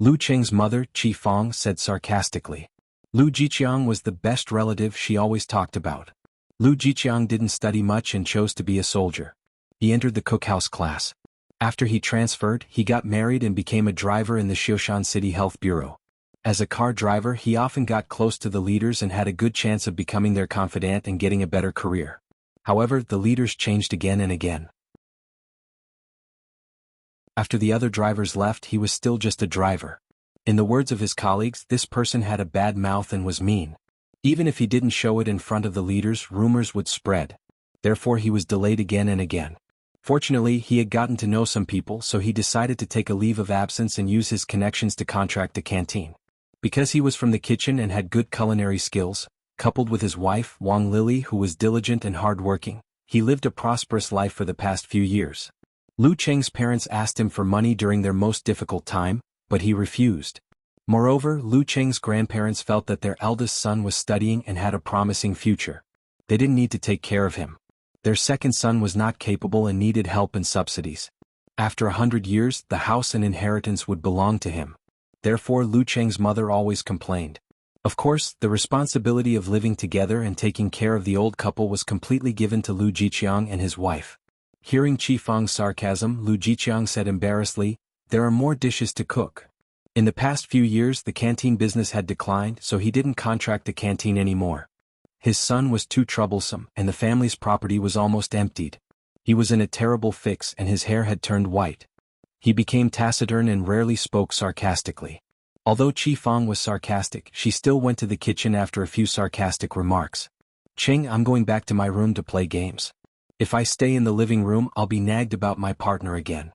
Lu Qing's mother, Qi Fong, said sarcastically. Lu Jiqiang was the best relative she always talked about. Lu Jiqiang didn't study much and chose to be a soldier. He entered the cookhouse class. After he transferred, he got married and became a driver in the Xioshan City Health Bureau. As a car driver, he often got close to the leaders and had a good chance of becoming their confidant and getting a better career. However, the leaders changed again and again. After the other drivers left, he was still just a driver. In the words of his colleagues, this person had a bad mouth and was mean. Even if he didn't show it in front of the leaders, rumors would spread. Therefore, he was delayed again and again. Fortunately, he had gotten to know some people, so he decided to take a leave of absence and use his connections to contract a canteen. Because he was from the kitchen and had good culinary skills, coupled with his wife, Wang Lily, who was diligent and hard-working, he lived a prosperous life for the past few years. Lu Cheng's parents asked him for money during their most difficult time, but he refused. Moreover, Lu Cheng's grandparents felt that their eldest son was studying and had a promising future. They didn't need to take care of him. Their second son was not capable and needed help and subsidies. After 100 years, the house and inheritance would belong to him. Therefore, Lu Cheng's mother always complained. Of course, the responsibility of living together and taking care of the old couple was completely given to Lu Jiqiang and his wife. Hearing Qi Feng's sarcasm, Lu Jiqiang said embarrassedly, "There are more dishes to cook." In the past few years, the canteen business had declined, so he didn't contract a canteen anymore. His son was too troublesome, and the family's property was almost emptied. He was in a terrible fix and his hair had turned white. He became taciturn and rarely spoke sarcastically. Although Qi Fong was sarcastic, she still went to the kitchen after a few sarcastic remarks. "Ching, I'm going back to my room to play games. If I stay in the living room, I'll be nagged about my partner again."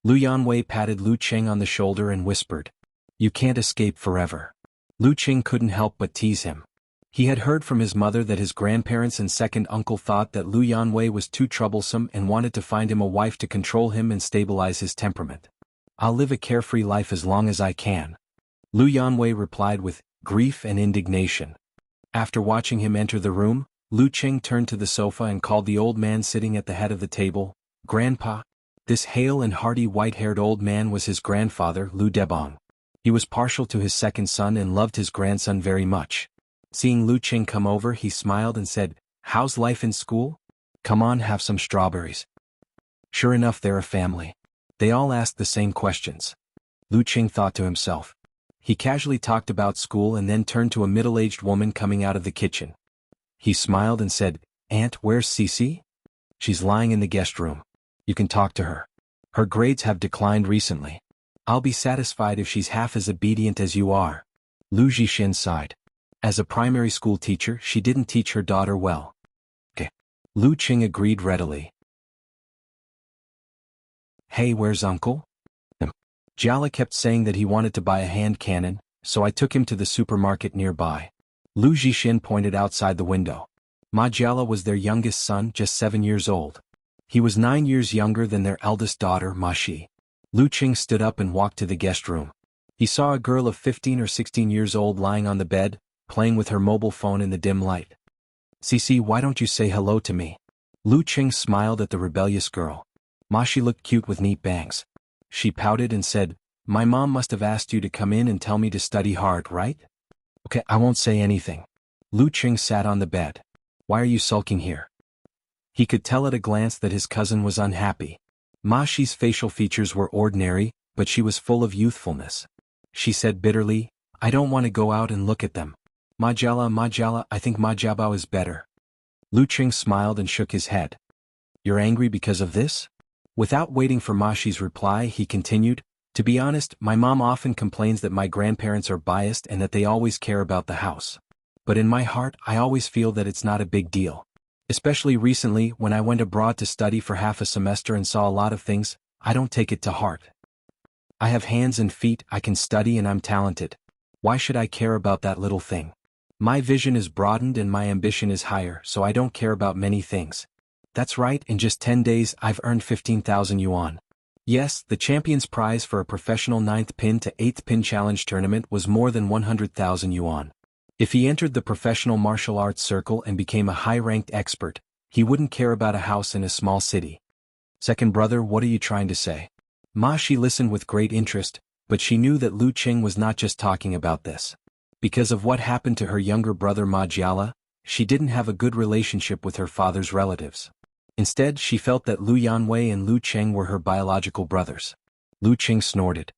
Lu Yanwei patted Lu Cheng on the shoulder and whispered, "You can't escape forever." Lu Cheng couldn't help but tease him. He had heard from his mother that his grandparents and second uncle thought that Lu Yanwei was too troublesome and wanted to find him a wife to control him and stabilize his temperament. "I'll live a carefree life as long as I can," Lu Yanwei replied with grief and indignation. After watching him enter the room, Lu Cheng turned to the sofa and called the old man sitting at the head of the table, "Grandpa." This hale and hearty white-haired old man was his grandfather, Lu Debong. He was partial to his second son and loved his grandson very much. Seeing Lu Cheng come over, he smiled and said, "How's life in school? Come on, have some strawberries." Sure enough, they're a family. They all asked the same questions. Lu Cheng thought to himself. He casually talked about school and then turned to a middle-aged woman coming out of the kitchen. He smiled and said, "Aunt, where's Cece?" "She's lying in the guest room. You can talk to her. Her grades have declined recently. I'll be satisfied if she's half as obedient as you are." Lu Jixin sighed. As a primary school teacher, she didn't teach her daughter well. "Okay." Lu Cheng agreed readily. "Hey, where's Uncle?" Jiala kept saying that he wanted to buy a hand cannon, so I took him to the supermarket nearby. Lu Jixin pointed outside the window. Ma Jiala was their youngest son, just 7 years old. He was 9 years younger than their eldest daughter, Ma Shi. Lu Cheng stood up and walked to the guest room. He saw a girl of 15 or 16 years old lying on the bed, playing with her mobile phone in the dim light. "Cece, why don't you say hello to me?" Lu Cheng smiled at the rebellious girl. Ma Shi looked cute with neat bangs. She pouted and said, "My mom must have asked you to come in and tell me to study hard, right?" "Okay, I won't say anything." Lu Cheng sat on the bed. "Why are you sulking here?" He could tell at a glance that his cousin was unhappy. Ma Shi's facial features were ordinary, but she was full of youthfulness. She said bitterly, "I don't want to go out and look at them. Ma Jiala, I think Ma Jiabao is better." Lu Cheng smiled and shook his head. "You're angry because of this?" Without waiting for Ma Shi's reply, he continued, "To be honest, my mom often complains that my grandparents are biased and that they always care about the house. But in my heart, I always feel that it's not a big deal. Especially recently, when I went abroad to study for half a semester and saw a lot of things, I don't take it to heart. I have hands and feet, I can study and I'm talented. Why should I care about that little thing? My vision is broadened and my ambition is higher, so I don't care about many things. That's right, in just 10 days I've earned 15,000 yuan. Yes, the champion's prize for a professional 9th pin to 8th pin challenge tournament was more than 100,000 yuan. If he entered the professional martial arts circle and became a high-ranked expert, he wouldn't care about a house in a small city." "Second brother, what are you trying to say?" Ma Shi listened with great interest, But she knew that Lu Qing was not just talking about this. Because of what happened to her younger brother Ma Jiala, she didn't have a good relationship with her father's relatives. Instead, she felt that Lu Yanwei and Lu Cheng were her biological brothers. Lu Qing snorted.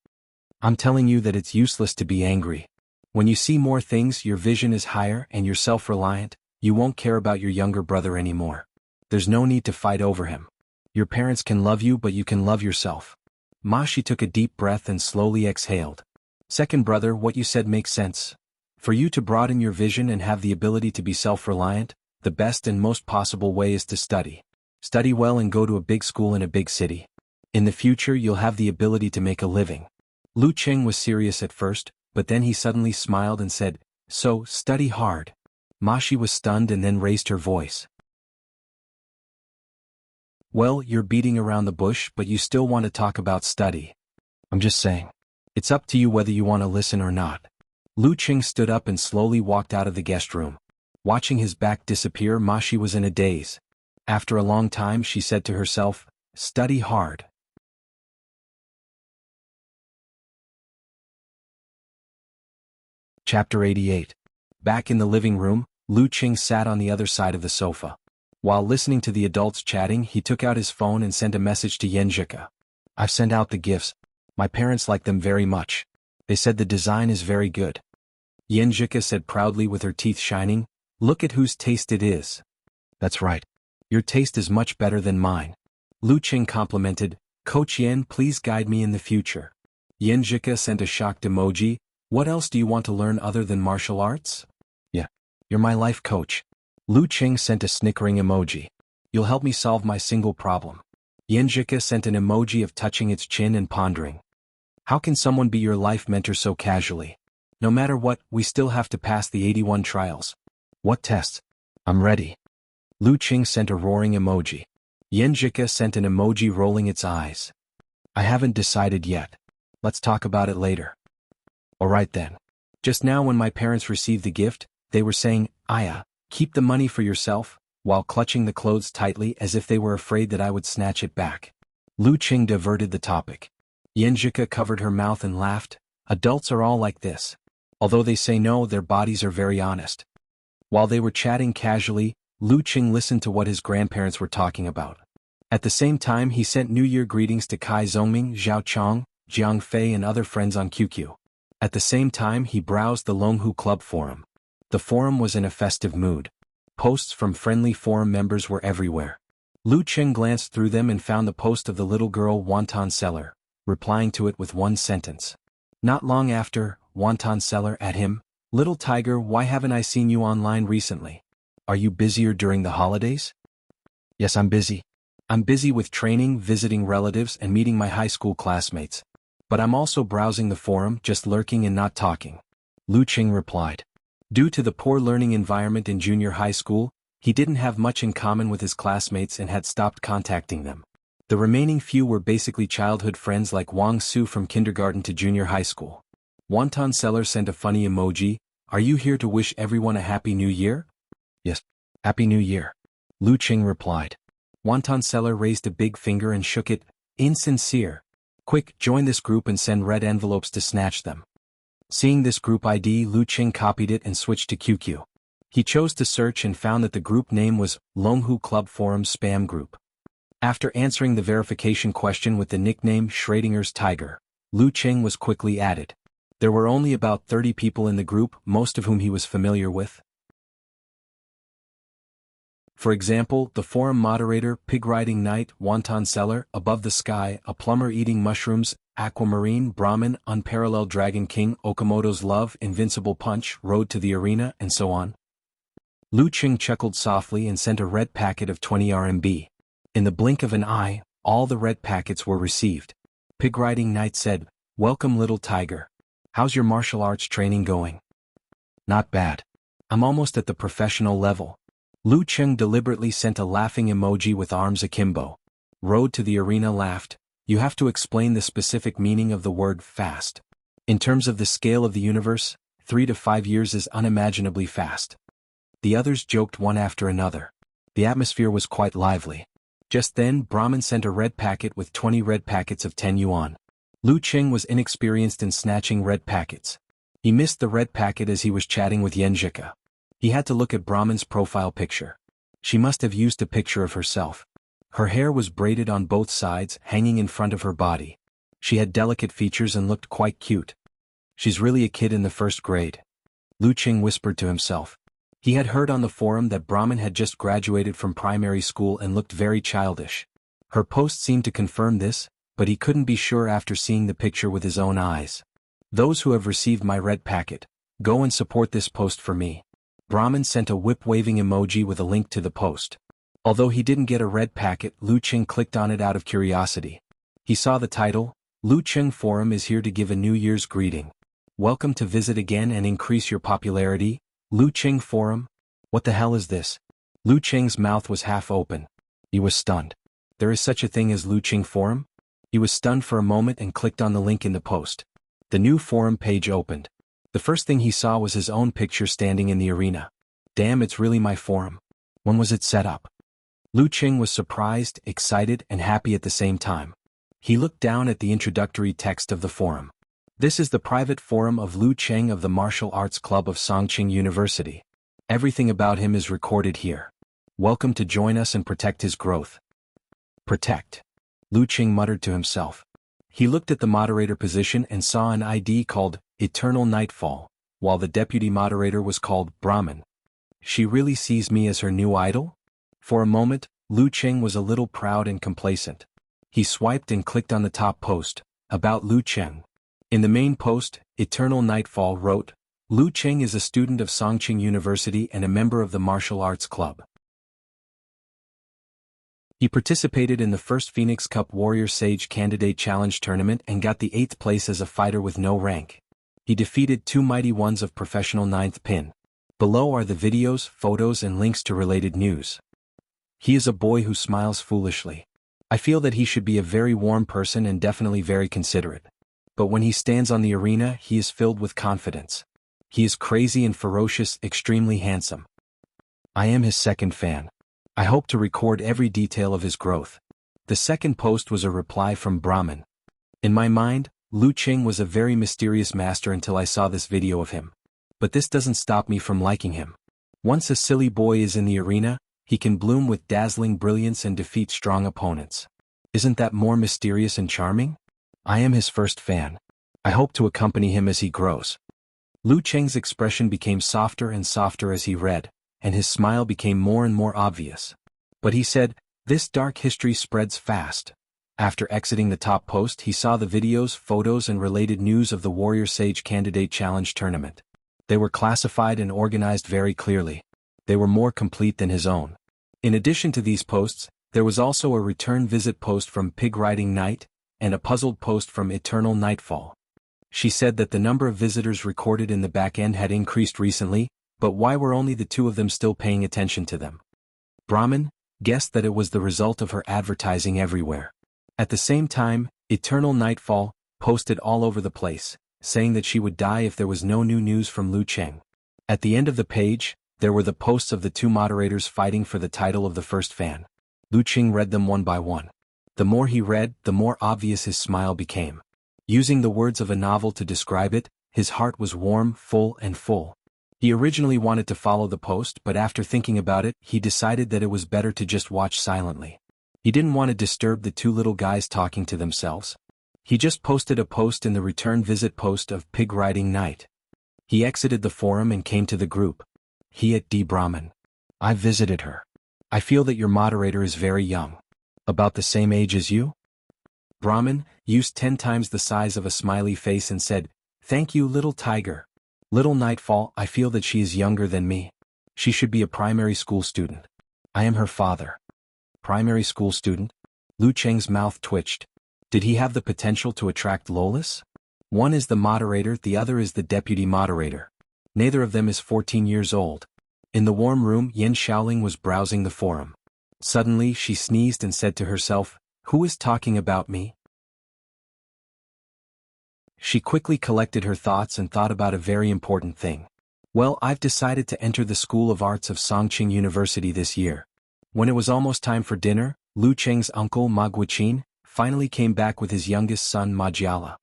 I'm telling you that it's useless to be angry. When you see more things, your vision is higher and you're self-reliant, you won't care about your younger brother anymore. There's no need to fight over him. Your parents can love you, but you can love yourself. Ma Shi took a deep breath and slowly exhaled. Second brother, what you said makes sense. For you to broaden your vision and have the ability to be self-reliant, the best and most possible way is to study. Study well and go to a big school in a big city. In the future, you'll have the ability to make a living. Lu Qing was serious at first, but then he suddenly smiled and said, So, study hard. Ma Shi was stunned and then raised her voice. Well, you're beating around the bush, but you still want to talk about study. I'm just saying. It's up to you whether you want to listen or not. Lu Qing stood up and slowly walked out of the guest room. Watching his back disappear, Ma Shi was in a daze. After a long time, she said to herself, Study hard. Chapter 88. Back in the living room, Lu Qing sat on the other side of the sofa. While listening to the adults chatting, he took out his phone and sent a message to Yanjika. I've sent out the gifts. My parents like them very much. They said the design is very good. Yanjika said proudly with her teeth shining, Look at whose taste it is. That's right. Your taste is much better than mine. Lu Qing complimented, Coach Yan, please guide me in the future. Yanjika sent a shocked emoji, What else do you want to learn other than martial arts? Yeah. You're my life coach. Lu Qing sent a snickering emoji. You'll help me solve my single problem. Yanjika sent an emoji of touching its chin and pondering. How can someone be your life mentor so casually? No matter what, we still have to pass the 81 trials. What tests? I'm ready. Lu Qing sent a roaring emoji. Yanjika sent an emoji rolling its eyes. I haven't decided yet. Let's talk about it later. Alright then. Just now when my parents received the gift, they were saying, Aya, keep the money for yourself, while clutching the clothes tightly as if they were afraid that I would snatch it back. Lu Qing diverted the topic. Yanjika covered her mouth and laughed. Adults are all like this. Although they say no, their bodies are very honest. While they were chatting casually, Lu Qing listened to what his grandparents were talking about. At the same time, he sent New Year greetings to Kai Zongming, Zhao Chong, Jiang Fei and other friends on QQ. At the same time, he browsed the Longhu Club forum. The forum was in a festive mood. Posts from friendly forum members were everywhere. Lu Qing glanced through them and found the post of the little girl Wonton Seller, replying to it with one sentence. Not long after, Wonton Seller at him, Little Tiger, why haven't I seen you online recently? Are you busier during the holidays? Yes, I'm busy. I'm busy with training, visiting relatives and meeting my high school classmates. But I'm also browsing the forum, just lurking and not talking. Lu Qing replied. Due to the poor learning environment in junior high school, he didn't have much in common with his classmates and had stopped contacting them. The remaining few were basically childhood friends like Wang Su from kindergarten to junior high school. Wonton Seller sent a funny emoji, Are you here to wish everyone a Happy New Year? Yes, Happy New Year. Lu Qing replied. Wonton Seller raised a big finger and shook it, Insincere. Quick, join this group and send red envelopes to snatch them. Seeing this group ID, Lu Qing copied it and switched to QQ. He chose to search and found that the group name was Longhu Club Forum Spam Group. After answering the verification question with the nickname Schrodinger's Tiger, Lu Qing was quickly added. There were only about 30 people in the group, most of whom he was familiar with. For example, the forum moderator, Pig Riding Knight, Wonton Seller, Above the Sky, A Plumber Eating Mushrooms, Aquamarine, Brahmin, Unparalleled Dragon King, Okamoto's Love, Invincible Punch, Road to the Arena, and so on. Lu Qing chuckled softly and sent a red packet of 20 RMB. In the blink of an eye, all the red packets were received. Pig Riding Knight said, Welcome Little Tiger. How's your martial arts training going? Not bad. I'm almost at the professional level. Lu Qing deliberately sent a laughing emoji with arms akimbo. Road to the Arena laughed. You have to explain the specific meaning of the word fast. In terms of the scale of the universe, 3 to 5 years is unimaginably fast. The others joked one after another. The atmosphere was quite lively. Just then, Brahmin sent a red packet with 20 red packets of 10 yuan. Lu Qing was inexperienced in snatching red packets. He missed the red packet as he was chatting with Yenjika. He had to look at Brahman's profile picture. She must have used a picture of herself. Her hair was braided on both sides, hanging in front of her body. She had delicate features and looked quite cute. She's really a kid in the first grade. Lu Qing whispered to himself. He had heard on the forum that Brahman had just graduated from primary school and looked very childish. Her post seemed to confirm this, but he couldn't be sure after seeing the picture with his own eyes. Those who have received my red packet, go and support this post for me. Brahman sent a whip-waving emoji with a link to the post. Although he didn't get a red packet, Lu Qing clicked on it out of curiosity. He saw the title, Lu Qing Forum is here to give a New Year's greeting. Welcome to visit again and increase your popularity, Lu Qing Forum? What the hell is this? Lu Qing's mouth was half open. He was stunned. There is such a thing as Lu Qing Forum? He was stunned for a moment and clicked on the link in the post. The new forum page opened. The first thing he saw was his own picture standing in the arena. Damn, it's really my forum. When was it set up? Lu Qing was surprised, excited, and happy at the same time. He looked down at the introductory text of the forum. This is the private forum of Lu Qing of the Martial Arts Club of Songqing University. Everything about him is recorded here. Welcome to join us and protect his growth. Protect. Lu Qing muttered to himself. He looked at the moderator position and saw an ID called Eternal Nightfall, while the deputy moderator was called Brahman. She really sees me as her new idol? For a moment, Lu Qing was a little proud and complacent. He swiped and clicked on the top post, about Lu Qing. In the main post, Eternal Nightfall wrote, Lu Qing is a student of Songqing University and a member of the Martial Arts Club. He participated in the first Phoenix Cup Warrior Sage Candidate Challenge tournament and got the 8th place as a fighter with no rank. He defeated 2 mighty ones of professional 9th pin. Below are the videos, photos and links to related news. He is a boy who smiles foolishly. I feel that he should be a very warm person and definitely very considerate. But when he stands on the arena, he is filled with confidence. He is crazy and ferocious, extremely handsome. I am his second fan. I hope to record every detail of his growth. The second post was a reply from Brahman. In my mind, Lu Qing was a very mysterious master until I saw this video of him. But this doesn't stop me from liking him. Once a silly boy is in the arena, he can bloom with dazzling brilliance and defeat strong opponents. Isn't that more mysterious and charming? I am his first fan. I hope to accompany him as he grows. Lu Qing's expression became softer and softer as he read, and his smile became more and more obvious. But he said, this dark history spreads fast. After exiting the top post, he saw the videos, photos and related news of the Warrior Sage Candidate Challenge tournament. They were classified and organized very clearly. They were more complete than his own. In addition to these posts, there was also a return visit post from Pig Riding Night, and a puzzled post from Eternal Nightfall. She said that the number of visitors recorded in the back end had increased recently, but why were only the 2 of them still paying attention to them? Brahman guessed that it was the result of her advertising everywhere. At the same time, Eternal Nightfall posted all over the place, saying that she would die if there was no new news from Lu Qing. At the end of the page, there were the posts of the 2 moderators fighting for the title of the first fan. Lu Qing read them one by one. The more he read, the more obvious his smile became. Using the words of a novel to describe it, his heart was warm, full and full. He originally wanted to follow the post, but after thinking about it, he decided that it was better to just watch silently. He didn't want to disturb the 2 little guys talking to themselves. He just posted a post in the return visit post of Pig Riding Night. He exited the forum and came to the group. He at D. Brahman. I visited her. I feel that your moderator is very young. About the same age as you? Brahman used 10 times the size of a smiley face and said, thank you, little tiger. Little Nightfall, I feel that she is younger than me. She should be a primary school student. I am her father. Primary school student? Lu Qing's mouth twitched. Did he have the potential to attract Lolis? One is the moderator, the other is the deputy moderator. Neither of them is 14 years old. In the warm room, Yen Xiaoling was browsing the forum. Suddenly, she sneezed and said to herself, who is talking about me? She quickly collected her thoughts and thought about a very important thing. Well, I've decided to enter the School of Arts of Songqing University this year. When it was almost time for dinner, Lu Qing's uncle Ma Guqin, finally came back with his youngest son Majala.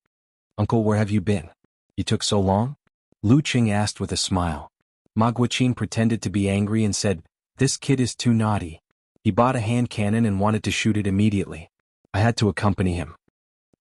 "Uncle, where have you been? You took so long?" Lu Qing asked with a smile. Ma Guiqin pretended to be angry and said, "This kid is too naughty. He bought a hand cannon and wanted to shoot it immediately. I had to accompany him."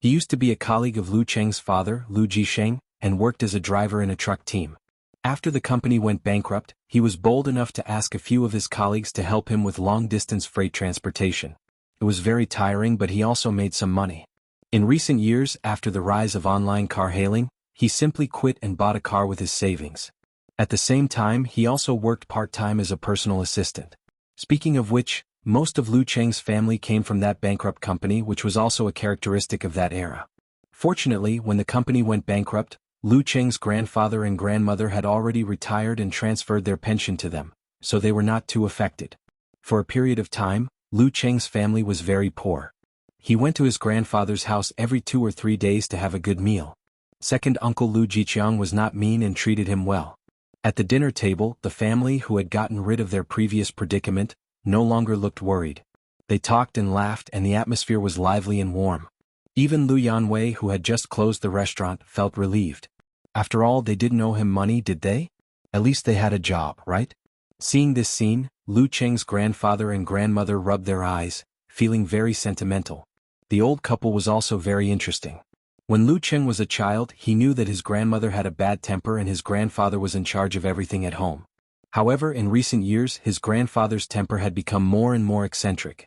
He used to be a colleague of Lu Cheng's father, Lu Jisheng, and worked as a driver in a truck team. After the company went bankrupt, he was bold enough to ask a few of his colleagues to help him with long-distance freight transportation. It was very tiring, but he also made some money. In recent years, after the rise of online car hailing, he simply quit and bought a car with his savings. At the same time, he also worked part-time as a personal assistant. Speaking of which, most of Lu Cheng's family came from that bankrupt company, which was also a characteristic of that era. Fortunately, when the company went bankrupt, Lu Cheng's grandfather and grandmother had already retired and transferred their pension to them, so they were not too affected. For a period of time, Lu Cheng's family was very poor. He went to his grandfather's house every 2 or 3 days to have a good meal. Second uncle Lu Jiqiang was not mean and treated him well. At the dinner table, the family, who had gotten rid of their previous predicament, no longer looked worried. They talked and laughed, and the atmosphere was lively and warm. Even Lu Yanwei, who had just closed the restaurant, felt relieved. After all, they didn't owe him money, did they? At least they had a job, right? Seeing this scene, Lu Cheng's grandfather and grandmother rubbed their eyes, feeling very sentimental. The old couple was also very interesting. When Lu Cheng was a child, he knew that his grandmother had a bad temper and his grandfather was in charge of everything at home. However, in recent years, his grandfather's temper had become more and more eccentric.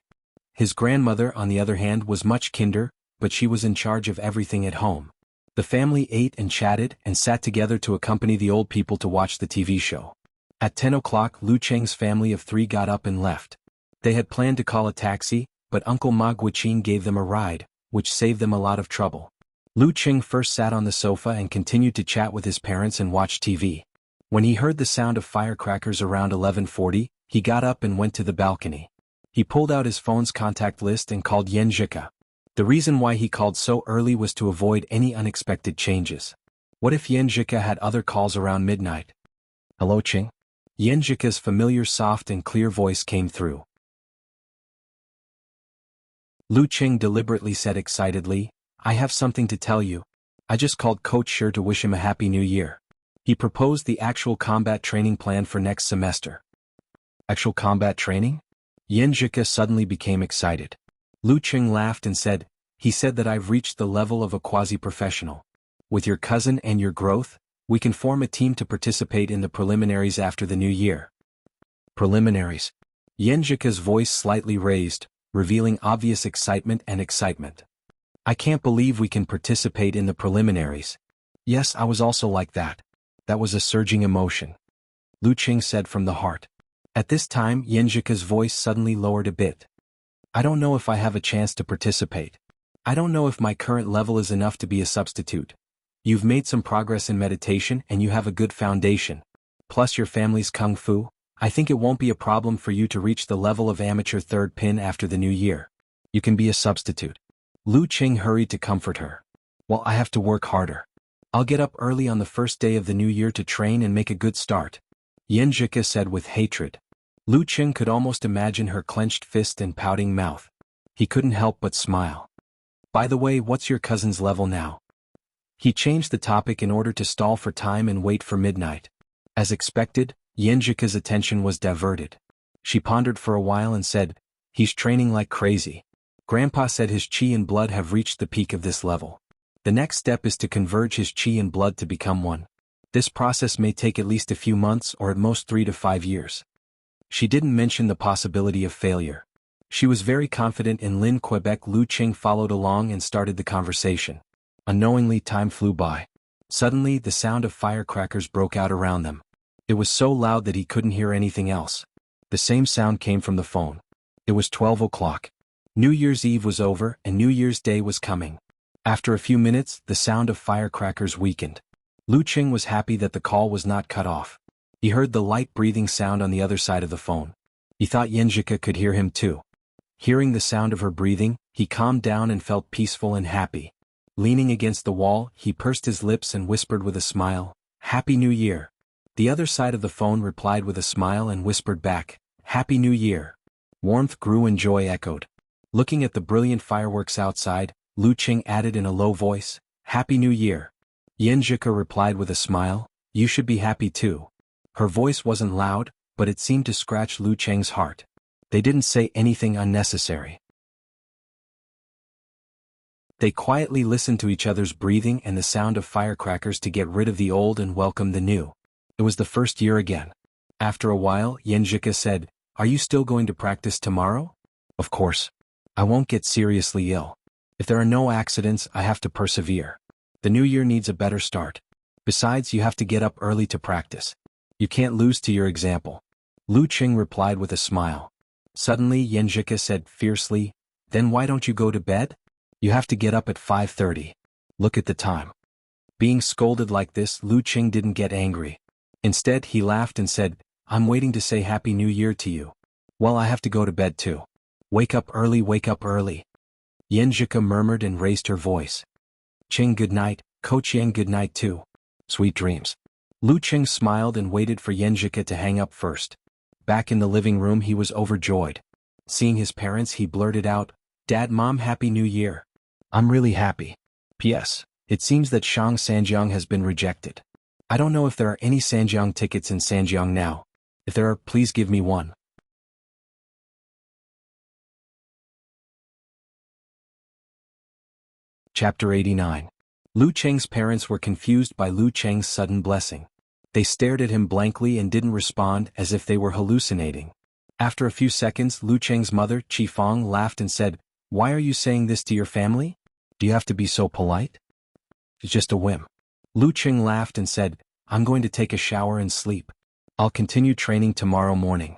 His grandmother, on the other hand, was much kinder, but she was in charge of everything at home. The family ate and chatted and sat together to accompany the old people to watch the TV show. At 10 o'clock, Lu Cheng's family of 3 got up and left. They had planned to call a taxi, but Uncle Ma Guiqin gave them a ride, which saved them a lot of trouble. Lu Cheng first sat on the sofa and continued to chat with his parents and watch TV. When he heard the sound of firecrackers around 11:40, he got up and went to the balcony. He pulled out his phone's contact list and called Yan Zhika. The reason why he called so early was to avoid any unexpected changes. What if Yan Zhika had other calls around midnight? "Hello, Cheng?" Yan Zhika's familiar soft and clear voice came through. Lu Cheng deliberately said excitedly, "I have something to tell you. I just called Coach Shi to wish him a happy new year. He proposed the actual combat training plan for next semester." "Actual combat training?" Yan Zhika suddenly became excited. Lu Cheng laughed and said, "He said that I've reached the level of a quasi-professional. With your cousin and your growth, we can form a team to participate in the preliminaries after the new year." "Preliminaries?" Yan Zhika's voice slightly raised, revealing obvious excitement and excitement. "I can't believe we can participate in the preliminaries. Yes, I was also like that. That was a surging emotion," Lu Cheng said from the heart. At this time, Yan Zhika's voice suddenly lowered a bit. "I don't know if I have a chance to participate. I don't know if my current level is enough to be a substitute. You've made some progress in meditation and you have a good foundation. Plus your family's kung fu. I think it won't be a problem for you to reach the level of amateur third pin after the new year. You can be a substitute." Lu Cheng hurried to comfort her. "Well, I have to work harder. I'll get up early on the first day of the new year to train and make a good start," Yan Zhika said with hatred. Lu Cheng could almost imagine her clenched fist and pouting mouth. He couldn't help but smile. "By the way, what's your cousin's level now?" He changed the topic in order to stall for time and wait for midnight. As expected, Yan Zhika's attention was diverted. She pondered for a while and said, "He's training like crazy. Grandpa said his qi and blood have reached the peak of this level. The next step is to converge his qi and blood to become one. This process may take at least a few months or at most 3 to 5 years." She didn't mention the possibility of failure. She was very confident in Lin Quebec. Lu Cheng followed along and started the conversation. Unknowingly, time flew by. Suddenly, the sound of firecrackers broke out around them. It was so loud that he couldn't hear anything else. The same sound came from the phone. It was 12 o'clock. New Year's Eve was over and New Year's Day was coming. After a few minutes, the sound of firecrackers weakened. Lu Cheng was happy that the call was not cut off. He heard the light breathing sound on the other side of the phone. He thought Yan Zhika could hear him too. Hearing the sound of her breathing, he calmed down and felt peaceful and happy. Leaning against the wall, he pursed his lips and whispered with a smile, "Happy New Year." The other side of the phone replied with a smile and whispered back, "Happy New Year." Warmth grew and joy echoed. Looking at the brilliant fireworks outside, Lu Qing added in a low voice, "Happy New Year." Yin Zhika replied with a smile, "You should be happy too." Her voice wasn't loud, but it seemed to scratch Lu Cheng's heart. They didn't say anything unnecessary. They quietly listened to each other's breathing and the sound of firecrackers to get rid of the old and welcome the new. It was the first year again. After a while, Yin Zhika said, "Are you still going to practice tomorrow?" "Of course. I won't get seriously ill. If there are no accidents, I have to persevere. The new year needs a better start. Besides, you have to get up early to practice. You can't lose to your example." Lu Qing replied with a smile. Suddenly Yin Zhika said fiercely, "Then why don't you go to bed? You have to get up at 5:30. Look at the time." Being scolded like this, Lu Qing didn't get angry. Instead, he laughed and said, "I'm waiting to say Happy New Year to you. Well, I have to go to bed too. Wake up early, wake up early." Yin Zhika murmured and raised her voice. "Qing, good night, Coach Yang, good night too. Sweet dreams." Lu Qing smiled and waited for Yin Zhika to hang up first. Back in the living room, he was overjoyed. Seeing his parents, he blurted out, "Dad, Mom, Happy New Year. I'm really happy. P.S. It seems that Shang Sanjiang has been rejected. I don't know if there are any Sanjiang tickets in Sanjiang now. If there are, please give me one." Chapter 89. Lu Cheng's parents were confused by Lu Cheng's sudden blessing. They stared at him blankly and didn't respond, as if they were hallucinating. After a few seconds, Lu Cheng's mother, Qi Fang, laughed and said, "Why are you saying this to your family? Do you have to be so polite? It's just a whim." Lu Cheng laughed and said, "I'm going to take a shower and sleep. I'll continue training tomorrow morning."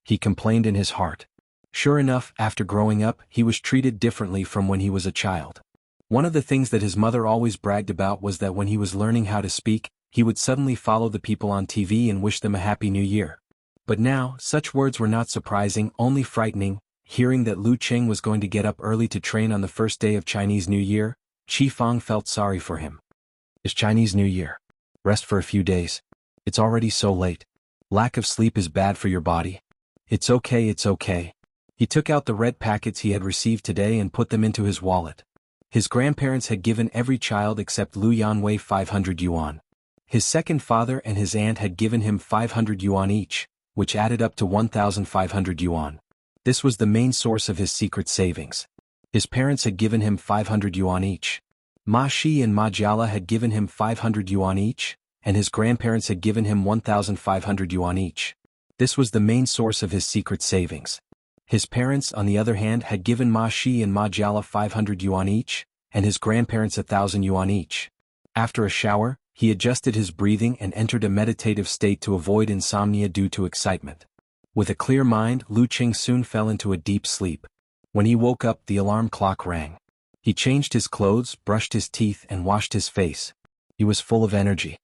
He complained in his heart. Sure enough, after growing up, he was treated differently from when he was a child. One of the things that his mother always bragged about was that when he was learning how to speak, he would suddenly follow the people on TV and wish them a Happy New Year. But now, such words were not surprising, only frightening. Hearing that Lu Cheng was going to get up early to train on the first day of Chinese New Year, Qi Fang felt sorry for him. "It's Chinese New Year. Rest for a few days. It's already so late. Lack of sleep is bad for your body. It's okay, it's okay." He took out the red packets he had received today and put them into his wallet. His grandparents had given every child except Lu Yanwei 500 yuan. His second father and his aunt had given him 500 yuan each, which added up to 1,500 yuan. This was the main source of his secret savings. His parents had given him 500 yuan each. Ma Shi and Ma Jiala had given him 500 yuan each, and his grandparents had given him 1,500 yuan each. This was the main source of his secret savings. His parents, on the other hand, had given Ma Shi and Ma Jiala 500 yuan each, and his grandparents 1,000 yuan each. After a shower, he adjusted his breathing and entered a meditative state to avoid insomnia due to excitement. With a clear mind, Lu Qing soon fell into a deep sleep. When he woke up, the alarm clock rang. He changed his clothes, brushed his teeth, and washed his face. He was full of energy.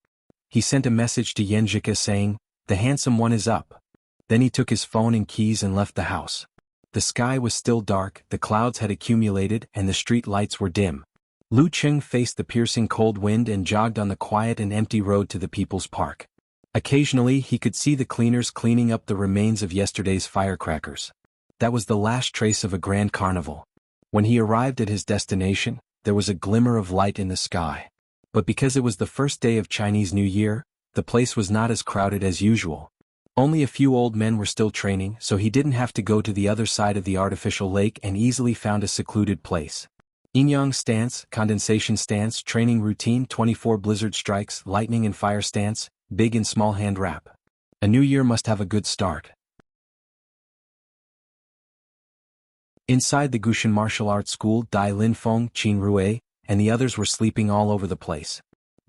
He sent a message to Yin Zhika saying, "The handsome one is up." Then he took his phone and keys and left the house. The sky was still dark, the clouds had accumulated, and the street lights were dim. Lu Qing faced the piercing cold wind and jogged on the quiet and empty road to the People's Park. Occasionally, he could see the cleaners cleaning up the remains of yesterday's firecrackers. That was the last trace of a grand carnival. When he arrived at his destination, there was a glimmer of light in the sky. But because it was the first day of Chinese New Year, the place was not as crowded as usual. Only a few old men were still training, so he didn't have to go to the other side of the artificial lake and easily found a secluded place. Yin-yang stance, condensation stance, training routine, 24 blizzard strikes, lightning and fire stance, big and small hand wrap. A new year must have a good start. Inside the Gushan martial arts school, Dai Linfeng, Qin Rue, and the others were sleeping all over the place.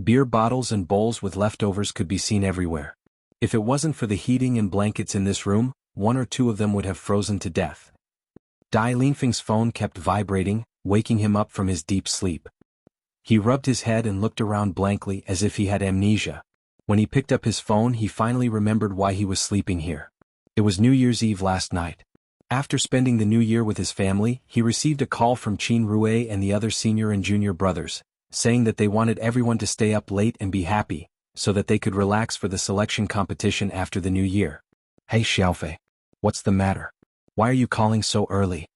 Beer bottles and bowls with leftovers could be seen everywhere. If it wasn't for the heating and blankets in this room, one or two of them would have frozen to death. Dai Linfeng's phone kept vibrating, waking him up from his deep sleep. He rubbed his head and looked around blankly as if he had amnesia. When he picked up his phone, he finally remembered why he was sleeping here. It was New Year's Eve last night. After spending the New Year with his family, he received a call from Qin Rue and the other senior and junior brothers, saying that they wanted everyone to stay up late and be happy, so that they could relax for the selection competition after the New Year. "Hey Xiaofei. What's the matter? Why are you calling so early?"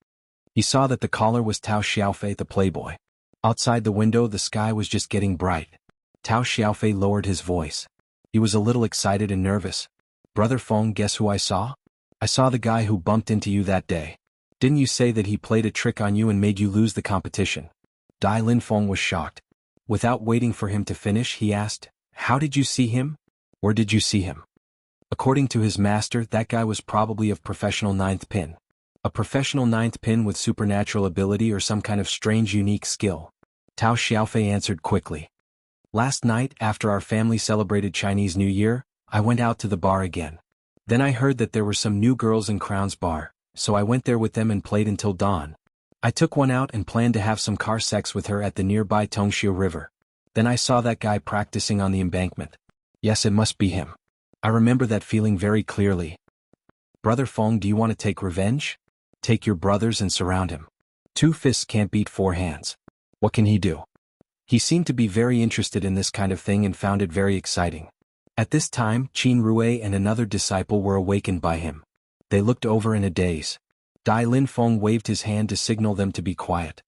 He saw that the caller was Tao Xiaofei the playboy. Outside the window the sky was just getting bright. Tao Xiaofei lowered his voice. He was a little excited and nervous. "Brother Feng, guess who I saw? I saw the guy who bumped into you that day. Didn't you say that he played a trick on you and made you lose the competition?" Dai Linfeng was shocked. Without waiting for him to finish, he asked, "How did you see him? Where did you see him?" According to his master, that guy was probably of professional ninth pin. A professional ninth pin with supernatural ability or some kind of strange unique skill. Tao Xiaofei answered quickly. "Last night, after our family celebrated Chinese New Year, I went out to the bar again. Then I heard that there were some new girls in Crown's bar, so I went there with them and played until dawn. I took one out and planned to have some car sex with her at the nearby Tongxiu River. Then I saw that guy practicing on the embankment. Yes, it must be him. I remember that feeling very clearly. Brother Feng, do you want to take revenge? Take your brothers and surround him. 2 fists can't beat 4 hands. What can he do?" He seemed to be very interested in this kind of thing and found it very exciting. At this time, Qin Rui and another disciple were awakened by him. They looked over in a daze. Dai Linfeng waved his hand to signal them to be quiet.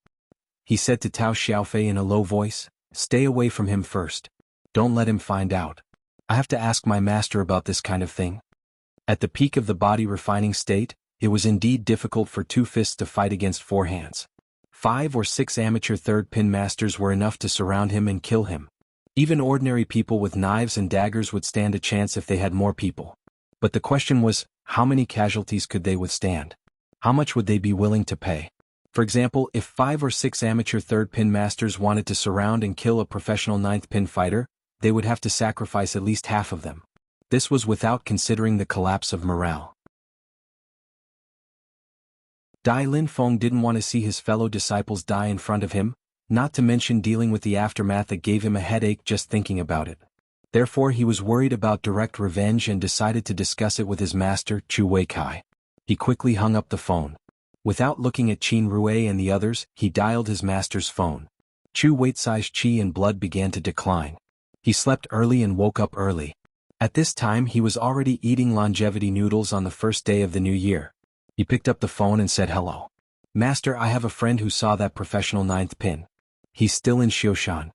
He said to Tao Xiaofei in a low voice, "Stay away from him first. Don't let him find out. I have to ask my master about this kind of thing." At the peak of the body refining state, it was indeed difficult for 2 fists to fight against 4 hands. 5 or 6 amateur third pin masters were enough to surround him and kill him. Even ordinary people with knives and daggers would stand a chance if they had more people. But the question was, how many casualties could they withstand? How much would they be willing to pay? For example, if 5 or 6 amateur third pin masters wanted to surround and kill a professional ninth pin fighter, they would have to sacrifice at least half of them. This was without considering the collapse of morale. Dai Linfeng didn't want to see his fellow disciples die in front of him, not to mention dealing with the aftermath that gave him a headache just thinking about it. Therefore he was worried about direct revenge and decided to discuss it with his master, Chu Weikai. He quickly hung up the phone. Without looking at Qin Rui and the others, he dialed his master's phone. Chu Weicai's qi and blood began to decline. He slept early and woke up early. At this time he was already eating longevity noodles on the first day of the new year. He picked up the phone and said, "Hello. Master, I have a friend who saw that professional ninth pin. He's still in Xioshan."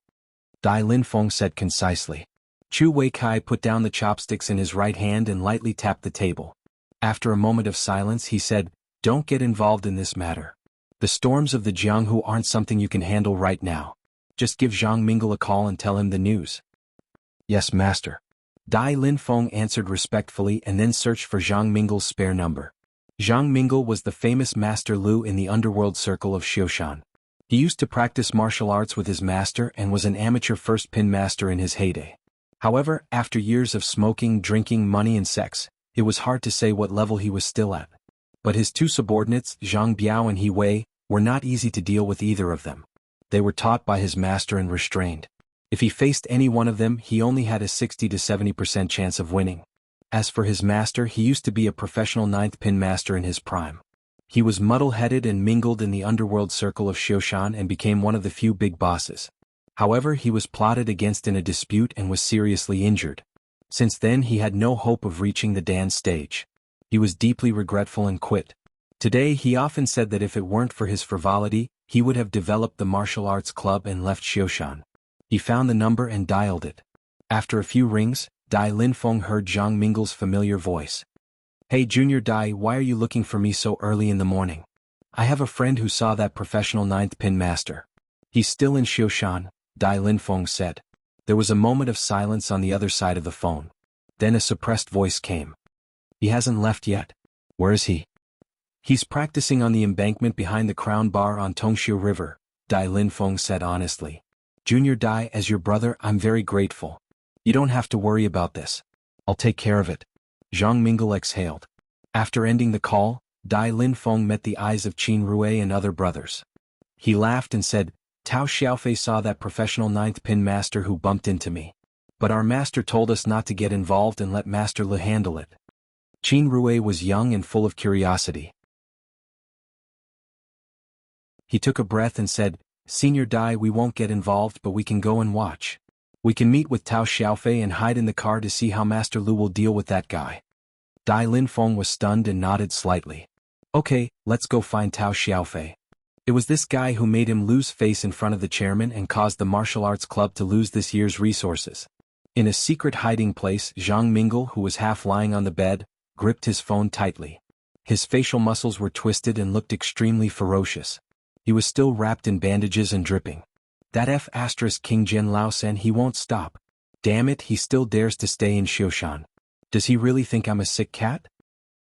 Dai Linfeng said concisely. Chu Weikai put down the chopsticks in his right hand and lightly tapped the table. After a moment of silence he said, "Don't get involved in this matter. The storms of the Jianghu aren't something you can handle right now. Just give Zhang Mingle a call and tell him the news." "Yes, master." Dai Linfeng answered respectfully and then searched for Zhang Mingle's spare number. Zhang Mingle was the famous Master Lu in the underworld circle of Xioshan. He used to practice martial arts with his master and was an amateur first pin master in his heyday. However, after years of smoking, drinking, money and sex, it was hard to say what level he was still at. But his 2 subordinates, Zhang Biao and He Wei, were not easy to deal with either of them. They were taught by his master and restrained. If he faced any one of them, he only had a 60 to 70% chance of winning. As for his master, he used to be a professional ninth pin master in his prime. He was muddle-headed and mingled in the underworld circle of Xioshan and became one of the few big bosses. However, he was plotted against in a dispute and was seriously injured. Since then he had no hope of reaching the Dan stage. He was deeply regretful and quit. Today he often said that if it weren't for his frivolity, he would have developed the martial arts club and left Xioshan. He found the number and dialed it. After a few rings, Dai Linfeng heard Zhang Mingle's familiar voice. "Hey Junior Dai, why are you looking for me so early in the morning? I have a friend who saw that professional ninth pin master. He's still in Xioshan," Dai Linfeng said. There was a moment of silence on the other side of the phone. Then a suppressed voice came. "He hasn't left yet. Where is he?" "He's practicing on the embankment behind the Crown Bar on Tongxiu River," Dai Linfeng said honestly. "Junior Dai, as your brother, I'm very grateful. You don't have to worry about this. I'll take care of it." Zhang Mingle exhaled. After ending the call, Dai Linfeng met the eyes of Qin Rui and other brothers. He laughed and said, "Tao Xiaofei saw that professional ninth pin master who bumped into me. But our master told us not to get involved and let Master Le handle it." Qin Rui was young and full of curiosity. He took a breath and said, "Senior Dai, we won't get involved, but we can go and watch. We can meet with Tao Xiaofei and hide in the car to see how Master Lu will deal with that guy." Dai Linfeng was stunned and nodded slightly. "Okay, let's go find Tao Xiaofei." It was this guy who made him lose face in front of the chairman and caused the martial arts club to lose this year's resources. In a secret hiding place, Zhang Mingle, who was half lying on the bed, gripped his phone tightly. His facial muscles were twisted and looked extremely ferocious. He was still wrapped in bandages and dripping. That King Jian Lao Sen, he won't stop. Damn it, he still dares to stay in Xioshan. Does he really think I'm a sick cat?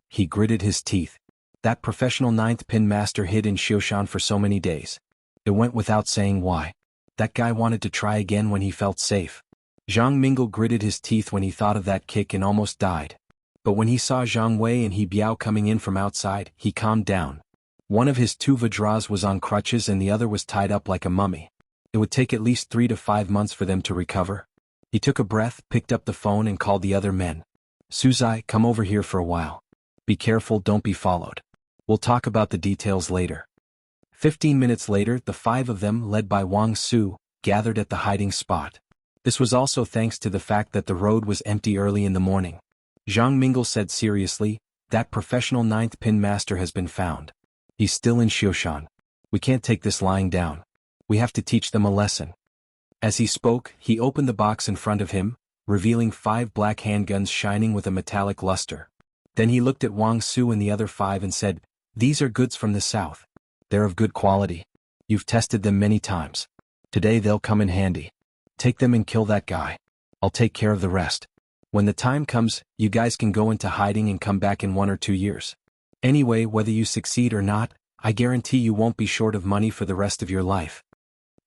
He gritted his teeth. That professional ninth pin master hid in Xioshan for so many days. It went without saying why. That guy wanted to try again when he felt safe. Zhang Mingle gritted his teeth when he thought of that kick and almost died. But when he saw Zhang Wei and He Biao coming in from outside, he calmed down. One of his two Vajras was on crutches and the other was tied up like a mummy. It would take at least 3 to 5 months for them to recover. He took a breath, picked up the phone and called the other men. Suzai, come over here for a while. Be careful, don't be followed. We'll talk about the details later. 15 minutes later, the 5 of them, led by Wang Su, gathered at the hiding spot. This was also thanks to the fact that the road was empty early in the morning. Zhang Mingle said seriously, that professional ninth pin master has been found. He's still in Xioshan. We can't take this lying down. We have to teach them a lesson. As he spoke, he opened the box in front of him, revealing 5 black handguns shining with a metallic luster. Then he looked at Wang Su and the other 5 and said, these are goods from the south. They're of good quality. You've tested them many times. Today they'll come in handy. Take them and kill that guy. I'll take care of the rest. When the time comes, you guys can go into hiding and come back in 1 or 2 years. Anyway, whether you succeed or not, I guarantee you won't be short of money for the rest of your life.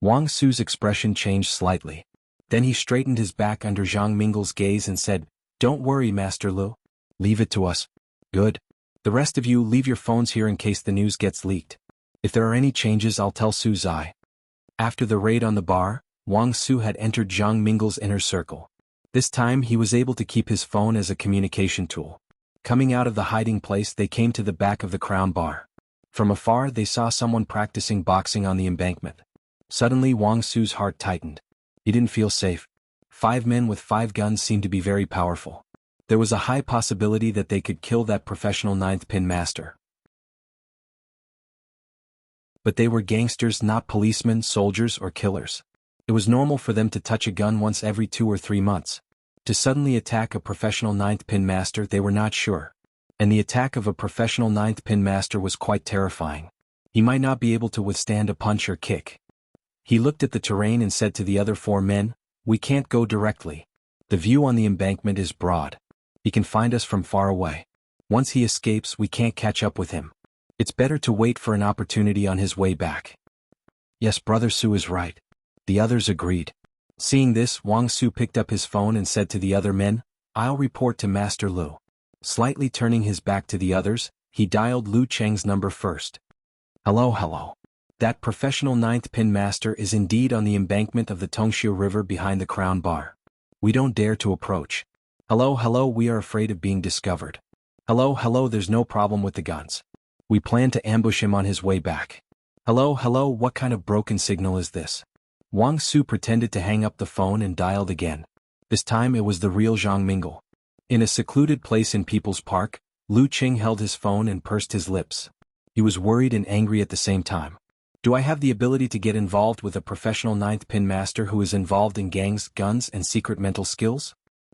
Wang Su's expression changed slightly. Then he straightened his back under Zhang Mingle's gaze and said, don't worry, Master Lu. Leave it to us. Good. The rest of you leave your phones here in case the news gets leaked. If there are any changes, I'll tell Su Zai. After the raid on the bar, Wang Su had entered Zhang Mingle's inner circle. This time he was able to keep his phone as a communication tool. Coming out of the hiding place, they came to the back of the Crown Bar. From afar, they saw someone practicing boxing on the embankment. Suddenly Wang Su's heart tightened. He didn't feel safe. 5 men with 5 guns seemed to be very powerful. There was a high possibility that they could kill that professional ninth pin master. But they were gangsters, not policemen, soldiers, or killers. It was normal for them to touch a gun once every 2 or 3 months. To suddenly attack a professional ninth pin master, they were not sure. And the attack of a professional ninth pin master was quite terrifying. He might not be able to withstand a punch or kick. He looked at the terrain and said to the other 4 men, we can't go directly. The view on the embankment is broad. He can find us from far away. Once he escapes, we can't catch up with him. It's better to wait for an opportunity on his way back. Yes, Brother Su is right. The others agreed. Seeing this, Wang Su picked up his phone and said to the other men, I'll report to Master Lu. Slightly turning his back to the others, he dialed Lu Cheng's number first. Hello. That professional ninth pin master is indeed on the embankment of the Tongxiu River behind the Crown Bar. We don't dare to approach. Hello, we are afraid of being discovered. Hello, there's no problem with the guns. We plan to ambush him on his way back. Hello, what kind of broken signal is this? Wang Su pretended to hang up the phone and dialed again. This time it was the real Zhang Mingle. In a secluded place in People's Park, Lu Qing held his phone and pursed his lips. He was worried and angry at the same time. Do I have the ability to get involved with a professional ninth pin master who is involved in gangs, guns, and secret mental skills?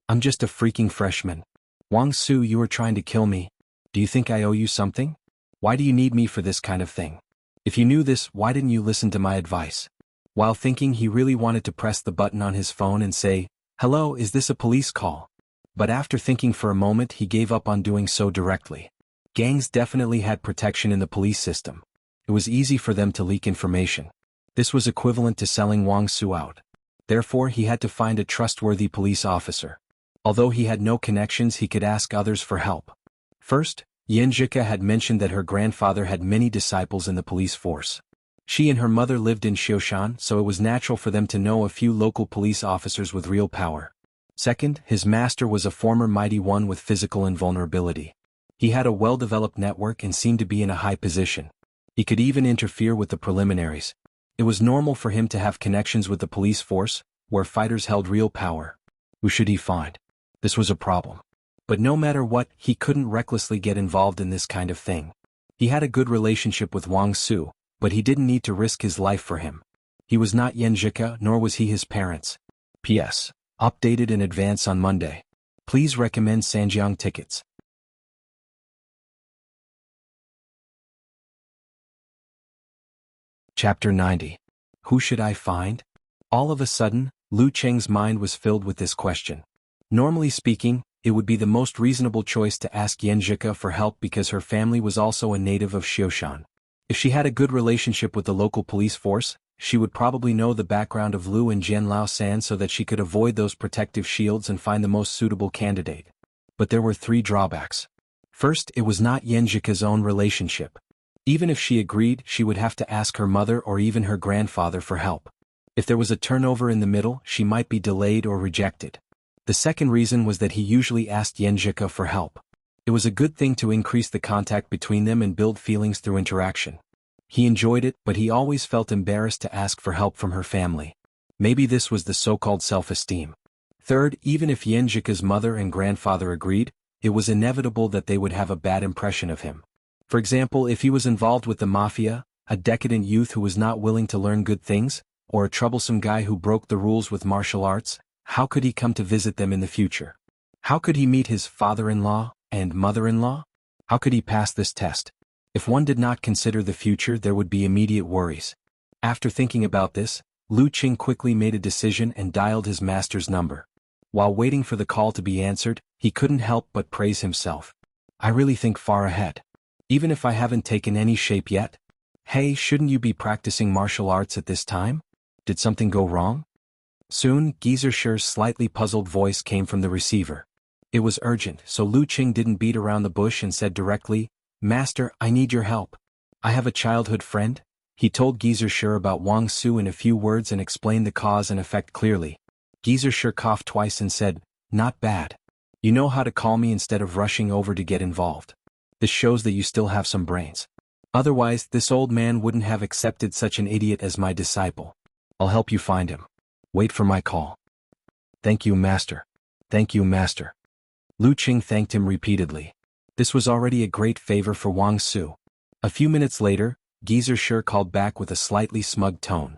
I'm just a freaking freshman. Wang Su, you are trying to kill me. Do you think I owe you something? Why do you need me for this kind of thing? If you knew this, why didn't you listen to my advice? While thinking, he really wanted to press the button on his phone and say, hello, is this a police call? But after thinking for a moment, he gave up on doing so directly. Gangs definitely had protection in the police system. It was easy for them to leak information. This was equivalent to selling Wang Su out. Therefore, he had to find a trustworthy police officer. Although he had no connections, he could ask others for help. First, Yin Zhika had mentioned that her grandfather had many disciples in the police force. She and her mother lived in Xioshan, so it was natural for them to know a few local police officers with real power. Second, his master was a former mighty one with physical invulnerability. He had a well-developed network and seemed to be in a high position. He could even interfere with the preliminaries. It was normal for him to have connections with the police force, where fighters held real power. Who should he find? This was a problem. But no matter what, he couldn't recklessly get involved in this kind of thing. He had a good relationship with Wang Su, but he didn't need to risk his life for him. He was not Yenjika, nor was he his parents. P.S. Updated in advance on Monday. Please recommend Sanjiang tickets. Chapter 90. Who should I find? All of a sudden, Lu Cheng's mind was filled with this question. Normally speaking, it would be the most reasonable choice to ask Yenjika for help because her family was also a native of Xioshan. If she had a good relationship with the local police force, she would probably know the background of Lu and Jian Lao San so that she could avoid those protective shields and find the most suitable candidate. But there were 3 drawbacks. First, it was not Yenjika's own relationship. Even if she agreed, she would have to ask her mother or even her grandfather for help. If there was a turnover in the middle, she might be delayed or rejected. The second reason was that he usually asked Yenjika for help. It was a good thing to increase the contact between them and build feelings through interaction. He enjoyed it, but he always felt embarrassed to ask for help from her family. Maybe this was the so-called self-esteem. Third, even if Yenjika's mother and grandfather agreed, it was inevitable that they would have a bad impression of him. For example, if he was involved with the mafia, a decadent youth who was not willing to learn good things, or a troublesome guy who broke the rules with martial arts, how could he come to visit them in the future? How could he meet his father-in-law and mother-in-law? How could he pass this test? If one did not consider the future, there would be immediate worries. After thinking about this, Lu Qing quickly made a decision and dialed his master's number. While waiting for the call to be answered, he couldn't help but praise himself. I really think far ahead. Even if I haven't taken any shape yet. Hey, shouldn't you be practicing martial arts at this time? Did something go wrong? Soon, Geyser slightly puzzled voice came from the receiver. It was urgent, so Lu Qing didn't beat around the bush and said directly, Master, I need your help. I have a childhood friend. He told Geyser about Wang Su in a few words and explained the cause and effect clearly. Geyser coughed twice and said, Not bad. You know how to call me instead of rushing over to get involved. This shows that you still have some brains. Otherwise, this old man wouldn't have accepted such an idiot as my disciple. I'll help you find him. Wait for my call. Thank you, Master. Thank you, Master. Lu Qing thanked him repeatedly. This was already a great favor for Wang Su. A few minutes later, Geyser called back with a slightly smug tone.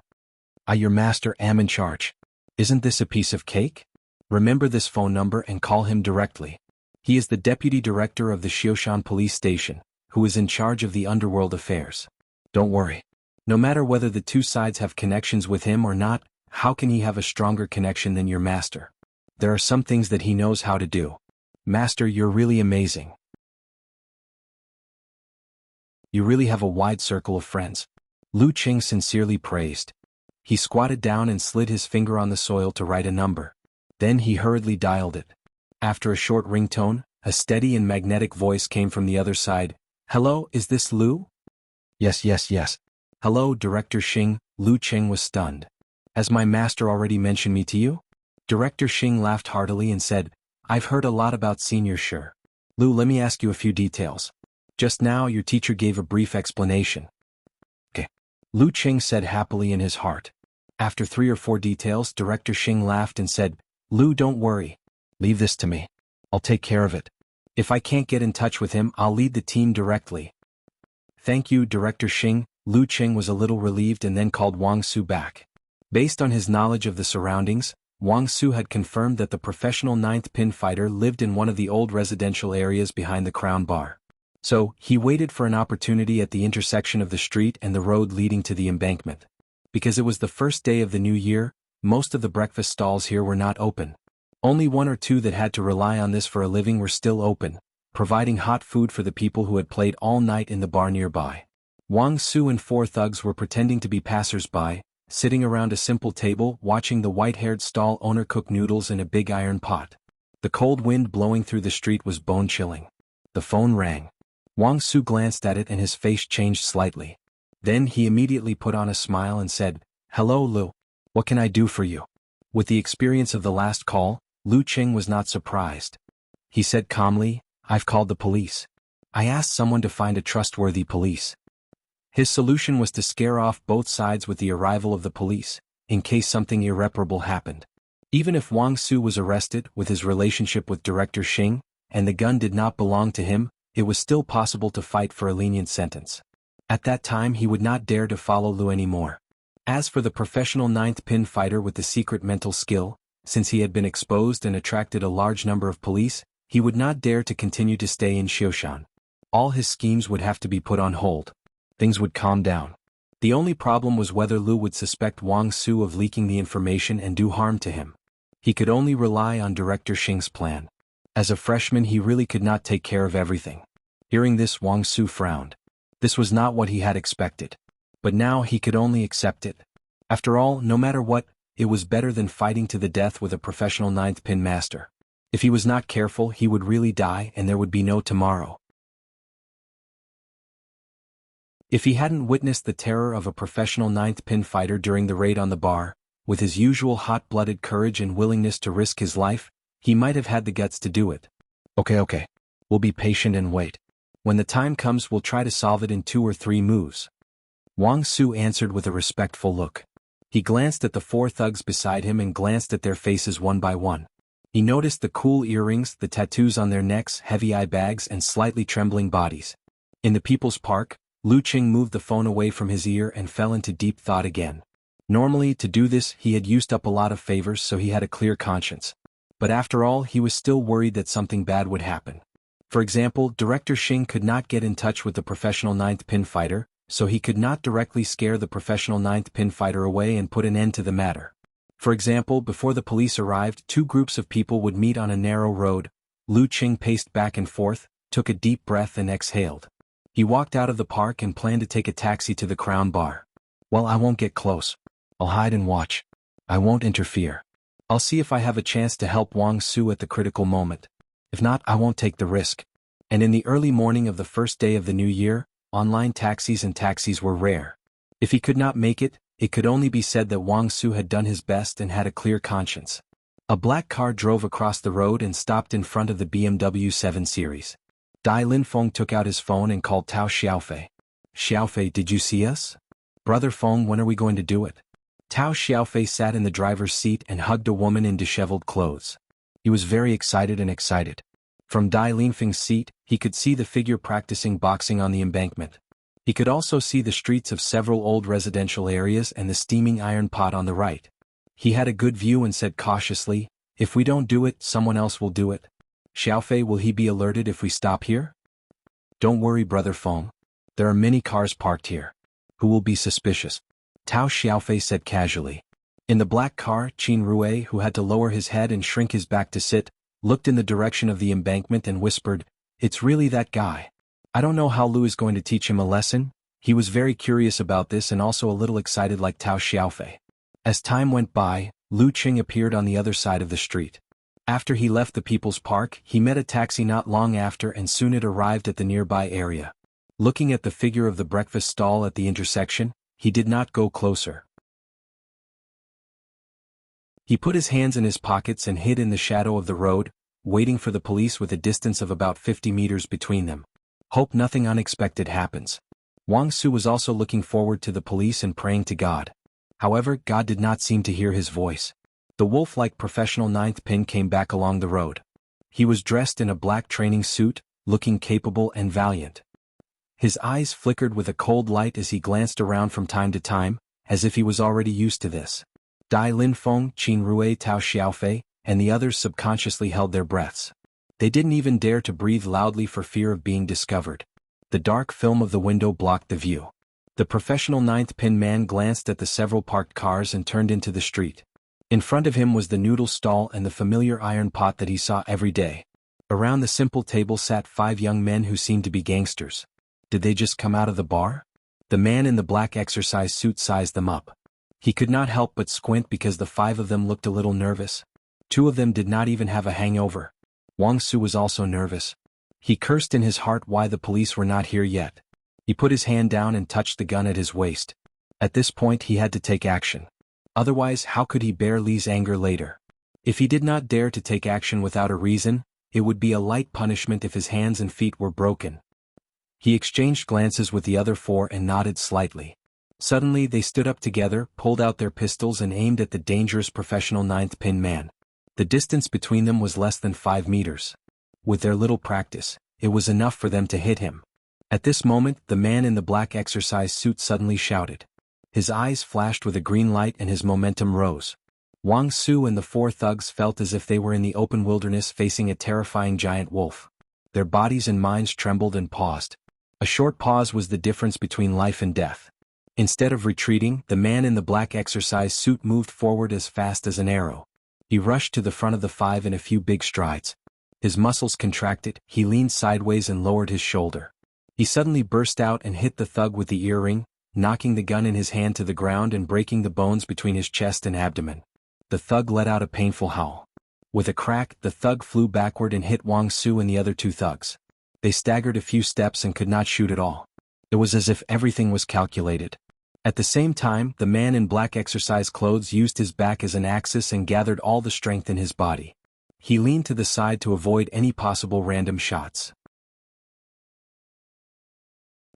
I, your master, am in charge. Isn't this a piece of cake? Remember this phone number and call him directly. He is the deputy director of the Xioshan police station, who is in charge of the underworld affairs. Don't worry. No matter whether the 2 sides have connections with him or not, how can he have a stronger connection than your master? There are some things that he knows how to do. Master, you're really amazing. You really have a wide circle of friends. Lu Qing sincerely praised. He squatted down and slid his finger on the soil to write a number. Then he hurriedly dialed it. After a short ringtone, a steady and magnetic voice came from the other side. Hello, is this Lu? Yes. Hello, Director Xing. Lu Qing was stunned. Has my master already mentioned me to you? Director Xing laughed heartily and said, I've heard a lot about Senior Shi. Lu, let me ask you a few details. Just now your teacher gave a brief explanation. Okay. Lu Qing said happily in his heart. After 3 or 4 details, Director Xing laughed and said, Lu, don't worry. Leave this to me. I'll take care of it. If I can't get in touch with him, I'll lead the team directly. Thank you, Director Xing. Lu Qing was a little relieved and then called Wang Su back. Based on his knowledge of the surroundings, Wang Su had confirmed that the professional 9th pin fighter lived in one of the old residential areas behind the Crown Bar. So, he waited for an opportunity at the intersection of the street and the road leading to the embankment. Because it was the first day of the new year, most of the breakfast stalls here were not open. Only 1 or 2 that had to rely on this for a living were still open, providing hot food for the people who had played all night in the bar nearby. Wang Su and 4 thugs were pretending to be passers-by, sitting around a simple table watching the white-haired stall owner cook noodles in a big iron pot. The cold wind blowing through the street was bone-chilling. The phone rang. Wang Su glanced at it and his face changed slightly. Then he immediately put on a smile and said, Hello, Lu. What can I do for you? With the experience of the last call, Lu Qing was not surprised. He said calmly, I've called the police. I asked someone to find a trustworthy police. His solution was to scare off both sides with the arrival of the police, in case something irreparable happened. Even if Wang Su was arrested with his relationship with Director Xing, and the gun did not belong to him, it was still possible to fight for a lenient sentence. At that time he would not dare to follow Lu anymore. As for the professional ninth pin fighter with the secret mental skill, since he had been exposed and attracted a large number of police, he would not dare to continue to stay in Xioshan. All his schemes would have to be put on hold. Things would calm down. The only problem was whether Lu would suspect Wang Su of leaking the information and do harm to him. He could only rely on Director Xing's plan. As a freshman he really could not take care of everything. Hearing this, Wang Su frowned. This was not what he had expected. But now he could only accept it. After all, no matter what, it was better than fighting to the death with a professional ninth pin master. If he was not careful, he would really die and there would be no tomorrow. If he hadn't witnessed the terror of a professional ninth pin fighter during the raid on the bar, with his usual hot-blooded courage and willingness to risk his life, he might have had the guts to do it. Okay. We'll be patient and wait. When the time comes we'll try to solve it in 2 or 3 moves. Wang Su answered with a respectful look. He glanced at the 4 thugs beside him and glanced at their faces one by one. He noticed the cool earrings, the tattoos on their necks, heavy eye bags and slightly trembling bodies. In the People's Park, Lu Qing moved the phone away from his ear and fell into deep thought again. Normally, to do this, he had used up a lot of favors so he had a clear conscience. But after all, he was still worried that something bad would happen. For example, Director Xing could not get in touch with the professional ninth pin fighter, so he could not directly scare the professional ninth pin fighter away and put an end to the matter. For example, before the police arrived, 2 groups of people would meet on a narrow road. Lu Qing paced back and forth, took a deep breath and exhaled. He walked out of the park and planned to take a taxi to the Crown Bar. Well, I won't get close. I'll hide and watch. I won't interfere. I'll see if I have a chance to help Wang Su at the critical moment. If not, I won't take the risk. And in the early morning of the first day of the new year, online taxis and taxis were rare. If he could not make it, it could only be said that Wang Su had done his best and had a clear conscience. A black car drove across the road and stopped in front of the BMW 7 Series. Dai Linfeng took out his phone and called Tao Xiaofei. Xiaofei, did you see us? Brother Feng, when are we going to do it? Tao Xiaofei sat in the driver's seat and hugged a woman in disheveled clothes. He was very excited. From Dai Linfeng's seat, he could see the figure practicing boxing on the embankment. He could also see the streets of several old residential areas and the steaming iron pot on the right. He had a good view and said cautiously, "If we don't do it, someone else will do it. Xiaofei, will he be alerted if we stop here?" "Don't worry, Brother Feng. There are many cars parked here. Who will be suspicious?" Tao Xiaofei said casually. In the black car, Qin Rue, who had to lower his head and shrink his back to sit, looked in the direction of the embankment and whispered, "It's really that guy. I don't know how Lu is going to teach him a lesson." He was very curious about this and also a little excited like Tao Xiaofei. As time went by, Lu Qing appeared on the other side of the street. After he left the People's Park, he met a taxi not long after and soon it arrived at the nearby area. Looking at the figure of the breakfast stall at the intersection, he did not go closer. He put his hands in his pockets and hid in the shadow of the road, waiting for the police with a distance of about 50 meters between them. Hope nothing unexpected happens. Wang Su was also looking forward to the police and praying to God. However, God did not seem to hear his voice. The wolf-like professional ninth pin came back along the road. He was dressed in a black training suit, looking capable and valiant. His eyes flickered with a cold light as he glanced around from time to time, as if he was already used to this. Dai Linfeng, Qin Rue, Tao Xiaofei, and the others subconsciously held their breaths. They didn't even dare to breathe loudly for fear of being discovered. The dark film of the window blocked the view. The professional ninth pin man glanced at the several parked cars and turned into the street. In front of him was the noodle stall and the familiar iron pot that he saw every day. Around the simple table sat 5 young men who seemed to be gangsters. Did they just come out of the bar? The man in the black exercise suit sized them up. He could not help but squint because the 5 of them looked a little nervous. 2 of them did not even have a hangover. Wang Su was also nervous. He cursed in his heart why the police were not here yet. He put his hand down and touched the gun at his waist. At this point he had to take action. Otherwise, how could he bear Li's anger later? If he did not dare to take action without a reason, it would be a light punishment if his hands and feet were broken. He exchanged glances with the other 4 and nodded slightly. Suddenly they stood up together, pulled out their pistols and aimed at the dangerous professional ninth pin man. The distance between them was less than 5 meters. With their little practice, it was enough for them to hit him. At this moment, the man in the black exercise suit suddenly shouted. His eyes flashed with a green light and his momentum rose. Wang Su and the four thugs felt as if they were in the open wilderness facing a terrifying giant wolf. Their bodies and minds trembled and paused. A short pause was the difference between life and death. Instead of retreating, the man in the black exercise suit moved forward as fast as an arrow. He rushed to the front of the five in a few big strides. His muscles contracted, he leaned sideways and lowered his shoulder. He suddenly burst out and hit the thug with the earring, knocking the gun in his hand to the ground and breaking the bones between his chest and abdomen. The thug let out a painful howl. With a crack, the thug flew backward and hit Wang Su and the other two thugs. They staggered a few steps and could not shoot at all. It was as if everything was calculated. At the same time, the man in black exercise clothes used his back as an axis and gathered all the strength in his body. He leaned to the side to avoid any possible random shots.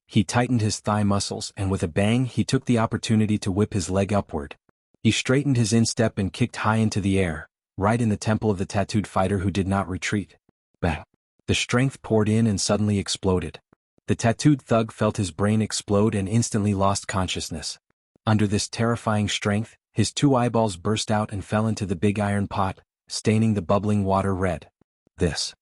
He tightened his thigh muscles and with a bang he took the opportunity to whip his leg upward. He straightened his instep and kicked high into the air, right in the temple of the tattooed fighter who did not retreat. Bang! The strength poured in and suddenly exploded. The tattooed thug felt his brain explode and instantly lost consciousness. Under this terrifying strength, his two eyeballs burst out and fell into the big iron pot, staining the bubbling water red. This.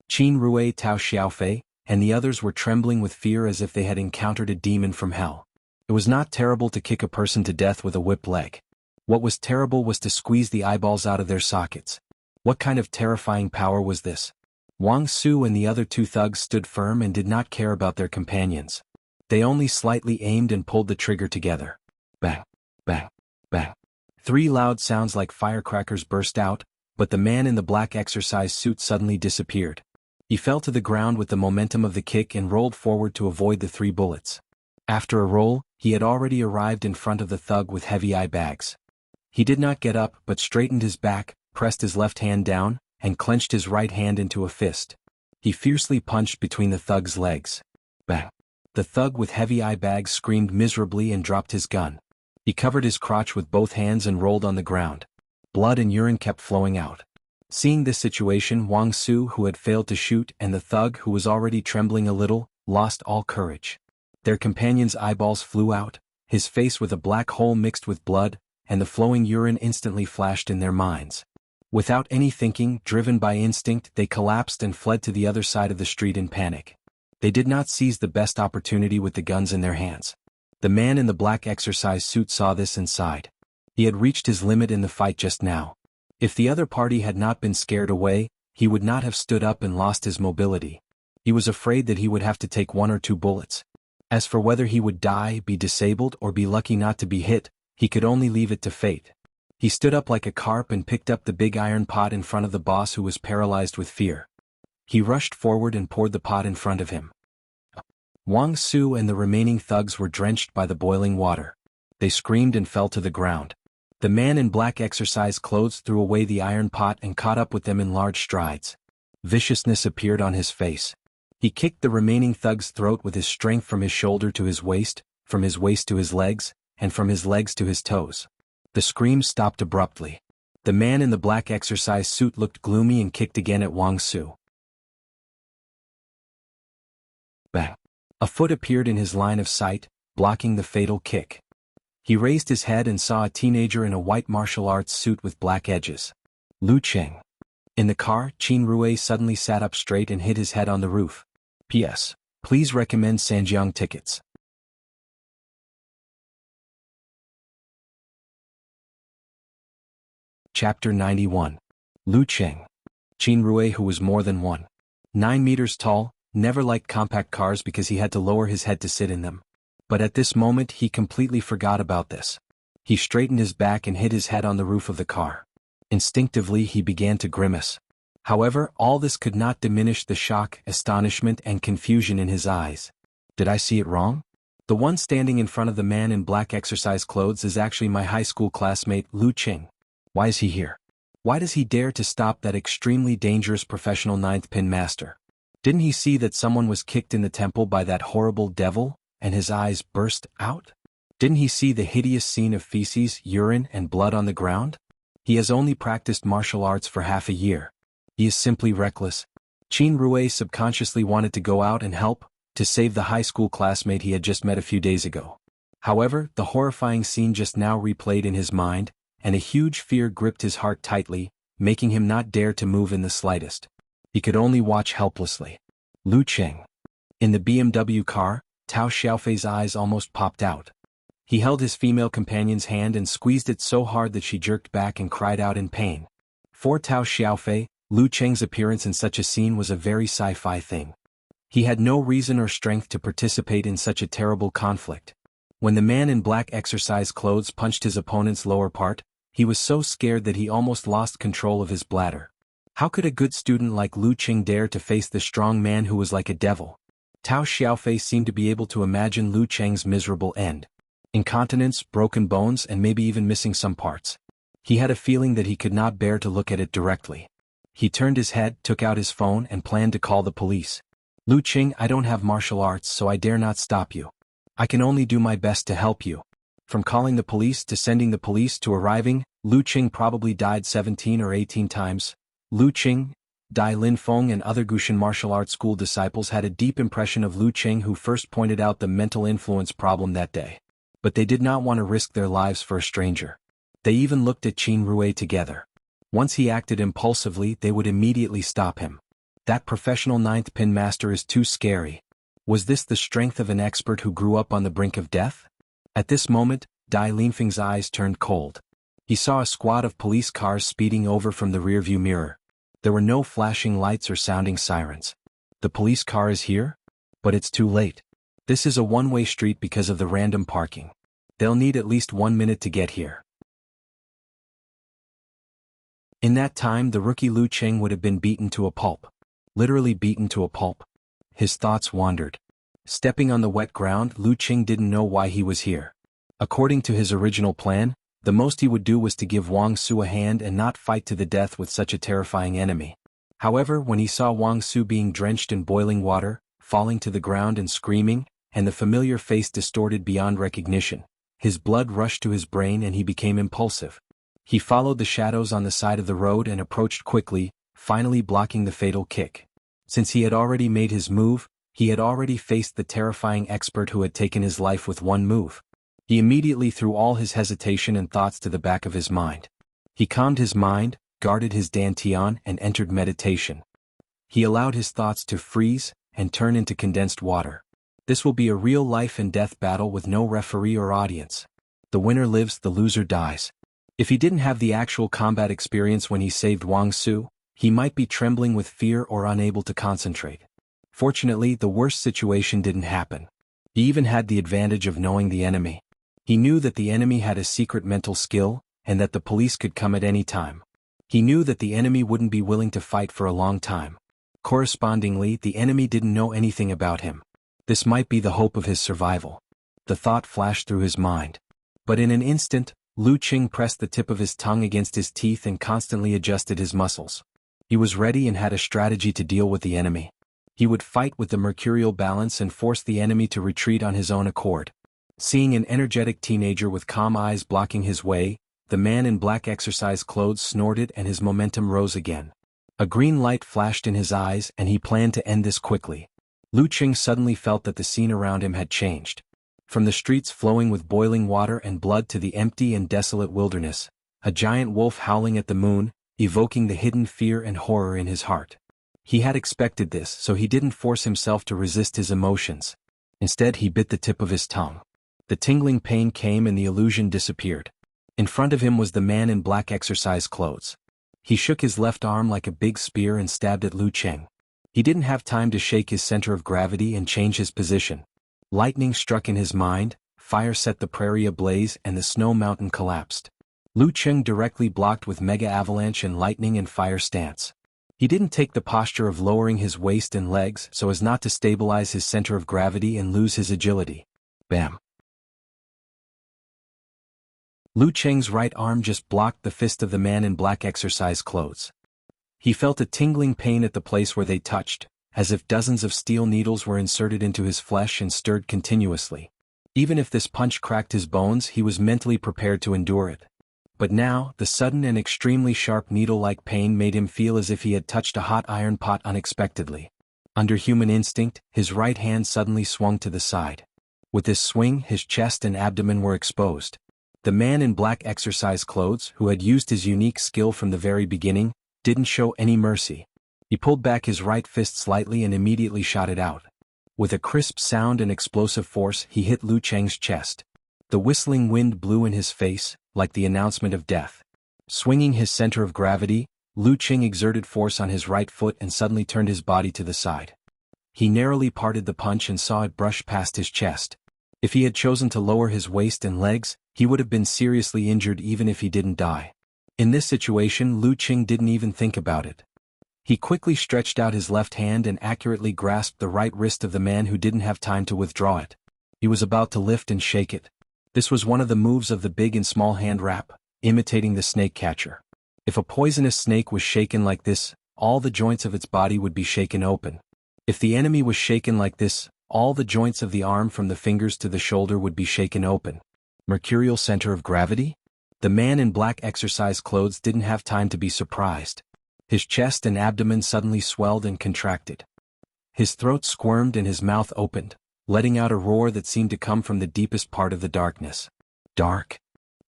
Qin Rui Tao Xiaofei, and the others were trembling with fear as if they had encountered a demon from hell. It was not terrible to kick a person to death with a whipped leg. What was terrible was to squeeze the eyeballs out of their sockets. What kind of terrifying power was this? Wang Su and the other two thugs stood firm and did not care about their companions. They only slightly aimed and pulled the trigger together. Bang! Bang! Bang! Three loud sounds like firecrackers burst out, but the man in the black exercise suit suddenly disappeared. He fell to the ground with the momentum of the kick and rolled forward to avoid the three bullets. After a roll, he had already arrived in front of the thug with heavy eye bags. He did not get up but straightened his back, pressed his left hand down, and clenched his right hand into a fist. He fiercely punched between the thug's legs. Bang! The thug with heavy eye bags screamed miserably and dropped his gun. He covered his crotch with both hands and rolled on the ground. Blood and urine kept flowing out. Seeing this situation, Wang Su, who had failed to shoot, and the thug, who was already trembling a little, lost all courage. Their companion's eyeballs flew out, his face with a black hole mixed with blood, and the flowing urine instantly flashed in their minds. Without any thinking, driven by instinct, they collapsed and fled to the other side of the street in panic. They did not seize the best opportunity with the guns in their hands. The man in the black exercise suit saw this and sighed. He had reached his limit in the fight just now. If the other party had not been scared away, he would not have stood up and lost his mobility. He was afraid that he would have to take one or two bullets. As for whether he would die, be disabled, or be lucky not to be hit, he could only leave it to fate. He stood up like a carp and picked up the big iron pot in front of the boss, who was paralyzed with fear. He rushed forward and poured the pot in front of him. Wang Su and the remaining thugs were drenched by the boiling water. They screamed and fell to the ground. The man in black exercise clothes threw away the iron pot and caught up with them in large strides. Viciousness appeared on his face. He kicked the remaining thug's throat with his strength from his shoulder to his waist, from his waist to his legs, and from his legs to his toes. The screams stopped abruptly. The man in the black exercise suit looked gloomy and kicked again at Wang Su. Bang! A foot appeared in his line of sight, blocking the fatal kick. He raised his head and saw a teenager in a white martial arts suit with black edges. Lu Cheng. In the car, Qin Rui suddenly sat up straight and hit his head on the roof. P.S. Please recommend Sanjiang tickets. Chapter 91. Lu Cheng. Qin Rui, who was more than 1.9 meters tall, never liked compact cars because he had to lower his head to sit in them. But at this moment he completely forgot about this. He straightened his back and hit his head on the roof of the car. Instinctively he began to grimace. However, all this could not diminish the shock, astonishment, and confusion in his eyes. Did I see it wrong? The one standing in front of the man in black exercise clothes is actually my high school classmate, Lu Cheng. Why is he here? Why does he dare to stop that extremely dangerous professional ninth pin master? Didn't he see that someone was kicked in the temple by that horrible devil, and his eyes burst out? Didn't he see the hideous scene of feces, urine, and blood on the ground? He has only practiced martial arts for half a year. He is simply reckless. Qin Rui subconsciously wanted to go out and help, to save the high school classmate he had just met a few days ago. However, the horrifying scene just now replayed in his mind, and a huge fear gripped his heart tightly, making him not dare to move in the slightest. He could only watch helplessly. Lu Qing. In the BMW car, Tao Xiaofei's eyes almost popped out. He held his female companion's hand and squeezed it so hard that she jerked back and cried out in pain. For Tao Xiaofei, Lu Qing's appearance in such a scene was a very sci-fi thing. He had no reason or strength to participate in such a terrible conflict. When the man in black exercise clothes punched his opponent's lower part, he was so scared that he almost lost control of his bladder. How could a good student like Lu Qing dare to face the strong man who was like a devil? Tao Xiaofei seemed to be able to imagine Lu Qing's miserable end. Incontinence, broken bones, and maybe even missing some parts. He had a feeling that he could not bear to look at it directly. He turned his head, took out his phone, and planned to call the police. Lu Qing, I don't have martial arts, so I dare not stop you. I can only do my best to help you. From calling the police to sending the police to arriving, Lu Qing probably died 17 or 18 times. Lu Qing, Dai Linfeng and other Gushan martial arts school disciples had a deep impression of Lu Qing, who first pointed out the mental influence problem that day. But they did not want to risk their lives for a stranger. They even looked at Qin Rue together. Once he acted impulsively, they would immediately stop him. That professional ninth pin master is too scary. Was this the strength of an expert who grew up on the brink of death? At this moment, Dai Linfeng's eyes turned cold. He saw a squad of police cars speeding over from the rearview mirror. There were no flashing lights or sounding sirens. The police car is here? But it's too late. This is a one-way street because of the random parking. They'll need at least 1 minute to get here. In that time, the rookie Lu Qing would have been beaten to a pulp. Literally beaten to a pulp. His thoughts wandered. Stepping on the wet ground, Lu Qing didn't know why he was here. According to his original plan, the most he would do was to give Wang Su a hand and not fight to the death with such a terrifying enemy. However, when he saw Wang Su being drenched in boiling water, falling to the ground and screaming, and the familiar face distorted beyond recognition, his blood rushed to his brain and he became impulsive. He followed the shadows on the side of the road and approached quickly, finally blocking the fatal kick. Since he had already made his move, he had already faced the terrifying expert who had taken his life with one move. He immediately threw all his hesitation and thoughts to the back of his mind. He calmed his mind, guarded his dantian, and entered meditation. He allowed his thoughts to freeze and turn into condensed water. This will be a real life and death battle with no referee or audience. The winner lives, the loser dies. If he didn't have the actual combat experience when he saved Wang Su, he might be trembling with fear or unable to concentrate. Fortunately, the worst situation didn't happen. He even had the advantage of knowing the enemy. He knew that the enemy had a secret mental skill, and that the police could come at any time. He knew that the enemy wouldn't be willing to fight for a long time. Correspondingly, the enemy didn't know anything about him. This might be the hope of his survival. The thought flashed through his mind. But in an instant, Lu Qing pressed the tip of his tongue against his teeth and constantly adjusted his muscles. He was ready and had a strategy to deal with the enemy. He would fight with the mercurial balance and force the enemy to retreat on his own accord. Seeing an energetic teenager with calm eyes blocking his way, the man in black exercise clothes snorted and his momentum rose again. A green light flashed in his eyes and he planned to end this quickly. Lu Qing suddenly felt that the scene around him had changed. From the streets flowing with boiling water and blood to the empty and desolate wilderness, a giant wolf howling at the moon, evoking the hidden fear and horror in his heart. He had expected this, so he didn't force himself to resist his emotions. Instead, he bit the tip of his tongue. The tingling pain came and the illusion disappeared. In front of him was the man in black exercise clothes. He shook his left arm like a big spear and stabbed at Lu Qing. He didn't have time to shake his center of gravity and change his position. Lightning struck in his mind, fire set the prairie ablaze and the snow mountain collapsed. Lu Qing directly blocked with mega avalanche and lightning and fire stance. He didn't take the posture of lowering his waist and legs so as not to stabilize his center of gravity and lose his agility. Bam! Lu Qing's right arm just blocked the fist of the man in black exercise clothes. He felt a tingling pain at the place where they touched, as if dozens of steel needles were inserted into his flesh and stirred continuously. Even if this punch cracked his bones, he was mentally prepared to endure it. But now, the sudden and extremely sharp needle-like pain made him feel as if he had touched a hot iron pot unexpectedly. Under human instinct, his right hand suddenly swung to the side. With this swing, his chest and abdomen were exposed. The man in black exercise clothes, who had used his unique skill from the very beginning, didn't show any mercy. He pulled back his right fist slightly and immediately shot it out. With a crisp sound and explosive force, he hit Lu Cheng's chest. The whistling wind blew in his face, like the announcement of death. Swinging his center of gravity, Lu Cheng exerted force on his right foot and suddenly turned his body to the side. He narrowly parted the punch and saw it brush past his chest. If he had chosen to lower his waist and legs, he would have been seriously injured even if he didn't die. In this situation, Lu Cheng didn't even think about it. He quickly stretched out his left hand and accurately grasped the right wrist of the man who didn't have time to withdraw it. He was about to lift and shake it. This was one of the moves of the big and small hand wrap, imitating the snake catcher. If a poisonous snake was shaken like this, all the joints of its body would be shaken open. If the enemy was shaken like this, all the joints of the arm from the fingers to the shoulder would be shaken open. Mercurial center of gravity? The man in black exercise clothes didn't have time to be surprised. His chest and abdomen suddenly swelled and contracted. His throat squirmed and his mouth opened, letting out a roar that seemed to come from the deepest part of the darkness. Dark.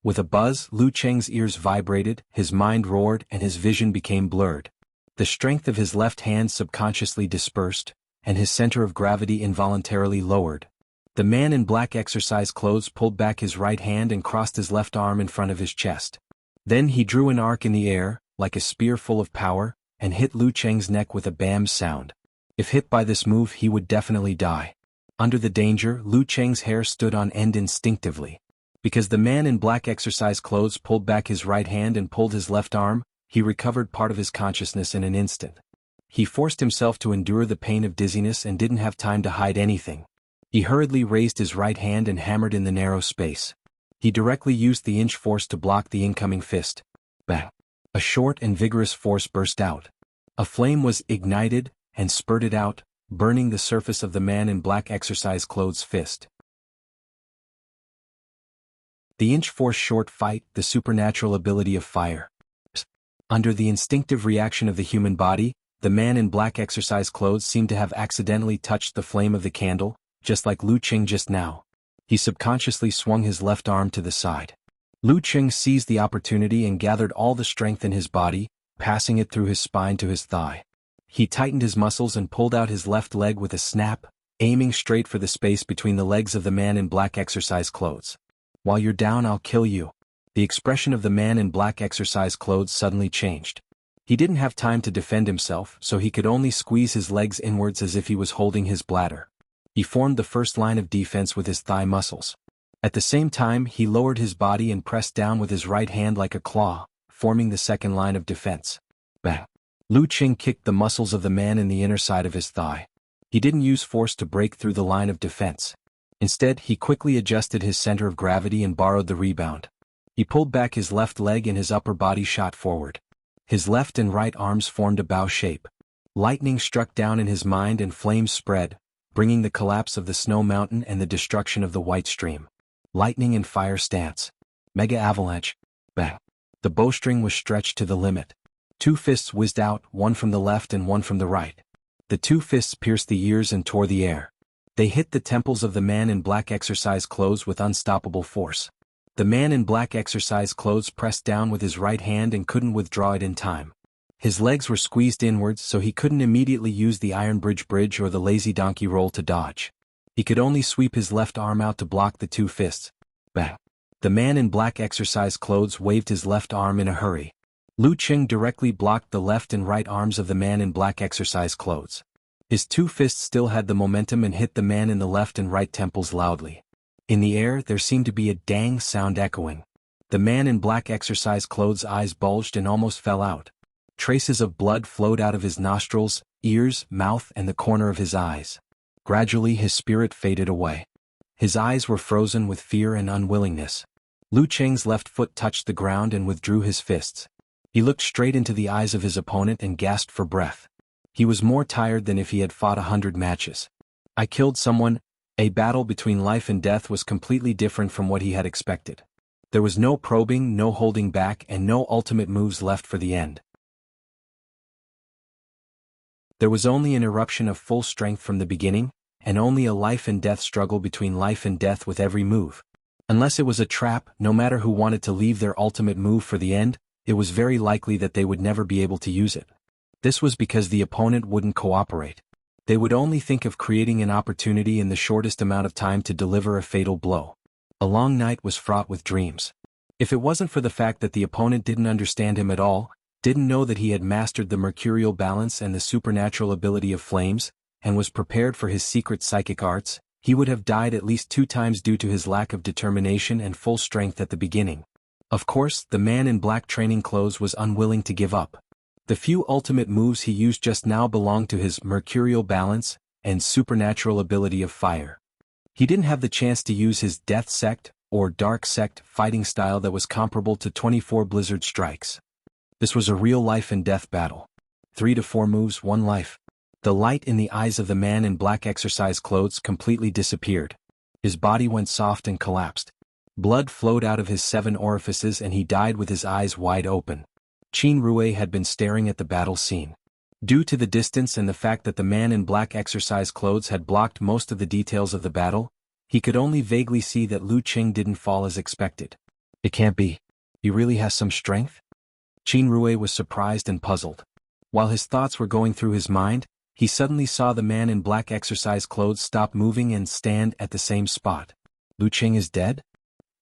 With a buzz, Lu Cheng's ears vibrated, his mind roared, and his vision became blurred. The strength of his left hand subconsciously dispersed, and his center of gravity involuntarily lowered. The man in black exercise clothes pulled back his right hand and crossed his left arm in front of his chest. Then he drew an arc in the air, like a spear full of power, and hit Lu Cheng's neck with a bam sound. If hit by this move, he would definitely die. Under the danger, Lu Cheng's hair stood on end instinctively. Because the man in black exercise clothes pulled back his right hand and pulled his left arm, he recovered part of his consciousness in an instant. He forced himself to endure the pain of dizziness and didn't have time to hide anything. He hurriedly raised his right hand and hammered in the narrow space. He directly used the inch force to block the incoming fist. Bang! A short and vigorous force burst out. A flame was ignited and spurted out, burning the surface of the man in black exercise clothes' fist. The inch force short fight, the supernatural ability of fire. Under the instinctive reaction of the human body, the man in black exercise clothes seemed to have accidentally touched the flame of the candle, just like Lu Cheng just now. He subconsciously swung his left arm to the side. Lu Cheng seized the opportunity and gathered all the strength in his body, passing it through his spine to his thigh. He tightened his muscles and pulled out his left leg with a snap, aiming straight for the space between the legs of the man in black exercise clothes. While you're down, I'll kill you. The expression of the man in black exercise clothes suddenly changed. He didn't have time to defend himself, so he could only squeeze his legs inwards as if he was holding his bladder. He formed the first line of defense with his thigh muscles. At the same time, he lowered his body and pressed down with his right hand like a claw, forming the second line of defense. Bang! Lu Cheng kicked the muscles of the man in the inner side of his thigh. He didn't use force to break through the line of defense. Instead, he quickly adjusted his center of gravity and borrowed the rebound. He pulled back his left leg and his upper body shot forward. His left and right arms formed a bow shape. Lightning struck down in his mind and flames spread, bringing the collapse of the snow mountain and the destruction of the white stream. Lightning and fire stance. Mega avalanche. Bang. The bowstring was stretched to the limit. Two fists whizzed out, one from the left and one from the right. The two fists pierced the ears and tore the air. They hit the temples of the man in black exercise clothes with unstoppable force. The man in black exercise clothes pressed down with his right hand and couldn't withdraw it in time. His legs were squeezed inwards so he couldn't immediately use the iron bridge or the lazy donkey roll to dodge. He could only sweep his left arm out to block the two fists. Bang! The man in black exercise clothes waved his left arm in a hurry. Lu Cheng directly blocked the left and right arms of the man in black exercise clothes. His two fists still had the momentum and hit the man in the left and right temples loudly. In the air, there seemed to be a dang sound echoing. The man in black exercise clothes' eyes bulged and almost fell out. Traces of blood flowed out of his nostrils, ears, mouth, and the corner of his eyes. Gradually, his spirit faded away. His eyes were frozen with fear and unwillingness. Lu Cheng's left foot touched the ground and withdrew his fists. He looked straight into the eyes of his opponent and gasped for breath. He was more tired than if he had fought 100 matches. I killed someone. A battle between life and death was completely different from what he had expected. There was no probing, no holding back, and no ultimate moves left for the end. There was only an eruption of full strength from the beginning, and only a life and death struggle between life and death with every move. Unless it was a trap, no matter who wanted to leave their ultimate move for the end, it was very likely that they would never be able to use it. This was because the opponent wouldn't cooperate. They would only think of creating an opportunity in the shortest amount of time to deliver a fatal blow. A long night was fraught with dreams. If it wasn't for the fact that the opponent didn't understand him at all, didn't know that he had mastered the mercurial balance and the supernatural ability of flames, and was prepared for his secret psychic arts, he would have died at least 2 times due to his lack of determination and full strength at the beginning. Of course, the man in black training clothes was unwilling to give up. The few ultimate moves he used just now belonged to his mercurial balance and supernatural ability of fire. He didn't have the chance to use his Death Sect or Dark Sect fighting style that was comparable to 24 Blizzard strikes. This was a real life and death battle. 3 to 4 moves, 1 life. The light in the eyes of the man in black exercise clothes completely disappeared. His body went soft and collapsed. Blood flowed out of his 7 orifices and he died with his eyes wide open. Qin Rui had been staring at the battle scene. Due to the distance and the fact that the man in black exercise clothes had blocked most of the details of the battle, he could only vaguely see that Lu Qing didn't fall as expected. It can't be. He really has some strength? Qin Rui was surprised and puzzled. While his thoughts were going through his mind, he suddenly saw the man in black exercise clothes stop moving and stand at the same spot. Lu Qing is dead?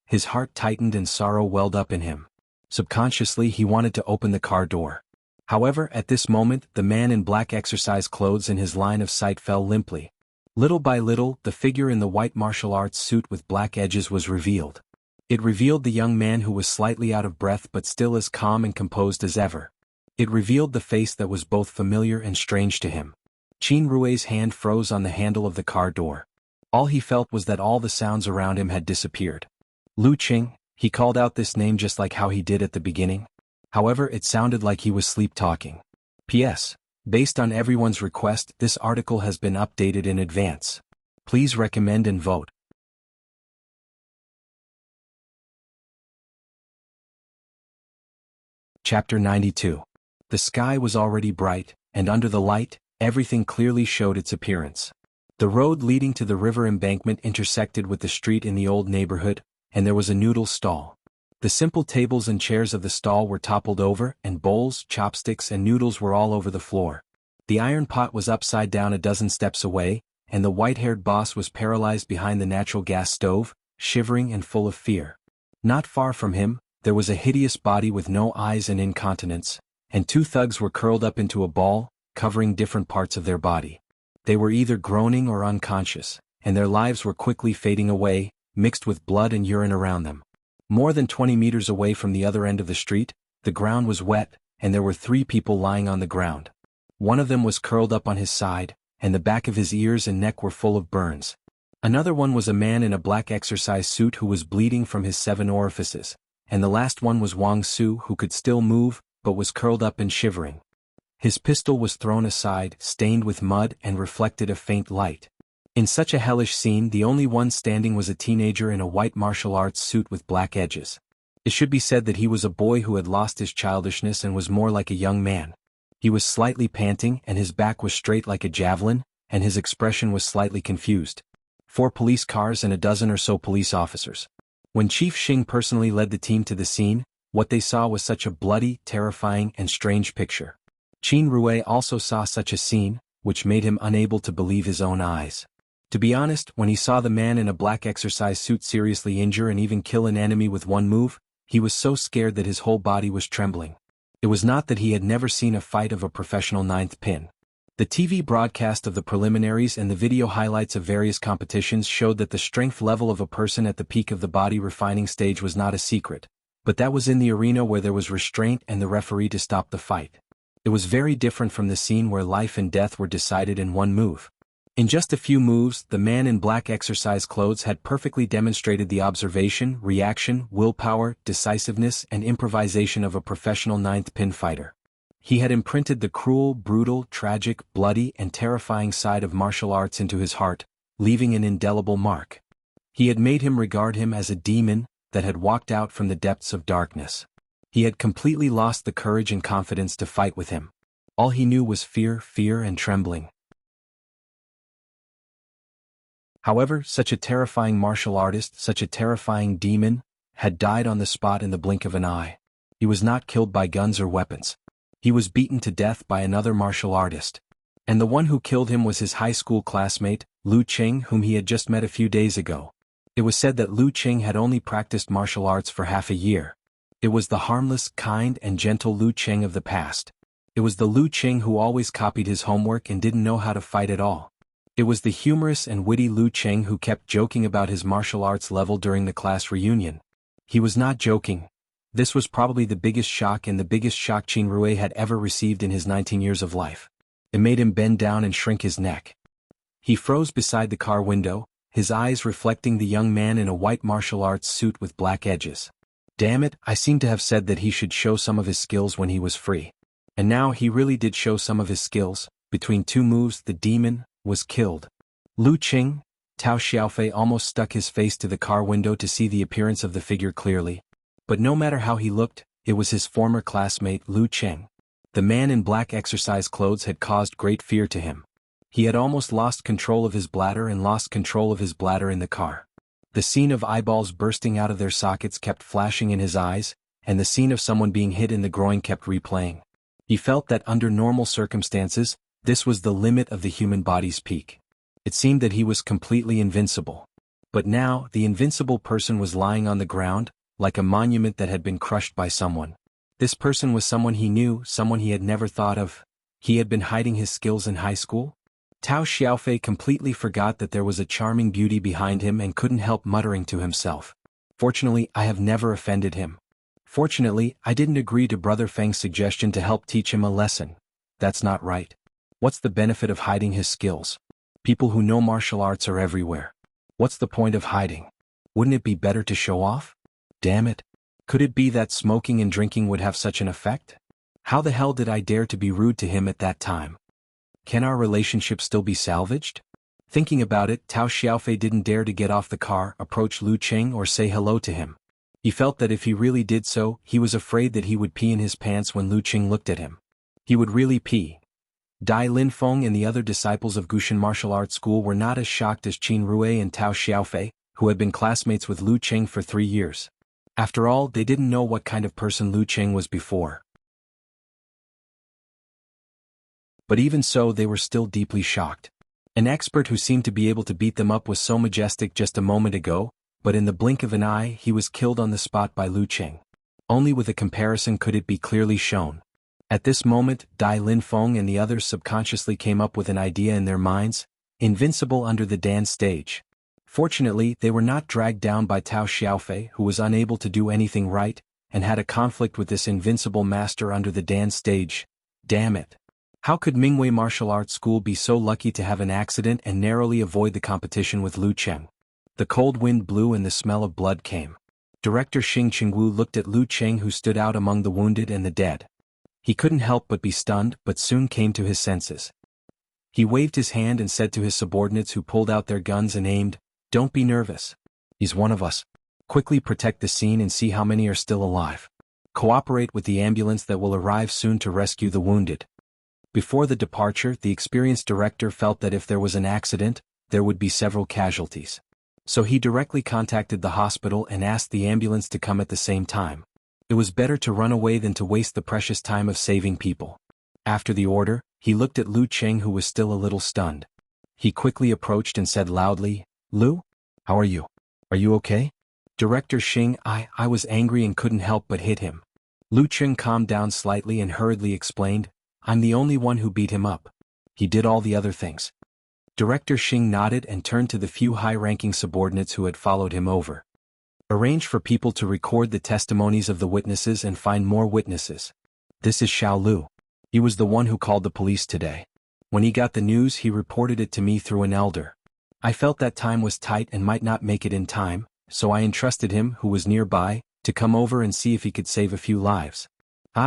His heart tightened and sorrow welled up in him. Subconsciously he wanted to open the car door. However, at this moment, the man in black exercise clothes in his line of sight fell limply. Little by little, the figure in the white martial arts suit with black edges was revealed. It revealed the young man who was slightly out of breath but still as calm and composed as ever. It revealed the face that was both familiar and strange to him. Qin Rui's hand froze on the handle of the car door. All he felt was that all the sounds around him had disappeared. Lu Qing, he called out this name just like how he did at the beginning. However, it sounded like he was sleep-talking. P.S. Based on everyone's request, this article has been updated in advance. Please recommend and vote. Chapter 92. The sky was already bright, and under the light, everything clearly showed its appearance. The road leading to the river embankment intersected with the street in the old neighborhood, and there was a noodle stall. The simple tables and chairs of the stall were toppled over, and bowls, chopsticks and noodles were all over the floor. The iron pot was upside down a dozen steps away, and the white-haired boss was paralyzed behind the natural gas stove, shivering and full of fear. Not far from him, there was a hideous body with no eyes and incontinence, and 2 thugs were curled up into a ball, covering different parts of their body. They were either groaning or unconscious, and their lives were quickly fading away, mixed with blood and urine around them. More than 20 meters away from the other end of the street, the ground was wet, and there were 3 people lying on the ground. One of them was curled up on his side, and the back of his ears and neck were full of burns. Another one was a man in a black exercise suit who was bleeding from his 7 orifices, and the last one was Wang Su who could still move, but was curled up and shivering. His pistol was thrown aside, stained with mud and reflected a faint light. In such a hellish scene, the only one standing was a teenager in a white martial arts suit with black edges. It should be said that he was a boy who had lost his childishness and was more like a young man. He was slightly panting and his back was straight like a javelin, and his expression was slightly confused. 4 police cars and a dozen or so police officers. When Chief Xing personally led the team to the scene, what they saw was such a bloody, terrifying and strange picture. Qin Rui also saw such a scene, which made him unable to believe his own eyes. To be honest, when he saw the man in a black exercise suit seriously injure and even kill an enemy with 1 move, he was so scared that his whole body was trembling. It was not that he had never seen a fight of a professional 9th pin. The TV broadcast of the preliminaries and the video highlights of various competitions showed that the strength level of a person at the peak of the body refining stage was not a secret, but that was in the arena where there was restraint and the referee to stop the fight. It was very different from the scene where life and death were decided in 1 move. In just a few moves, the man in black exercise clothes had perfectly demonstrated the observation, reaction, willpower, decisiveness, and improvisation of a professional 9th pin fighter. He had imprinted the cruel, brutal, tragic, bloody, and terrifying side of martial arts into his heart, leaving an indelible mark. He had made him regard him as a demon that had walked out from the depths of darkness. He had completely lost the courage and confidence to fight with him. All he knew was fear, fear and trembling. However, such a terrifying martial artist, such a terrifying demon, had died on the spot in the blink of an eye. He was not killed by guns or weapons. He was beaten to death by another martial artist. And the one who killed him was his high school classmate, Lu Qing, whom he had just met a few days ago. It was said that Lu Qing had only practiced martial arts for half a year. It was the harmless, kind and gentle Lu Qing of the past. It was the Lu Qing who always copied his homework and didn't know how to fight at all. It was the humorous and witty Lu Qing who kept joking about his martial arts level during the class reunion. He was not joking. This was probably the biggest shock and the biggest shock Qin Rui had ever received in his 19 years of life. It made him bend down and shrink his neck. He froze beside the car window, his eyes reflecting the young man in a white martial arts suit with black edges. Damn it, I seem to have said that he should show some of his skills when he was free. And now he really did show some of his skills. Between two moves, the demon was killed. Lu Qing, Tao Xiaofei almost stuck his face to the car window to see the appearance of the figure clearly. But no matter how he looked, it was his former classmate Lu Qing. The man in black exercise clothes had caused great fear to him. He had almost lost control of his bladder and lost control of his bladder in the car. The scene of eyeballs bursting out of their sockets kept flashing in his eyes, and the scene of someone being hit in the groin kept replaying. He felt that under normal circumstances, this was the limit of the human body's peak. It seemed that he was completely invincible. But now, the invincible person was lying on the ground, like a monument that had been crushed by someone. This person was someone he knew, someone he had never thought of. He had been hiding his skills in high school? Tao Xiaofei completely forgot that there was a charming beauty behind him and couldn't help muttering to himself. Fortunately, I have never offended him. Fortunately, I didn't agree to Brother Feng's suggestion to help teach him a lesson. That's not right. What's the benefit of hiding his skills? People who know martial arts are everywhere. What's the point of hiding? Wouldn't it be better to show off? Damn it. Could it be that smoking and drinking would have such an effect? How the hell did I dare to be rude to him at that time? Can our relationship still be salvaged? Thinking about it, Tao Xiaofei didn't dare to get off the car, approach Lu Qing or say hello to him. He felt that if he really did so, he was afraid that he would pee in his pants when Lu Qing looked at him. He would really pee. Dai Linfeng and the other disciples of Gushan Martial Arts School were not as shocked as Qin Rui and Tao Xiaofei, who had been classmates with Lu Qing for 3 years. After all, they didn't know what kind of person Lu Qing was before. But even so, they were still deeply shocked. An expert who seemed to be able to beat them up was so majestic just a moment ago, but in the blink of an eye he was killed on the spot by Lu Qing. Only with a comparison could it be clearly shown. At this moment, Dai Linfeng and the others subconsciously came up with an idea in their minds: invincible under the dance stage. Fortunately, they were not dragged down by Tao Xiaofei, who was unable to do anything right, and had a conflict with this invincible master under the dance stage. Damn it. How could Mingwei Martial Arts School be so lucky to have an accident and narrowly avoid the competition with Lu Qing? The cold wind blew and the smell of blood came. Director Xing Qingwu looked at Lu Qing, who stood out among the wounded and the dead. He couldn't help but be stunned, but soon came to his senses. He waved his hand and said to his subordinates, who pulled out their guns and aimed, "Don't be nervous. He's one of us. Quickly protect the scene and see how many are still alive. Cooperate with the ambulance that will arrive soon to rescue the wounded." Before the departure, the experienced director felt that if there was an accident, there would be several casualties. So he directly contacted the hospital and asked the ambulance to come at the same time. It was better to run away than to waste the precious time of saving people. After the order, he looked at Lu Qing, who was still a little stunned. He quickly approached and said loudly, "Lu? How are you? Are you okay?" Director Xing, I was angry and couldn't help but hit him. Lu Qing calmed down slightly and hurriedly explained, "I'm the only one who beat him up. He did all the other things." Director Xing nodded and turned to the few high-ranking subordinates who had followed him over. "Arrange for people to record the testimonies of the witnesses and find more witnesses. This is Xiao Lu. He was the one who called the police today. When he got the news, he reported it to me through an elder. I felt that time was tight and might not make it in time, so I entrusted him, who was nearby, to come over and see if he could save a few lives.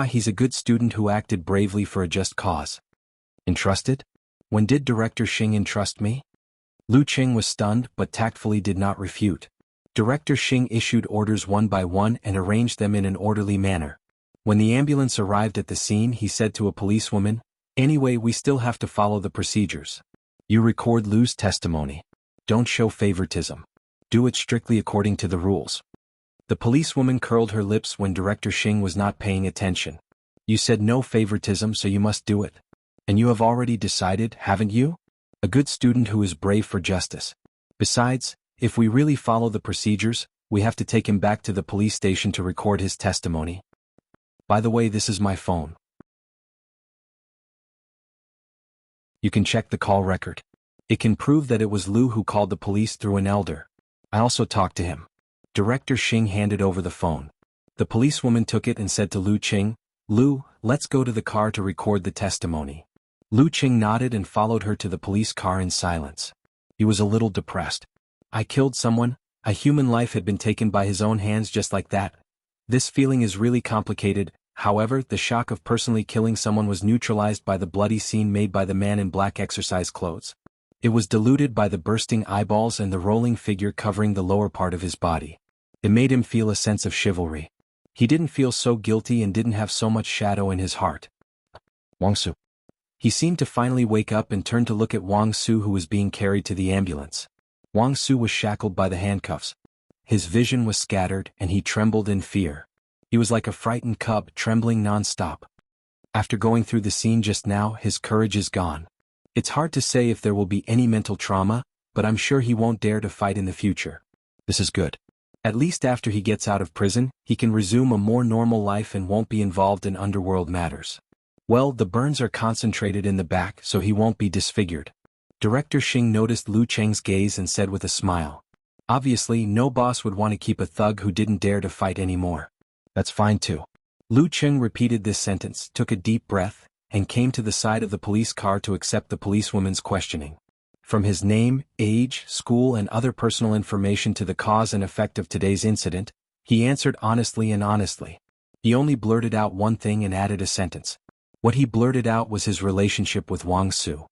He's a good student who acted bravely for a just cause." Entrusted? When did Director Xing entrust me? Lu Qing was stunned but tactfully did not refute. Director Xing issued orders one by one and arranged them in an orderly manner. When the ambulance arrived at the scene, he said to a policewoman, Anyway, we still have to follow the procedures. You record Lu's testimony. Don't show favoritism. Do it strictly according to the rules. The policewoman curled her lips when Director Xing was not paying attention. You said no favoritism, so you must do it. And you have already decided, haven't you? A good student who is brave for justice. Besides, if we really follow the procedures, we have to take him back to the police station to record his testimony. By the way, this is my phone. You can check the call record. It can prove that it was Lu who called the police through an elder. I also talked to him. Director Xing handed over the phone. The policewoman took it and said to Lu Qing, Lu, let's go to the car to record the testimony. Lu Qing nodded and followed her to the police car in silence. He was a little depressed. I killed someone, a human life had been taken by his own hands just like that. This feeling is really complicated. However, the shock of personally killing someone was neutralized by the bloody scene made by the man in black exercise clothes. It was diluted by the bursting eyeballs and the rolling figure covering the lower part of his body. It made him feel a sense of chivalry. He didn't feel so guilty and didn't have so much shadow in his heart. Wang Su. He seemed to finally wake up and turned to look at Wang Su, who was being carried to the ambulance. Wang Su was shackled by the handcuffs. His vision was scattered and he trembled in fear. He was like a frightened cub, trembling non-stop. After going through the scene just now, his courage is gone. It's hard to say if there will be any mental trauma, but I'm sure he won't dare to fight in the future. This is good. At least after he gets out of prison, he can resume a more normal life and won't be involved in underworld matters. Well, the burns are concentrated in the back, so he won't be disfigured. Director Xing noticed Lu Cheng's gaze and said with a smile. Obviously, no boss would want to keep a thug who didn't dare to fight anymore. That's fine too. Lu Cheng repeated this sentence, took a deep breath, and came to the side of the police car to accept the policewoman's questioning. From his name, age, school and other personal information to the cause and effect of today's incident, he answered honestly and honestly. He only blurted out one thing and added a sentence. What he blurted out was his relationship with Wang Su.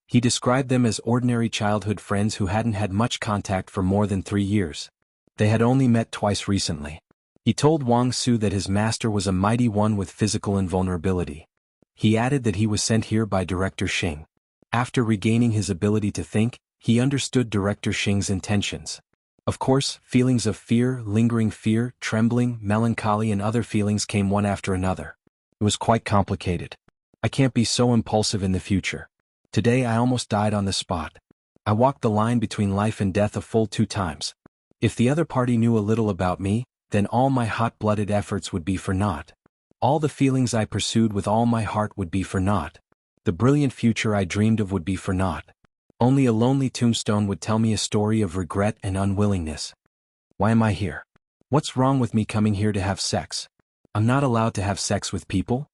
He described them as ordinary childhood friends who hadn't had much contact for more than 3 years. They had only met twice recently. He told Wang Su that his master was a mighty one with physical invulnerability. He added that he was sent here by Director Xing. After regaining his ability to think, he understood Director Xing's intentions. Of course, feelings of fear, lingering fear, trembling, melancholy and other feelings came one after another. It was quite complicated. I can't be so impulsive in the future. Today I almost died on the spot. I walked the line between life and death a full 2 times. If the other party knew a little about me, then all my hot-blooded efforts would be for naught. All the feelings I pursued with all my heart would be for naught. The brilliant future I dreamed of would be for naught. Only a lonely tombstone would tell me a story of regret and unwillingness. Why am I here? What's wrong with me coming here to have sex? I'm not allowed to have sex with people?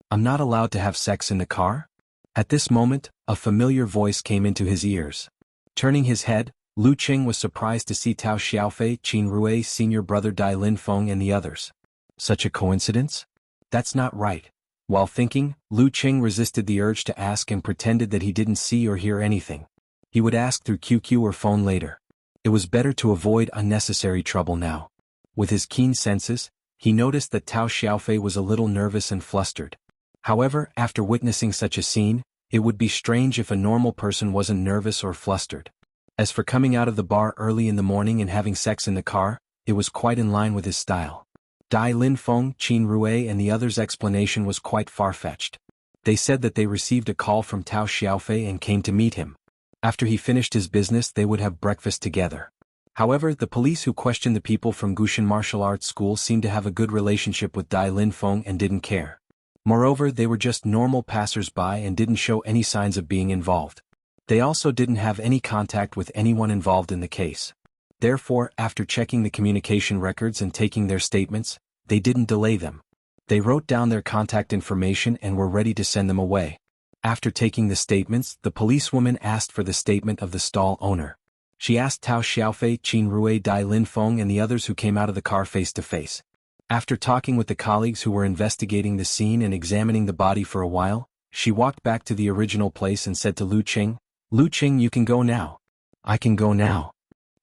I'm not allowed to have sex in the car? At this moment, a familiar voice came into his ears. Turning his head, Lu Qing was surprised to see Tao Xiaofei, Qin Rui's senior brother Dai Linfeng and the others. Such a coincidence? That's not right. While thinking, Lu Qing resisted the urge to ask and pretended that he didn't see or hear anything. He would ask through QQ or phone later. It was better to avoid unnecessary trouble now. With his keen senses, he noticed that Tao Xiaofei was a little nervous and flustered. However, after witnessing such a scene, it would be strange if a normal person wasn't nervous or flustered. As for coming out of the bar early in the morning and having sex in the car, it was quite in line with his style. Dai Linfeng, Qin Rui and the others' explanation was quite far-fetched. They said that they received a call from Tao Xiaofei and came to meet him. After he finished his business they would have breakfast together. However, the police who questioned the people from Gushan Martial Arts School seemed to have a good relationship with Dai Linfeng and didn't care. Moreover, they were just normal passers-by and didn't show any signs of being involved. They also didn't have any contact with anyone involved in the case. Therefore, after checking the communication records and taking their statements, they didn't delay them. They wrote down their contact information and were ready to send them away. After taking the statements, the policewoman asked for the statement of the stall owner. She asked Tao Xiaofei, Qin Rui, Dai Linfeng and the others who came out of the car face to face. After talking with the colleagues who were investigating the scene and examining the body for a while, she walked back to the original place and said to Lu Qing, Lu Qing, you can go now. I can go now.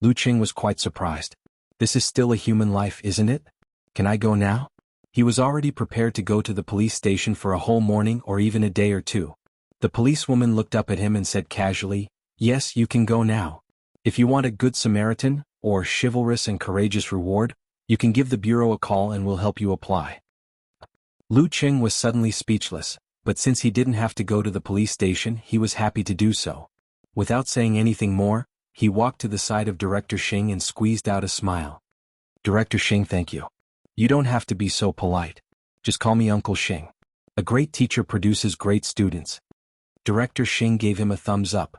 Lu Qing was quite surprised. This is still a human life, isn't it? Can I go now? He was already prepared to go to the police station for a whole morning or even a day or two. The policewoman looked up at him and said casually, "Yes, you can go now. If you want a good Samaritan, or chivalrous and courageous reward, you can give the bureau a call and we'll help you apply." Lu Qing was suddenly speechless, but since he didn't have to go to the police station, he was happy to do so. Without saying anything more, he walked to the side of Director Xing and squeezed out a smile. "Director Xing, thank you. You don't have to be so polite. Just call me Uncle Xing. A great teacher produces great students." Director Xing gave him a thumbs up.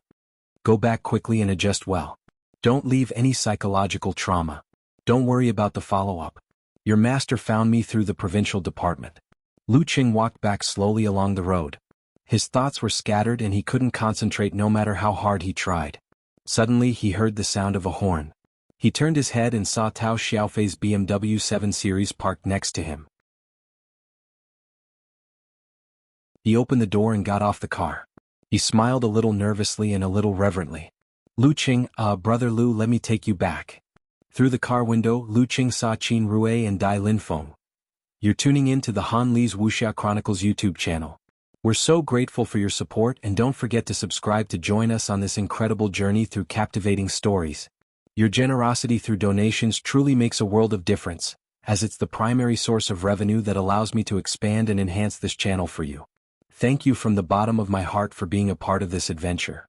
"Go back quickly and adjust well. Don't leave any psychological trauma. Don't worry about the follow-up. Your master found me through the provincial department." Lu Qing walked back slowly along the road. His thoughts were scattered and he couldn't concentrate no matter how hard he tried. Suddenly he heard the sound of a horn. He turned his head and saw Tao Xiaofei's BMW 7 Series parked next to him. He opened the door and got off the car. He smiled a little nervously and a little reverently. "Lu Qing, brother Lu, let me take you back." Through the car window, Lu Qing saw Qin Rui and Dai Linfeng. "You're tuning in to the Han Li's Wuxia Chronicles YouTube channel. We're so grateful for your support and don't forget to subscribe to join us on this incredible journey through captivating stories. Your generosity through donations truly makes a world of difference, as it's the primary source of revenue that allows me to expand and enhance this channel for you. Thank you from the bottom of my heart for being a part of this adventure."